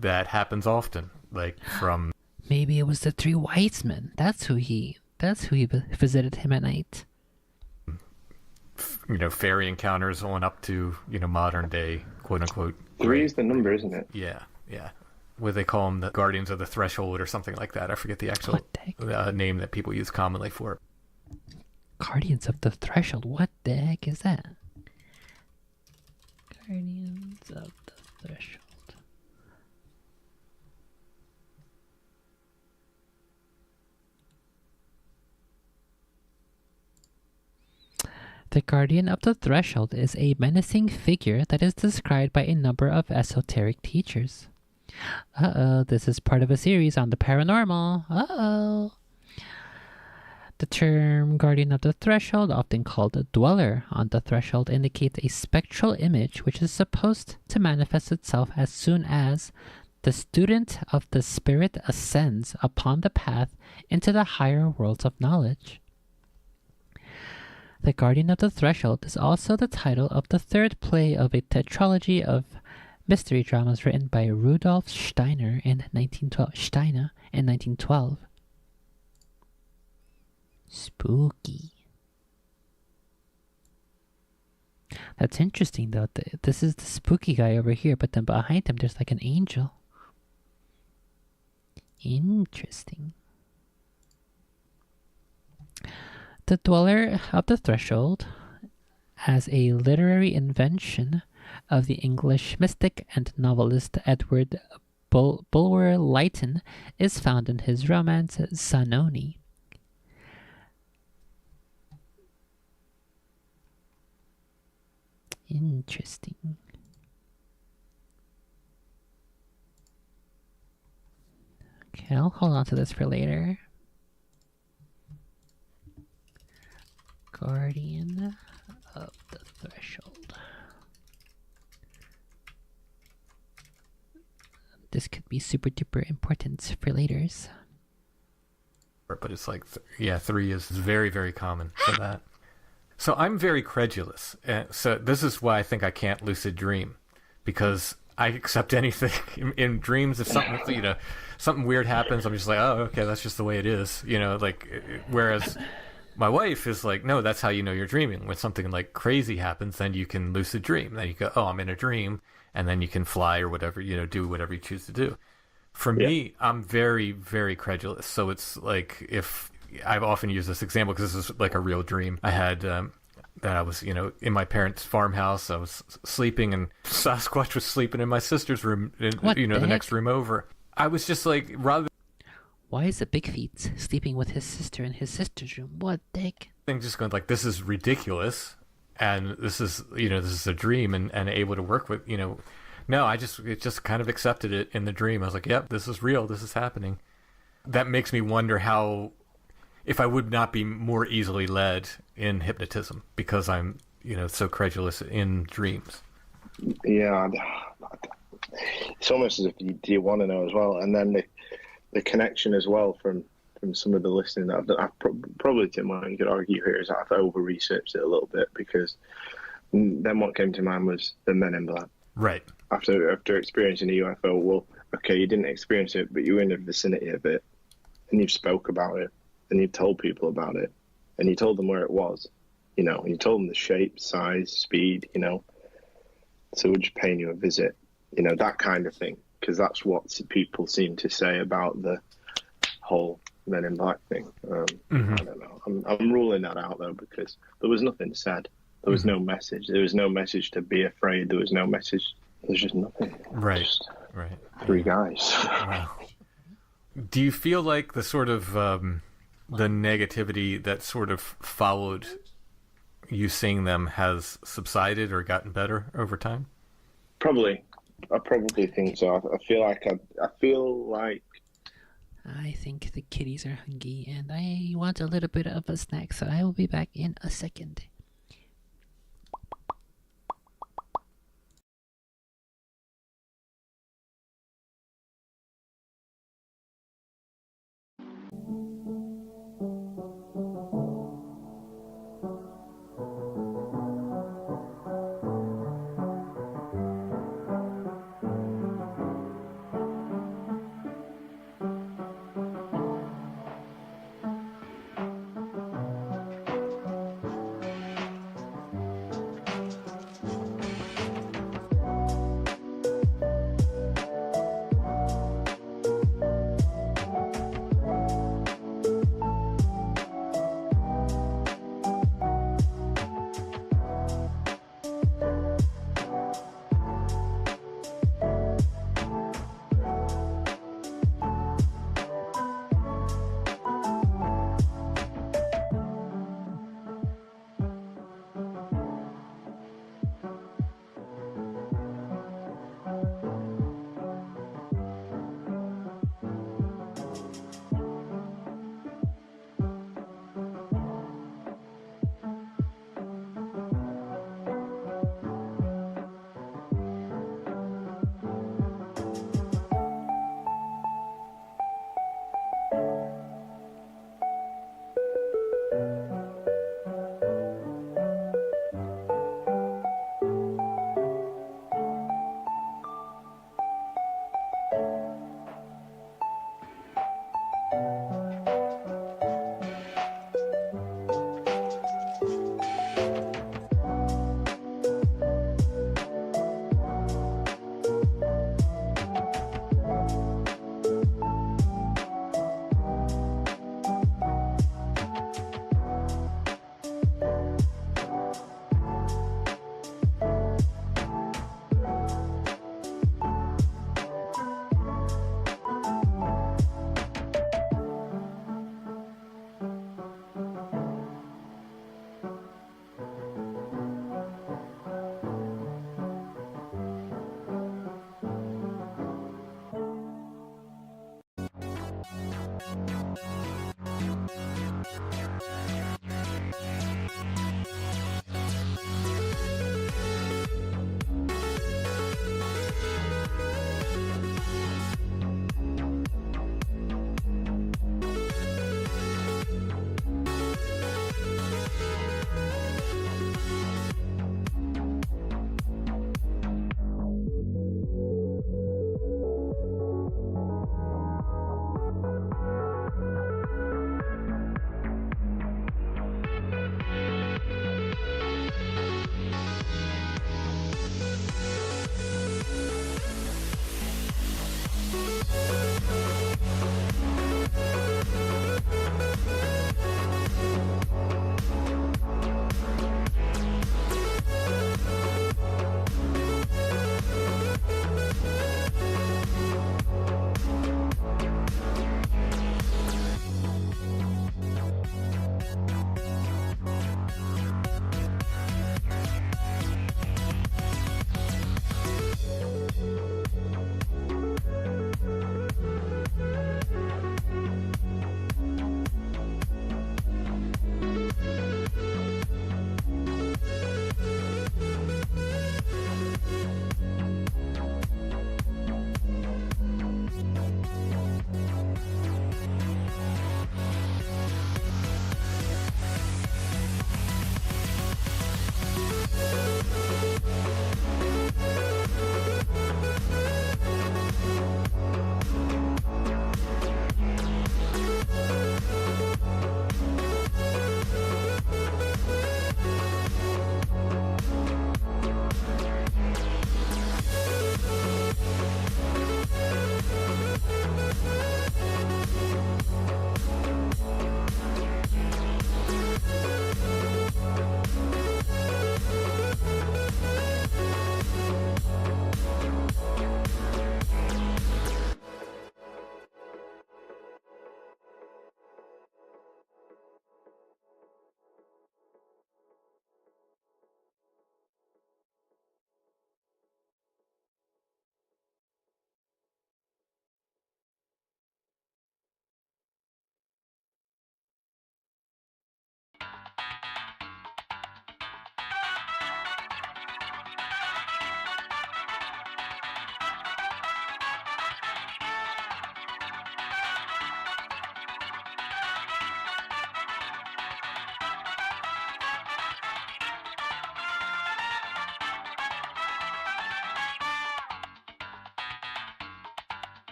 that happens often, like from... Maybe it was the three wise men. That's who he visited him at night. Fairy encounters on up to, modern day, quote unquote. Three is the number, isn't it? Yeah. Where they call them the Guardians of the Threshold or something like that. I forget the actual name that people use commonly for it. Guardians of the Threshold? What the heck is that? Guardians of the Threshold. The Guardian of the Threshold is a menacing figure that is described by a number of esoteric teachers. Uh-oh, this is part of a series on the paranormal. Uh-oh. The term Guardian of the Threshold, often called a dweller on the threshold, indicates a spectral image which is supposed to manifest itself as soon as the student of the spirit ascends upon the path into the higher worlds of knowledge. The Guardian of the Threshold is also the title of the third play of a tetralogy of mystery dramas written by Rudolf Steiner in 1912. Spooky. That's interesting, though. This is the spooky guy over here, but then behind him there's like an angel. Interesting. The Dweller of the Threshold, as a literary invention of the English mystic and novelist Edward Bulwer Lytton is found in his romance Zanoni. Interesting. Okay, I'll hold on to this for later. Guardian of the Threshold. This could be super duper important for laters. But it's like, 3 is very, very common for that. So I'm very credulous. So this is why I think I can't lucid dream, because I accept anything in dreams. If something, something weird happens, I'm just like, oh, okay, that's just the way it is. Whereas my wife is like, no, that's how you know you're dreaming. When something like crazy happens, then you can lucid dream. Then you go, oh, I'm in a dream, and then you can fly or whatever, do whatever you choose to do. For me, I'm very, very credulous. So it's like, if I've often used this example because this is like a real dream. I had that I was, in my parents' farmhouse. I was sleeping, and Sasquatch was sleeping in my sister's room, the next room over. I was just like, why is the Big Feet sleeping with his sister in his sister's room? What the heck? Just going like, this is ridiculous, and this is a dream, and able to work with, No, I just kind of accepted it in the dream. I was like, yep, this is real. This is happening. That makes me wonder if I would not be more easily led in hypnotism, because I'm, so credulous in dreams. Yeah, it's almost as if you want to know as well, and then the connection as well from some of the listening that I've done. Probably, Tim, what you could argue here is I've over-researched it a little bit, because then what came to mind was the Men in Black. Right. After experiencing a UFO, well, okay, you didn't experience it, but you were in the vicinity of it, and you've spoke about it, and you've told people about it, and you told them where it was, and you told them the shape, size, speed, so we're just paying you a visit, that kind of thing, because that's what people seem to say about the whole Men in Black thing. I don't know. I'm ruling that out, though, because there was nothing said. There was no message. There was no message to be afraid. There was no message. There's just nothing. Right. Just right. 3 guys. Wow. Do you feel like the sort of the negativity that sort of followed you seeing them has subsided or gotten better over time? Probably. I probably think so. I feel like I think the kitties are hungry, and I want a little bit of a snack, so I will be back in a second.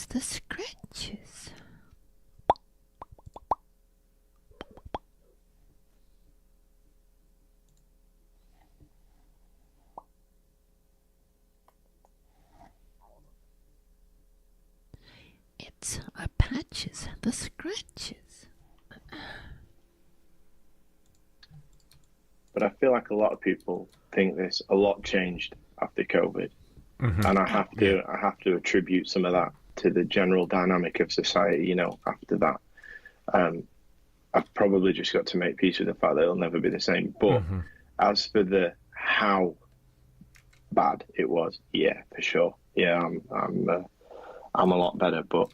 the scratches. It's patches, the scratches. But I feel like a lot of people think this. A lot changed after COVID, and I have to attribute some of that to the general dynamic of society. After that, I've probably just got to make peace with the fact that it'll never be the same. But as for the how bad it was, yeah, for sure. Yeah, I'm a lot better, but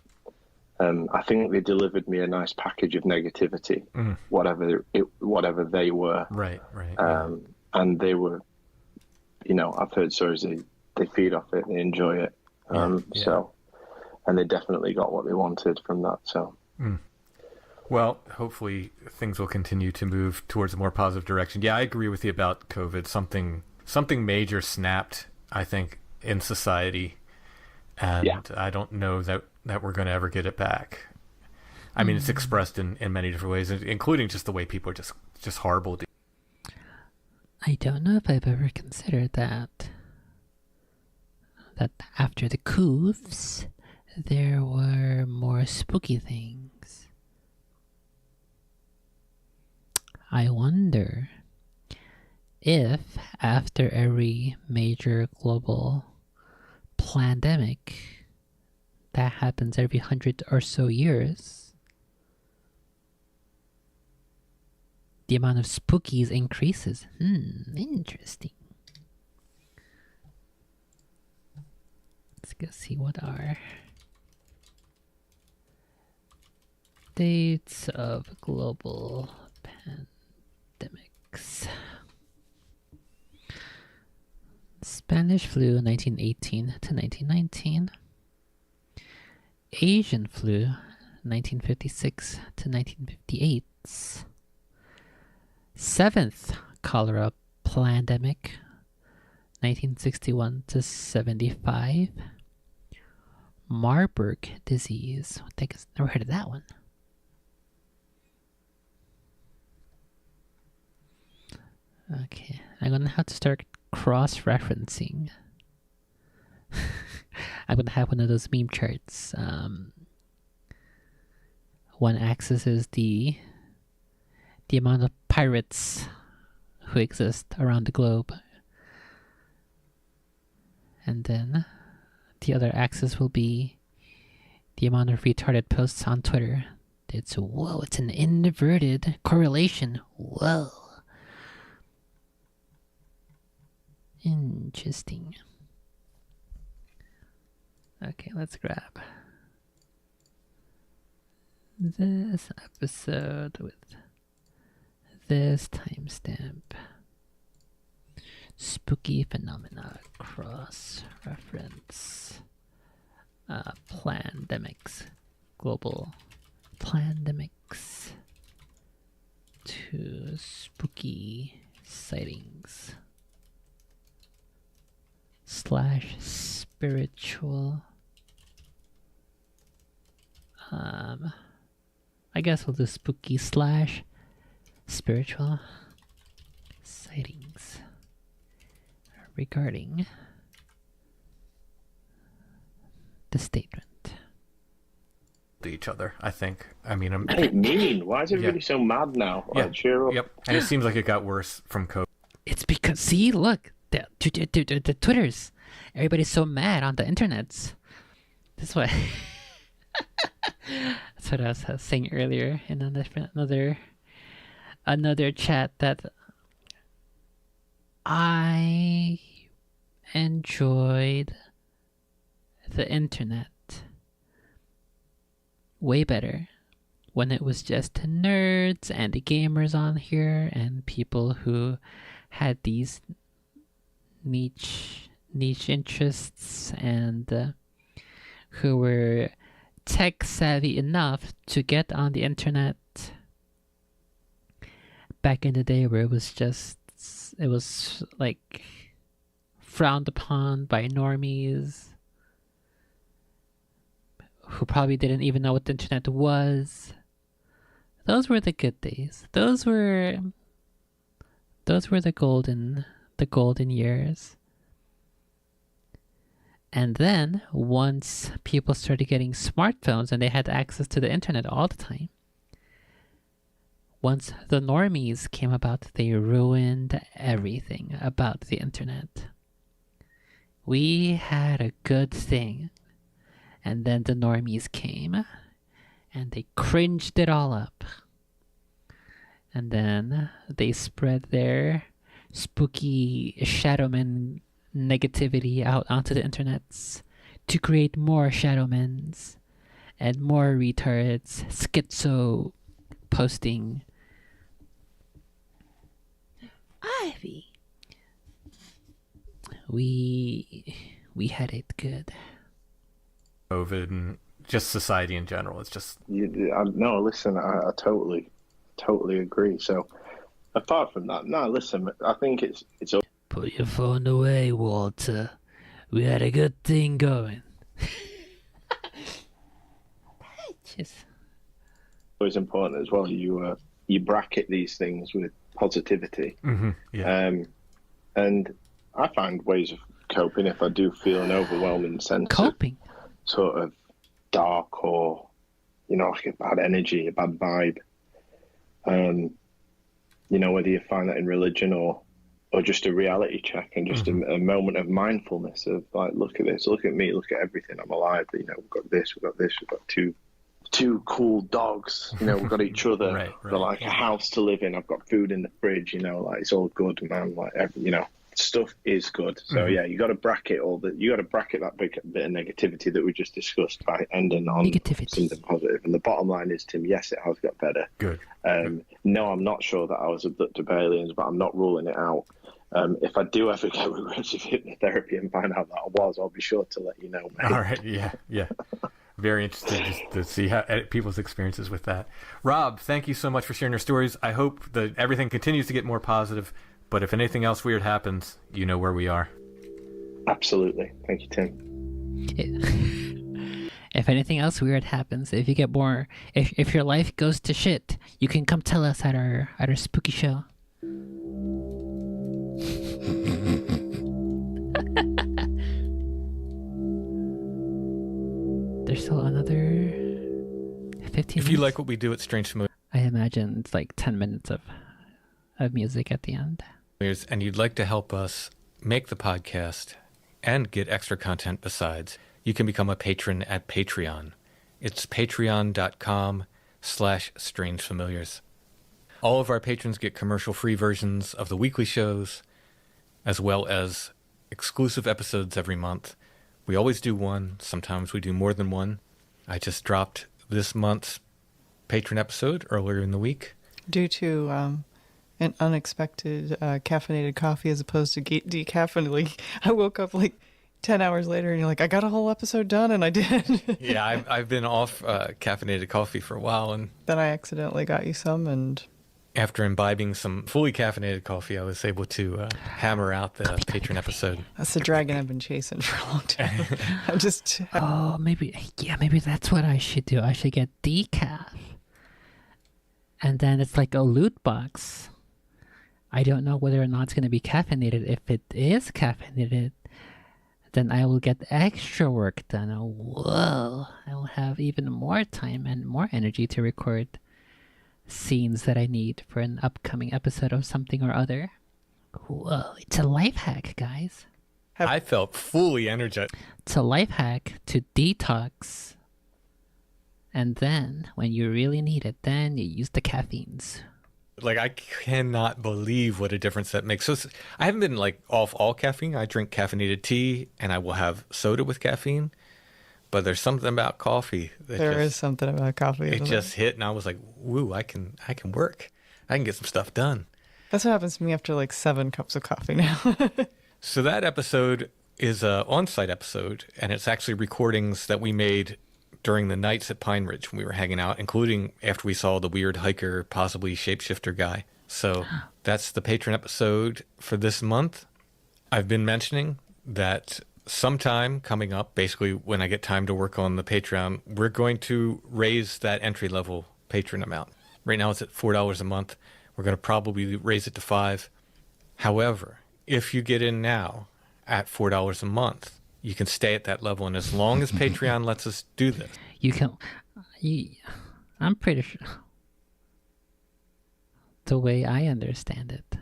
I think they delivered me a nice package of negativity, whatever they were. Right. And they were, I've heard stories they feed off it, they enjoy it. So, and they definitely got what they wanted from that. So. Well, hopefully things will continue to move towards a more positive direction. Yeah, I agree with you about COVID. Something major snapped, I think, in society, and I don't know that we're going to ever get it back. I mean, it's expressed in many different ways, including just the way people are just horrible. I don't know if I've ever considered that after the coups, there were more spooky things. I wonder if after every major global pandemic that happens every 100 or so years, the amount of spookies increases. Interesting. Let's go see what are dates of global pandemics. Spanish flu 1918 to 1919. Asian flu 1956 to 1958. Seventh cholera pandemic 1961 to 75. Marburg disease. I think I've never heard of that one. Okay, I'm gonna have to start cross-referencing. I'm gonna have one of those meme charts. One axis is the amount of pirates who exist around the globe, and then the other axis will be the amount of retarded posts on Twitter. It's an inverted correlation. Whoa. Interesting. Okay, let's grab this episode with this timestamp. Spooky phenomena cross reference. Pandemics. Global pandemics to spooky sightings. / spiritual. I guess we'll do spooky / spiritual sightings regarding the statement. To each other, I think. I mean, Hey, mean. Why is everybody so mad now? Like, cheer up. Yep. And it seems like it got worse from COVID. It's because, see, look, the Twitters. Everybody's so mad on the internets. That's what. That's what I was saying earlier in another chat, that I enjoyed the internet way better when it was just nerds and the gamers on here and people who had these niche interests and who were tech savvy enough to get on the internet back in the day, where it was like frowned upon by normies, who probably didn't even know what the internet was. Those were the good days. Those were the golden years. And then once people started getting smartphones and they had access to the internet all the time, once the normies came about, they ruined everything about the internet. We had a good thing, and then the normies came and they cringed it all up. And then they spread their spooky shadowman negativity out onto the internets to create more shadowmans and more retards schizo posting. Ivy. We had it good. COVID and just society in general. It's just No, listen, I totally agree. So apart from that, no, listen, I think it's Put your phone away, Walter. We had a good thing going. Just... always important as well. You bracket these things with positivity. Yeah. And I find ways of coping if I do feel an overwhelming sense coping, of sort of dark or, like a bad energy, a bad vibe. Whether you find that in religion or just a reality check and just a moment of mindfulness of like, look at this, look at me, look at everything, I'm alive. We've got this, we've got two cool dogs, we've got each other. Right. We've got like a house to live in. I've got food in the fridge, like it's all good, man. Like stuff is good. So yeah, you got to bracket that big bit of negativity that we just discussed by ending on something positive. And the bottom line is, Tim, yes, it has got better. Good. No, I'm not sure that I was abducted by aliens, but I'm not ruling it out. If I do ever get regressive hypnotherapy and find out that I was, I'll be sure to let you know, mate. All right. Yeah. Very interested just to see how people's experiences with that. Rob, thank you so much for sharing your stories. I hope that everything continues to get more positive. But if anything else weird happens, you know where we are. Absolutely. Thank you, Tim. If anything else weird happens, if you get more, if your life goes to shit, you can come tell us at our spooky show. There's still another 15 minutes. If you like what we do at Strange Familiars, I imagine it's like 10 minutes of music at the end. And you'd like to help us make the podcast and get extra content besides, you can become a patron at Patreon. It's patreon.com/strangefamiliars. All of our patrons get commercial-free versions of the weekly shows, as well as exclusive episodes every month. We always do one. Sometimes we do more than one. I just dropped this month's patron episode earlier in the week. Due to an unexpected caffeinated coffee as opposed to decaffeinated. I woke up like 10 hours later and you're like, I got a whole episode done, and I did. Yeah, I've been off caffeinated coffee for a while. And then I accidentally got you some, and after imbibing some fully caffeinated coffee, I was able to hammer out the patron episode. That's the dragon I've been chasing for a long time. Maybe that's what I should do. I should get decaf. And then it's like a loot box. I don't know whether or not it's going to be caffeinated. If it is caffeinated, then I will get extra work done. Whoa. I will have even more time and more energy to record scenes that I need for an upcoming episode of something or other. Whoa. It's a life hack, guys. I felt fully energized. It's a life hack to detox. And then, when you really need it, then you use the caffeines. Like, I cannot believe what a difference that makes. So I haven't been like off all caffeine. I drink caffeinated tea, and I will have soda with caffeine. But there's something about coffee. There is something about coffee. It just hit, and I was like, "Woo! I can work. I can get some stuff done." That's what happens to me after like 7 cups of coffee now. So that episode is an on-site episode, and it's actually recordings that we made during the nights at Pine Ridge when we were hanging out, including after we saw the weird hiker, possibly shapeshifter guy. So that's the patron episode for this month. I've been mentioning that sometime coming up, basically when I get time to work on the Patreon, we're going to raise that entry-level patron amount. Right now it's at $4 a month. We're going to probably raise it to $5. However, if you get in now at $4 a month, you can stay at that level. And as long as Patreon lets us do this, You can. I'm pretty sure. The way I understand it,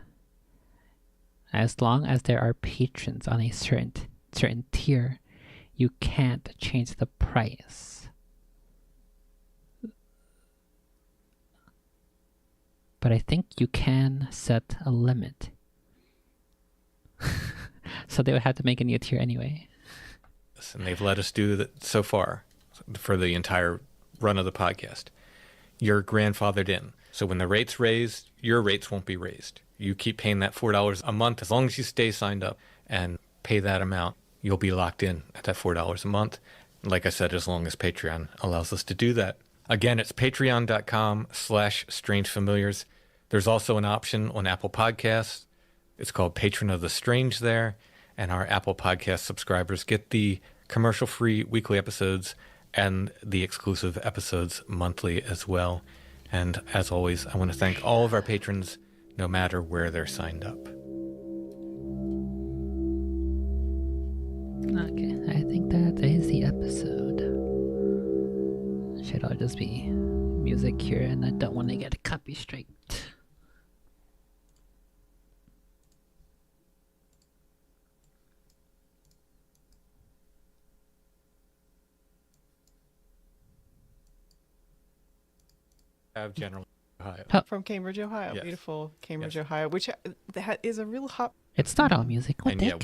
as long as there are patrons on a certain tier, you can't change the price. But I think you can set a limit. So they would have to make a new tier anyway. and they've let us do that so far for the entire run of the podcast. You're grandfathered in. So when the rate's raised, your rates won't be raised. You keep paying that $4 a month. As long as you stay signed up and pay that amount, you'll be locked in at that $4 a month. Like I said, as long as Patreon allows us to do that. Again, it's patreon.com/strangefamiliars. There's also an option on Apple Podcasts. It's called Patron of the Strange there. And our Apple Podcast subscribers get the commercial-free weekly episodes and the exclusive episodes monthly as well. And as always, I want to thank all of our patrons, no matter where they're signed up. Okay, I think that is the episode. Should all just be music here, and I don't want to get a copy straight. Have General Ohio. From Cambridge, Ohio. Yes. Beautiful Cambridge, Yes. Ohio, which that is a real hot. It's not all music. What And the yeah, heck?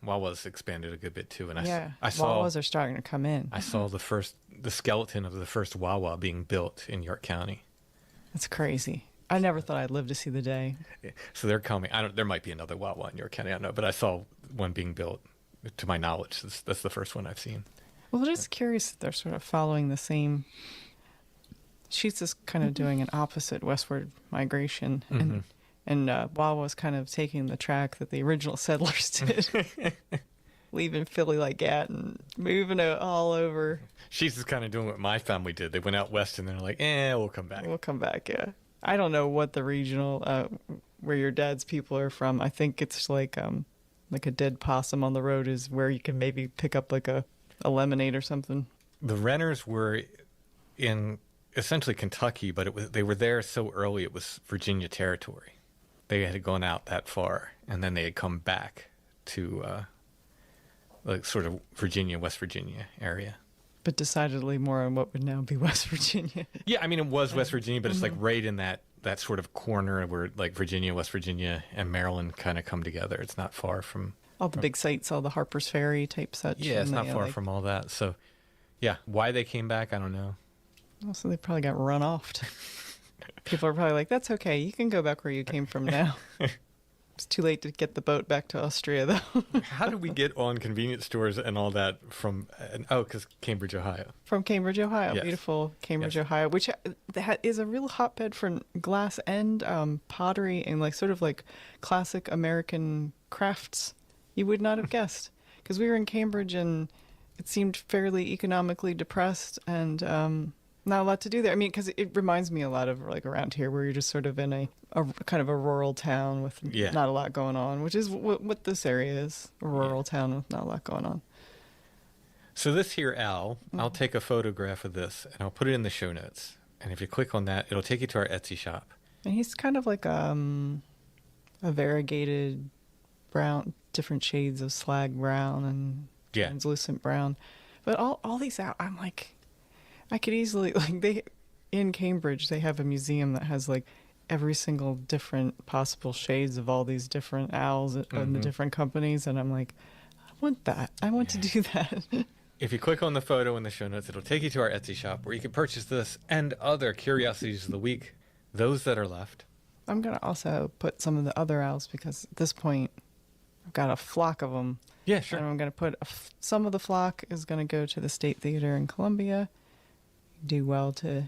Wawa's expanded a good bit too. And Yeah, I saw Wawas are starting to come in. I saw the skeleton of the first Wawa being built in York County. That's crazy. I never thought I'd live to see the day. So they're coming. There might be another Wawa in York County. I don't know, but I saw one being built. To my knowledge, that's the first one I've seen. Well, it is curious that they're sort of following the same. Sheets is kind of doing an opposite westward migration, and Wawa's kind of taking the track that the original settlers did, leaving Philly like that and moving it all over. She's just kind of doing what my family did. They went out west and they're like, we'll come back. We'll come back, yeah. I don't know what the regional, where your dad's people are from. I think it's like a dead possum on the road is where you can maybe pick up like a lemonade or something. The Renners were in essentially Kentucky, but they were there so early it was Virginia territory. They had gone out that far, and then they had come back to like sort of Virginia, West Virginia area. But decidedly more on what would now be West Virginia. Yeah, I mean, it was West Virginia, but it's like right in that sort of corner where like Virginia, West Virginia, and Maryland kind of come together. It's not far from... All the big sites, all the Harper's Ferry type such. Yeah, it's not far from all that. So, yeah, why they came back, I don't know. Also, they probably got run off. People are probably like, that's okay. You can go back where you came from now. It's too late to get the boat back to Austria, though. How did we get on convenience stores and all that from... because Cambridge, Ohio. From Cambridge, Ohio. Yes. Beautiful Cambridge, Yes. Ohio, which that is a real hotbed for glass and pottery and like sort of like classic American crafts. You would not have guessed. Because we were in Cambridge and it seemed fairly economically depressed and not a lot to do there. I mean, because it reminds me a lot of like around here where you're just sort of in a kind of a rural town with not a lot going on, which is what this area is, a rural town with not a lot going on. So this here, Al, I'll take a photograph of this and I'll put it in the show notes. And if you click on that, it'll take you to our Etsy shop. And he's kind of like a variegated brown, different shades of slag brown and translucent brown. But all these out, I'm like, I could easily, like in Cambridge, they have a museum that has like every single different possible shades of all these different owls and the different companies. And I'm like, I want that. I want to do that. If you click on the photo in the show notes, it'll take you to our Etsy shop where you can purchase this and other curiosities of the week, those that are left. I'm going to also put some of the other owls because at this point, I've got a flock of them. Yeah, sure. And I'm going to put some of the flock is going to go to the State Theater in Columbia. Do well to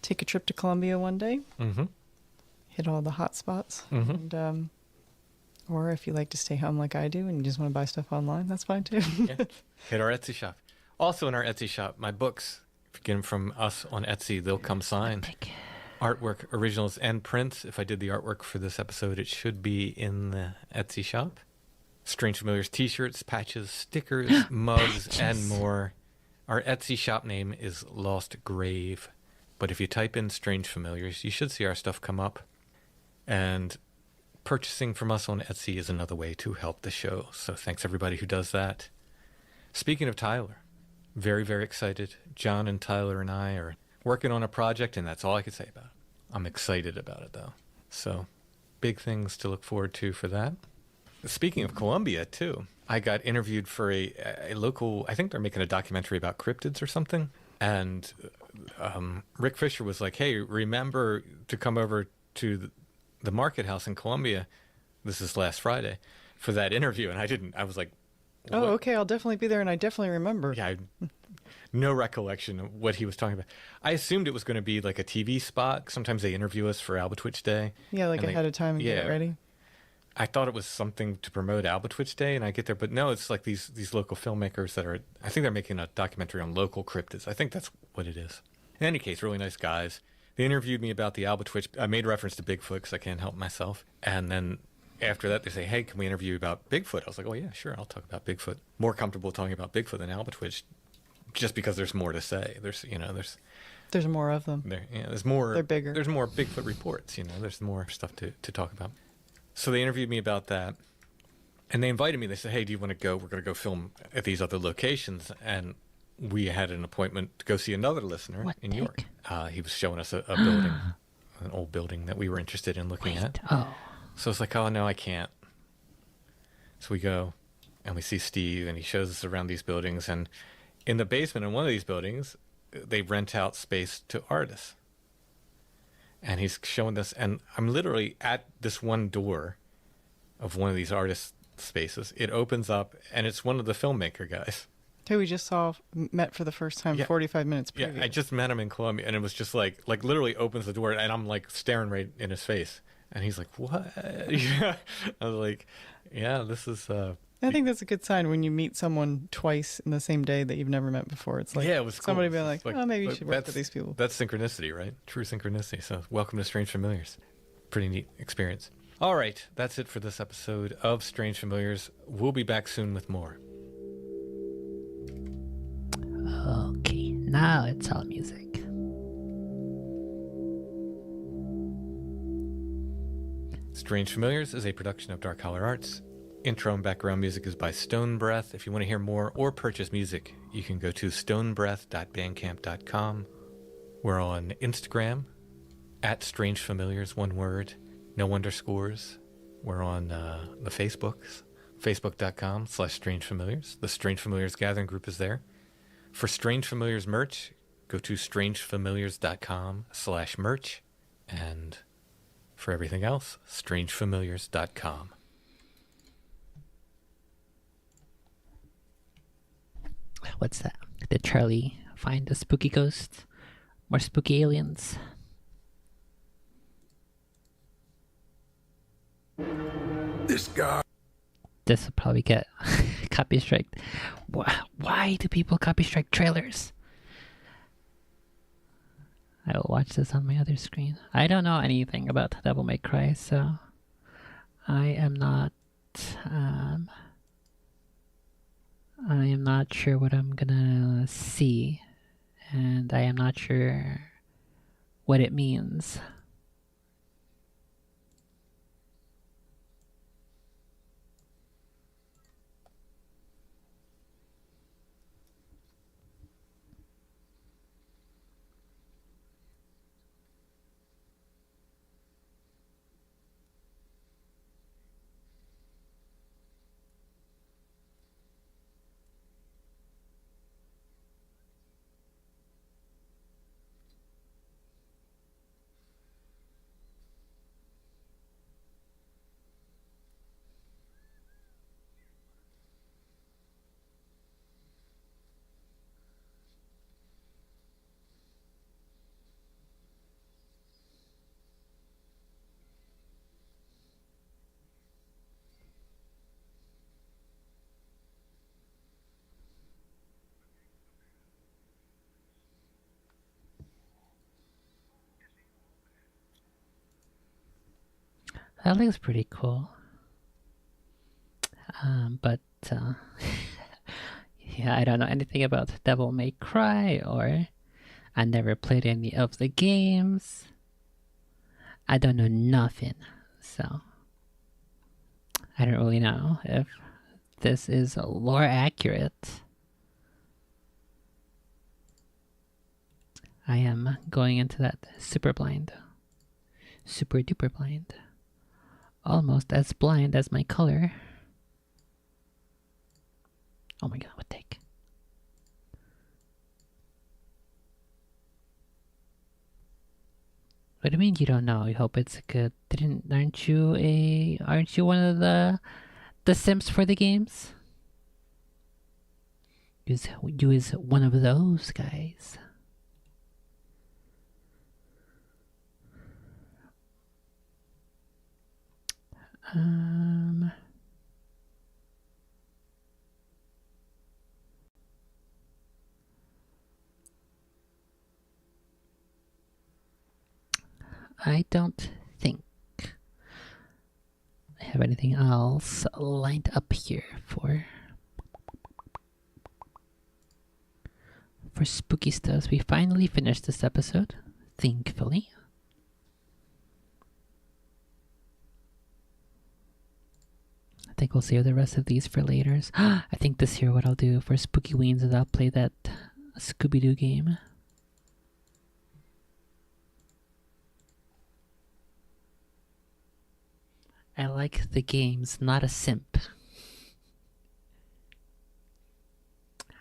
take a trip to Columbia one day. Mm-hmm. Hit all the hot spots. Mm-hmm. And Or if you like to stay home like I do and you just want to buy stuff online, that's fine too. Yeah. Hit our Etsy shop. Also in our Etsy shop, my books. If you get them from us on Etsy, they'll come signed. Artwork, originals, and prints. If I did the artwork for this episode, it should be in the Etsy shop. Strange Familiars t-shirts, patches, stickers, mugs, and more. Our Etsy shop name is Lost Grave. But if you type in Strange Familiars, you should see our stuff come up. And purchasing from us on Etsy is another way to help the show. So thanks everybody who does that. Speaking of Tyler, very, very excited. John and Tyler and I are working on a project, and that's all I can say about it. I'm excited about it, though. So big things to look forward to for that. Speaking of Colombia, too, I got interviewed for a local, I think they're making a documentary about cryptids or something. And Rick Fisher was like, hey, remember to come over to the Market House in Colombia, this is last Friday, for that interview. And I didn't. I was like, what? Oh, okay, I'll definitely be there, and I definitely remember. Yeah, no recollection of what he was talking about. I assumed it was going to be like a TV spot. Sometimes they interview us for Albatwitch Day. Yeah, like ahead of time and get it ready. I thought it was something to promote Albatwitch Day, and I get there, but no, it's like these local filmmakers that are, I think they're making a documentary on local cryptids. I think that's what it is. In any case, really nice guys. They interviewed me about the Albatwitch. I made reference to Bigfoot because I can't help myself. And then after that, they say, hey, can we interview you about Bigfoot? I was like, oh, yeah, sure, I'll talk about Bigfoot. More comfortable talking about Bigfoot than Albatwitch, just because there's more to say. There's more of them. There's more. They're bigger. There's more Bigfoot reports. There's more stuff to talk about. So they interviewed me about that, and they invited me. They said, hey, do you want to go? We're going to go film at these other locations. And we had an appointment to go see another listener in New York. He was showing us a building, an old building that we were interested in looking at. Oh. So it's like, oh, no, I can't. So we go, and we see Steve, and he shows us around these buildings. And in the basement in one of these buildings, they rent out space to artists. And he's showing this, and I'm literally at this one door of one of these artist spaces. It opens up, and it's one of the filmmaker guys. Who we just met for the first time 45 minutes previous. Yeah, I just met him in Colombia, and it was just like literally opens the door, and I'm like staring right in his face. And he's like, what? I was like, yeah, this is... I think that's a good sign when you meet someone twice in the same day that you've never met before. It's like it was somebody cool. being like, oh, maybe you should work with these people. That's synchronicity, right? True synchronicity. So welcome to Strange Familiars. Pretty neat experience. All right, that's it for this episode of Strange Familiars. We'll be back soon with more. Okay, now it's all music. Strange Familiars is a production of Dark Holler Arts. Intro and background music is by Stone Breath. If you want to hear more or purchase music, you can go to stonebreath.bandcamp.com. We're on Instagram, at Strange Familiars, one word, no underscores. We're on the Facebooks, facebook.com/Strange Familiars. The Strange Familiars Gathering Group is there. For Strange Familiars merch, go to strangefamiliars.com/merch. And for everything else, strangefamiliars.com. What's that? Did Charlie find a spooky ghost? More spooky aliens? This guy. This will probably get copy strike. Why do people copy strike trailers? I will watch this on my other screen. I don't know anything about Devil May Cry, so I am not sure what I'm gonna see, and I am not sure what it means. That looks pretty cool. But yeah, I don't know anything about Devil May Cry, or I never played any of the games. I don't know nothing, so I don't really know if this is lore accurate. I am going into that super blind. Super duper blind. Almost as blind as my color. Oh my god, what take? What do you mean you don't know? You hope it's good. Aren't you one of the Sims for the games? You is one of those guys. I don't think I have anything else lined up here for spooky stuff. We finally finished this episode, thankfully. I think we'll save the rest of these for later. I think this year what I'll do for Spooky Weens is I'll play that Scooby-Doo game. I like the games, not a simp.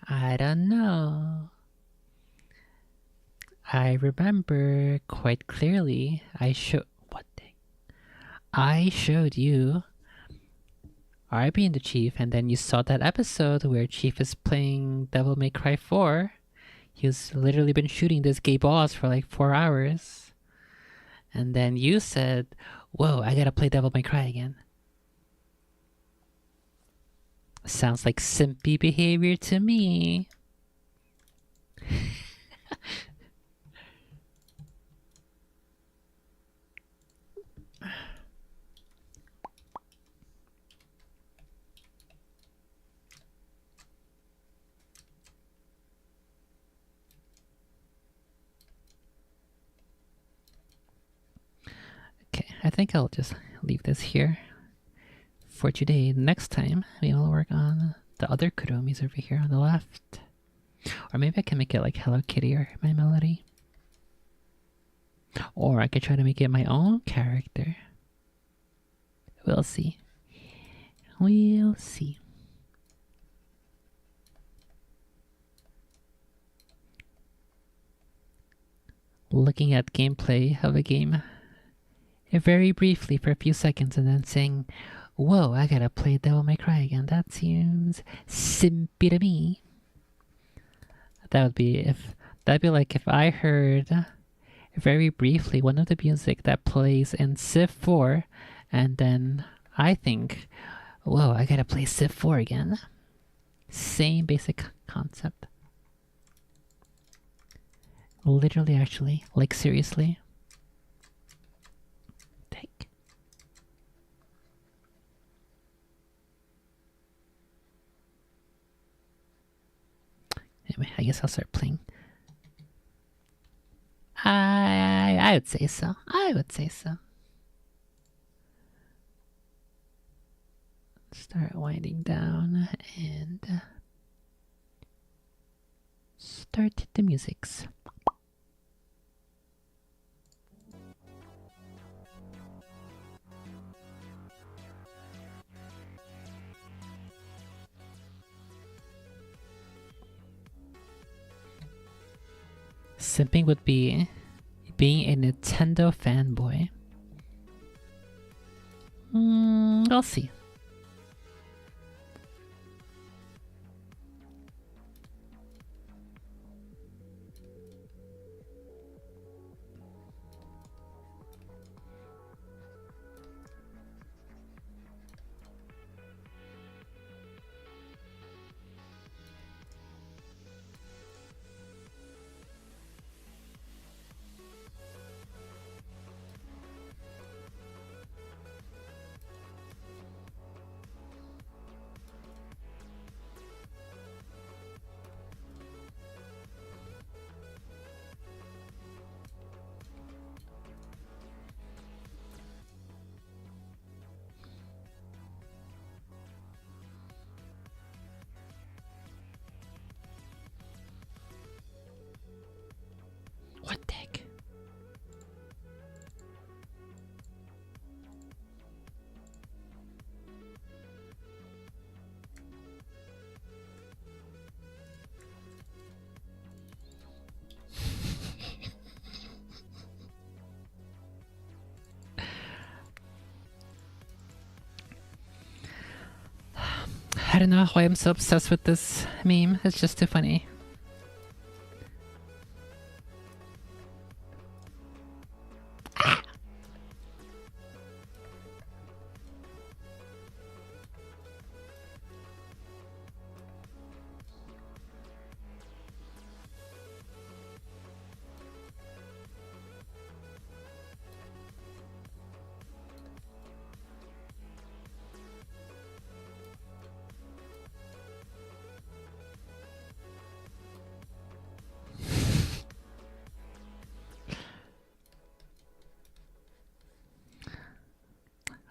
I don't know. I remember quite clearly I showed you RB being the Chief, and then you saw that episode where Chief is playing Devil May Cry 4. He's literally been shooting this gay boss for like 4 hours. And then you said, whoa, I gotta play Devil May Cry again. Sounds like simpy behavior to me. Okay, I think I'll just leave this here for today. Next time, we will work on the other Kuromis over here on the left. Or maybe I can make it like Hello Kitty or My Melody. Or I could try to make it my own character. We'll see. We'll see. Looking at gameplay of a game very briefly for a few seconds and then saying, whoa, I gotta play Devil May Cry again. That seems simpy to me. That'd be like if I heard very briefly one of the music that plays in Civ 4 and then I think, whoa, I gotta play Civ 4 again. Same basic concept. Literally, actually, like seriously. Take. Anyway, I guess I'll start playing. I would say so. I would say so. Start winding down and start the musics. Simping would be being a Nintendo fanboy. I'll see. I don't know why I'm so obsessed with this meme. It's just too funny.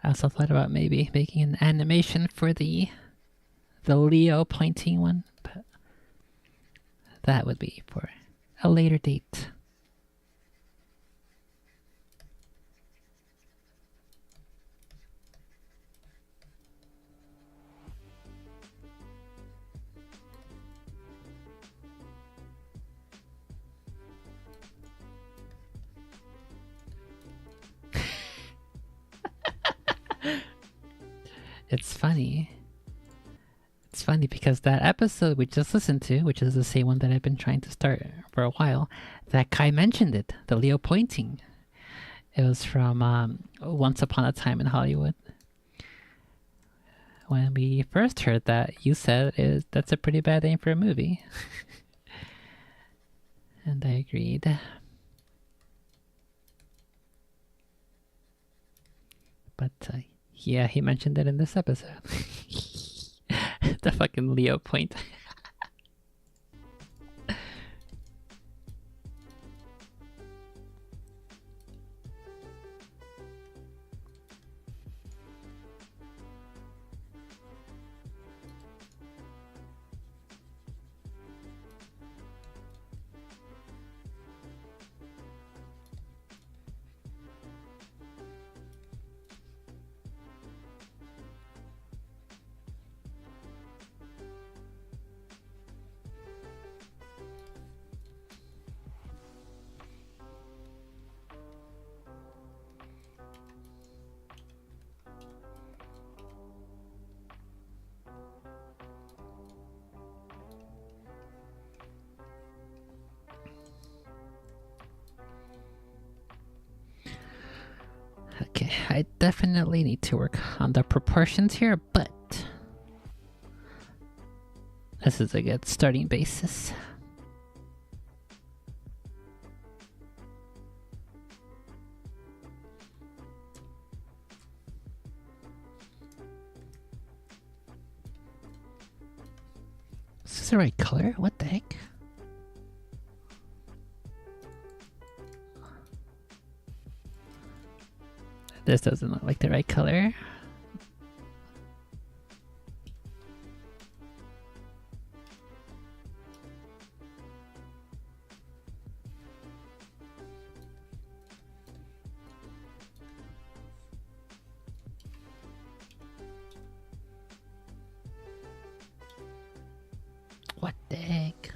I also thought about maybe making an animation for the Leo pointing one, but that would be for a later date. It's funny. It's funny because that episode we just listened to, which is the same one that I've been trying to start for a while, that Kai mentioned it, the Leo pointing. It was from Once Upon a Time in Hollywood. When we first heard that, you said that's a pretty bad name for a movie. And I agreed. But yeah, he mentioned it in this episode. The fucking Leo point. Okay, I definitely need to work on the proportions here, but this is a good starting basis. Is this the right color? What the heck? This doesn't look like the right color. What the heck?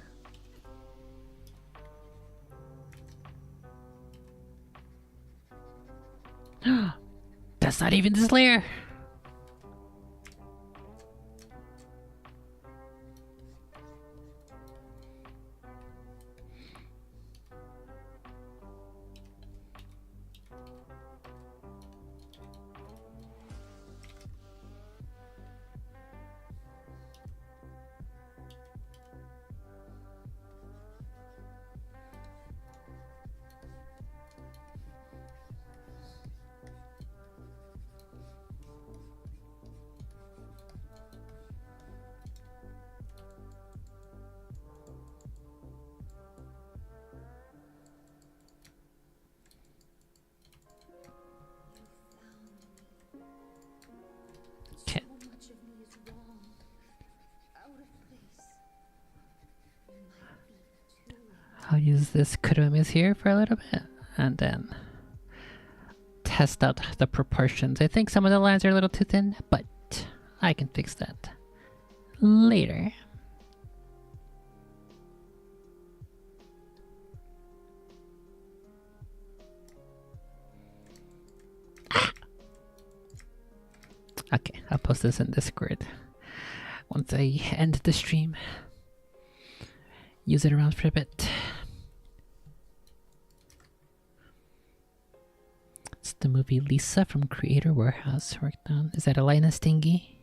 That's not even this layer. Okay. I'll use this kurumis here for a little bit and then test out the proportions. I think some of the lines are a little too thin, but I can fix that later. Okay, I'll post this in Discord. once I end the stream. Use it around for a bit. It's the movie Lisa from Creator Warehouse worked on. Is that a Linus thingy?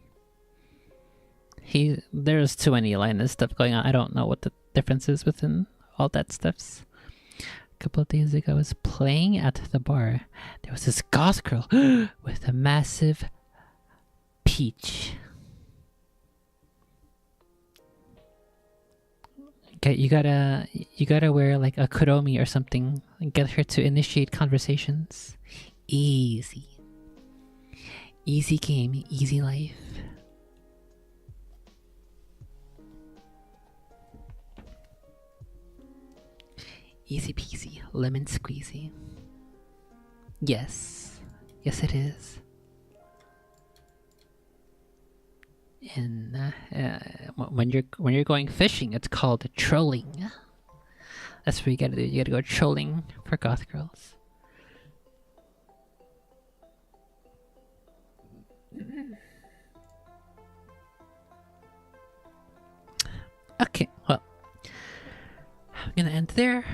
There's too many Linus stuff going on. I don't know what the difference is within all that stuffs. A couple of days ago I was playing at the bar. There was this goth girl with a massive peach. Okay, you gotta wear like a kuromi or something and get her to initiate conversations. Easy game, easy life. Easy peasy, lemon squeezy. Yes it is. And when you're going fishing, it's called trolling. That's what you gotta do. You gotta go trolling for goth girls. Okay, well, I'm gonna end there.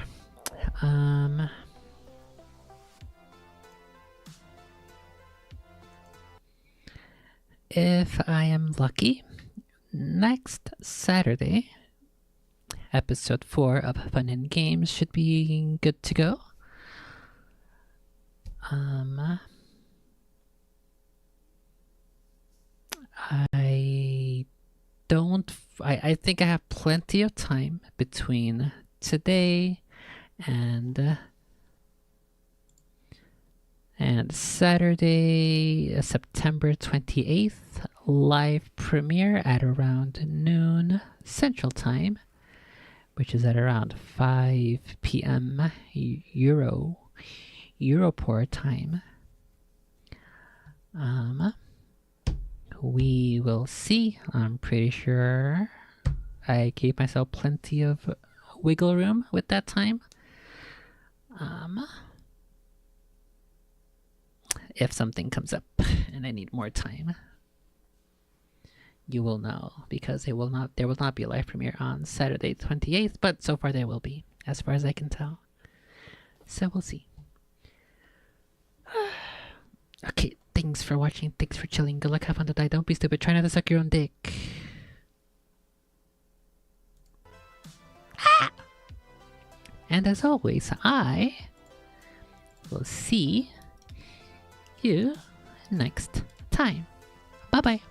If I am lucky, next Saturday, episode 4 of Fun and Games should be good to go. I think I have plenty of time between today and Saturday, September 28th, live premiere at around noon Central Time, which is at around 5 p.m. Europort time. We will see. I'm pretty sure I gave myself plenty of wiggle room with that time. If something comes up and I need more time, you will know, because there will not be a live premiere on Saturday 28th, but so far there will be, as far as I can tell. So we'll see. Okay, thanks for watching, thanks for chilling, good luck, have fun to die, don't be stupid, try not to suck your own dick. And as always, I will see you next time. Bye bye.